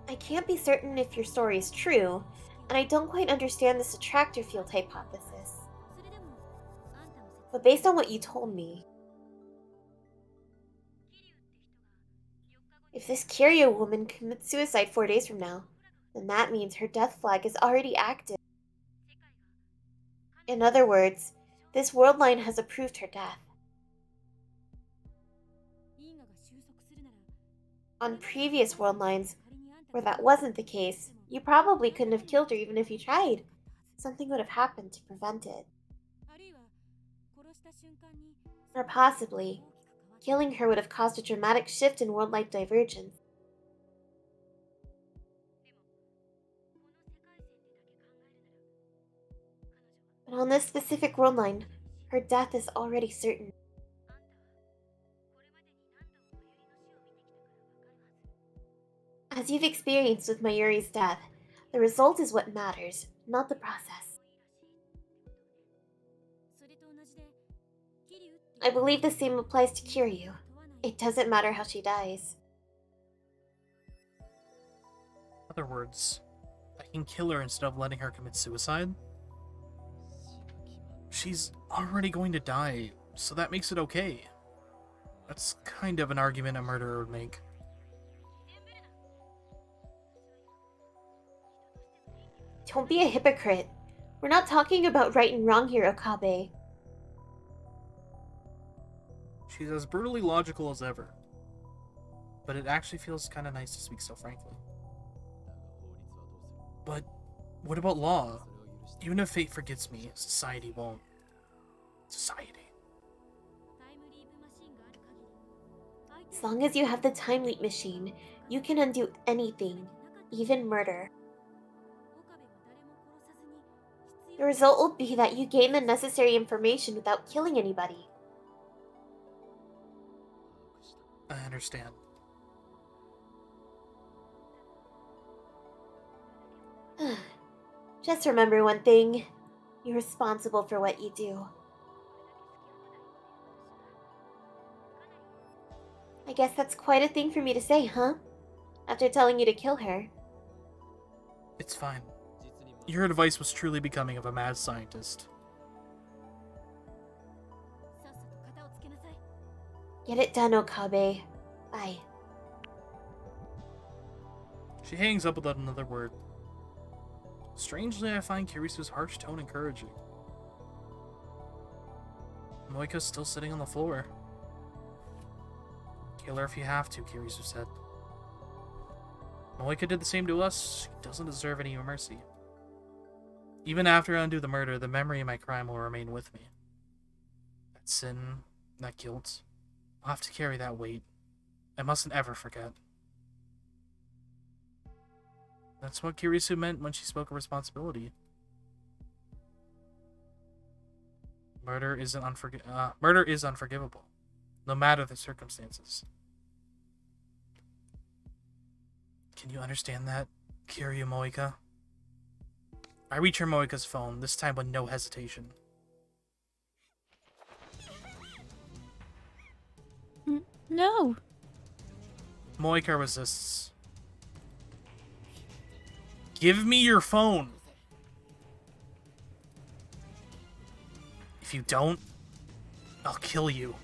I can't be certain if your story is true, and I don't quite understand this attractor field hypothesis. But based on what you told me, if this Kiryu woman commits suicide 4 days from now, then that means her death flag is already active. In other words, this world line has approved her death. On previous world lines, where that wasn't the case, you probably couldn't have killed her even if you tried. Something would have happened to prevent it. Or possibly, killing her would have caused a dramatic shift in world light divergence. But on this specific world line, her death is already certain. As you've experienced with Mayuri's death, the result is what matters, not the process. I believe the same applies to Kiryu. It doesn't matter how she dies. In other words, I can kill her instead of letting her commit suicide? She's already going to die, so that makes it okay. That's kind of an argument a murderer would make. Don't be a hypocrite. We're not talking about right and wrong here, Okabe. She's as brutally logical as ever. But it actually feels kind of nice to speak so frankly. But what about law? Even if fate forgets me, society won't. Society. As long as you have the time leap machine, you can undo anything, even murder. The result will be that you gain the necessary information without killing anybody. I understand. Just remember one thing. You're responsible for what you do. I guess that's quite a thing for me to say, huh? After telling you to kill her. It's fine. Your advice was truly becoming of a mad scientist. Get it done, Okabe. Bye. She hangs up without another word. Strangely, I find Kirisu's harsh tone encouraging. Moika's still sitting on the floor. Kill her if you have to, Kirisu said. Moika did the same to us. She doesn't deserve any mercy. Even after I undo the murder, the memory of my crime will remain with me. That sin, that guilt, I'll have to carry that weight. I mustn't ever forget. That's what Kirisu meant when she spoke of responsibility. Murder is unforgivable, no matter the circumstances. Can you understand that, Kiryu Moika? I reach her Moika's phone, this time with no hesitation. No. Moika resists. Give me your phone! If you don't, I'll kill you.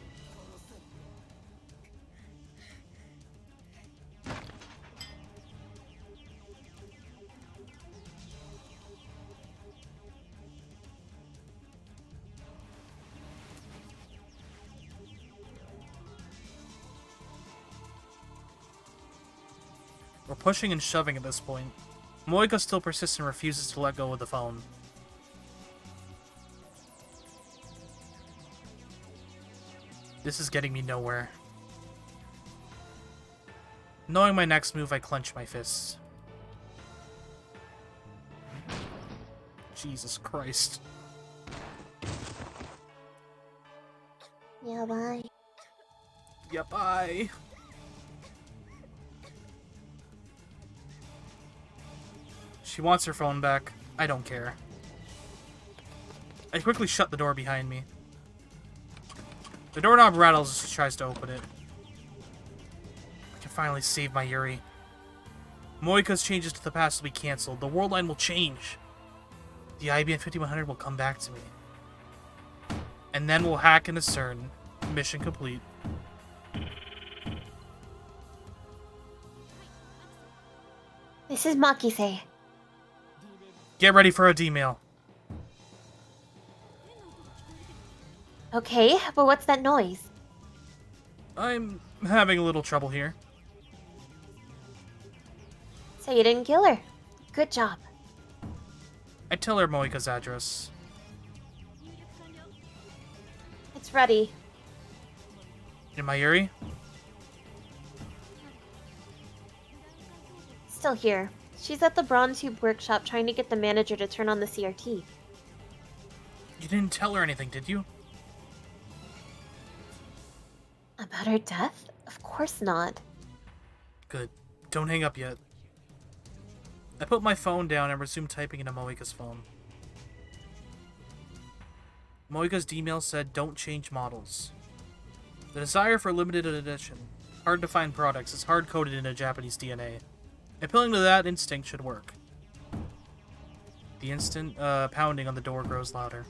We're pushing and shoving at this point. Moika still persists and refuses to let go of the phone. This is getting me nowhere. Knowing my next move, I clench my fists. Jesus Christ. Yeah, bye. Yeah, bye. She wants her phone back. I don't care. I quickly shut the door behind me. The doorknob rattles as she tries to open it. I can finally save my Yuri. Moika's changes to the past will be cancelled. The world line will change. The IBM 5100 will come back to me. And then we'll hack into CERN. Mission complete. This is Makise. Get ready for a D-mail. Okay, but what's that noise? I'm having a little trouble here. So you didn't kill her. Good job. I tell her Moika's address. It's ready. In my Yuri? Still here. She's at the Bronze Tube workshop trying to get the manager to turn on the CRT. You didn't tell her anything, did you? About her death? Of course not. Good. Don't hang up yet. I put my phone down and resumed typing into Moika's phone. Moika's D-mail said, "Don't change models." The desire for limited edition, hard-to-find products is hard-coded into Japanese DNA. Appealing to that instinct should work. The instant pounding on the door grows louder.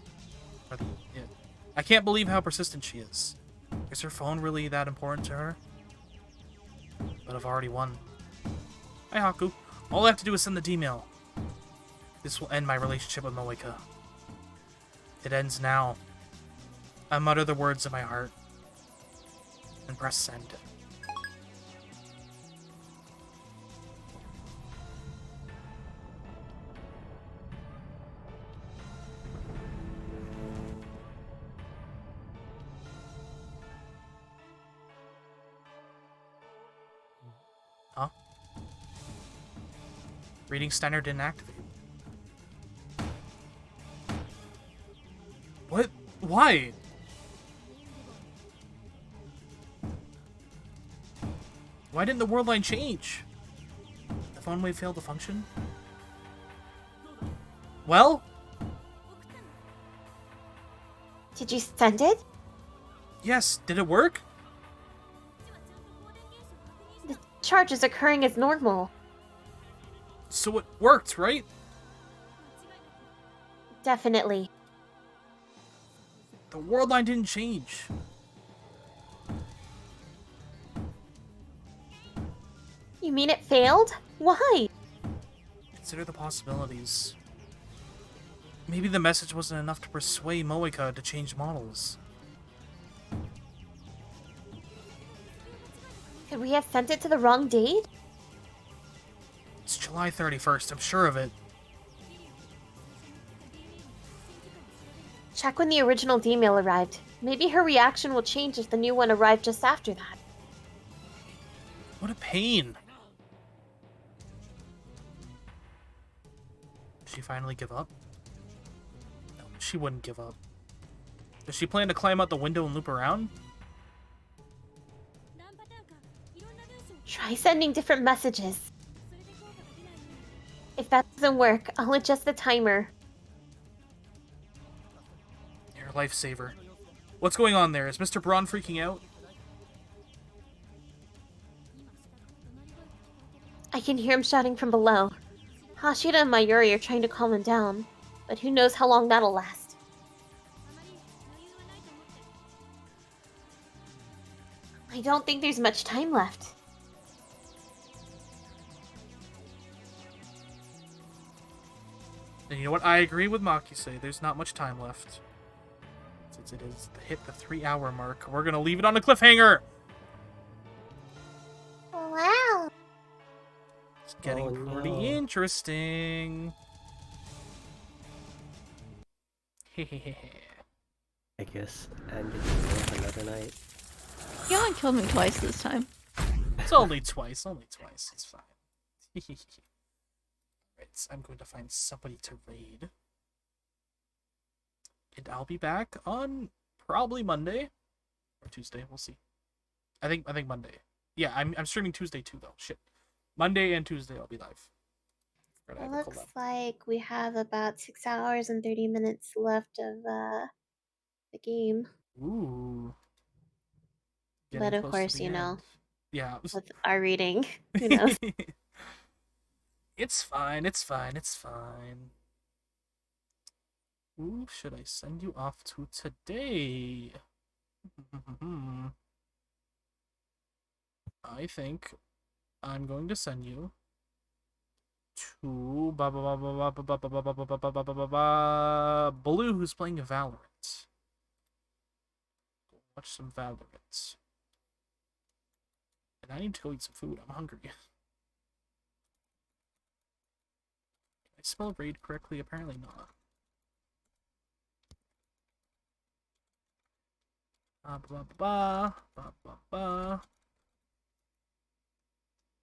I can't believe how persistent she is. Is her phone really that important to her? But I've already won. Hi, Haku. All I have to do is send the D-mail. This will end my relationship with Moika. It ends now. I mutter the words in my heart and press send. Huh? Reading Steiner didn't activate. What? Why? Why didn't the world line change? The phone wave failed to function? Well? Did you send it? Yes, did it work? The charge is occurring as normal. So it worked, right? Definitely. The world line didn't change. You mean it failed? Why? Consider the possibilities. Maybe the message wasn't enough to persuade Moika to change models. Could we have sent it to the wrong date? It's July 31st, I'm sure of it. Check when the original D-mail arrived. Maybe her reaction will change if the new one arrived just after that. What a pain. Did she finally give up? No, she wouldn't give up. Does she plan to climb out the window and loop around? Try sending different messages. If that doesn't work, I'll adjust the timer. Your lifesaver. What's going on there? Is Mr. Braun freaking out? I can hear him shouting from below. Hashira and Mayuri are trying to calm him down, but who knows how long that'll last. I don't think there's much time left. And you know what? I agree with Makise. There's not much time left. Since it is hit the 3-hour mark, we're gonna leave it on a cliffhanger! Wow. It's getting pretty interesting. Hehehe. I guess I'm gonna another night. You only killed me twice this time. It's only twice, It's fine. Right, I'm going to find somebody to raid. And I'll be back on probably Monday. Or Tuesday, we'll see. I think Monday. Yeah, I'm streaming Tuesday too though. Shit. Monday and Tuesday I'll be live. It looks like we have about 6 hours and 30 minutes left of the game. Ooh. But of course, you know, yeah, with our reading, who knows? It's fine. Who should I send you off to today? I think I'm going to send you to Blue, who's playing Valorant. Watch some Valorant. And I need to go eat some food. I'm hungry. Did I spell raid correctly? Apparently not.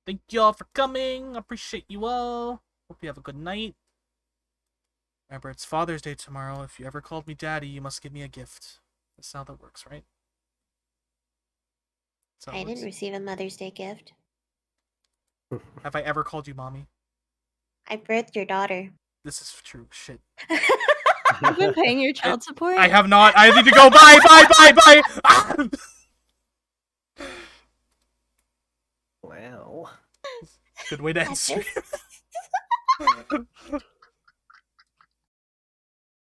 Thank you all for coming. Appreciate you all. Hope you have a good night. Remember, it's Father's Day tomorrow. If you ever called me daddy, you must give me a gift. That's how that works, right? I didn't receive a Mother's Day gift. Have I ever called you mommy? I birthed your daughter. This is true. Shit. You've been paying your child support? I have not. I need to go. Bye. Ah! Wow. Good way to end stream.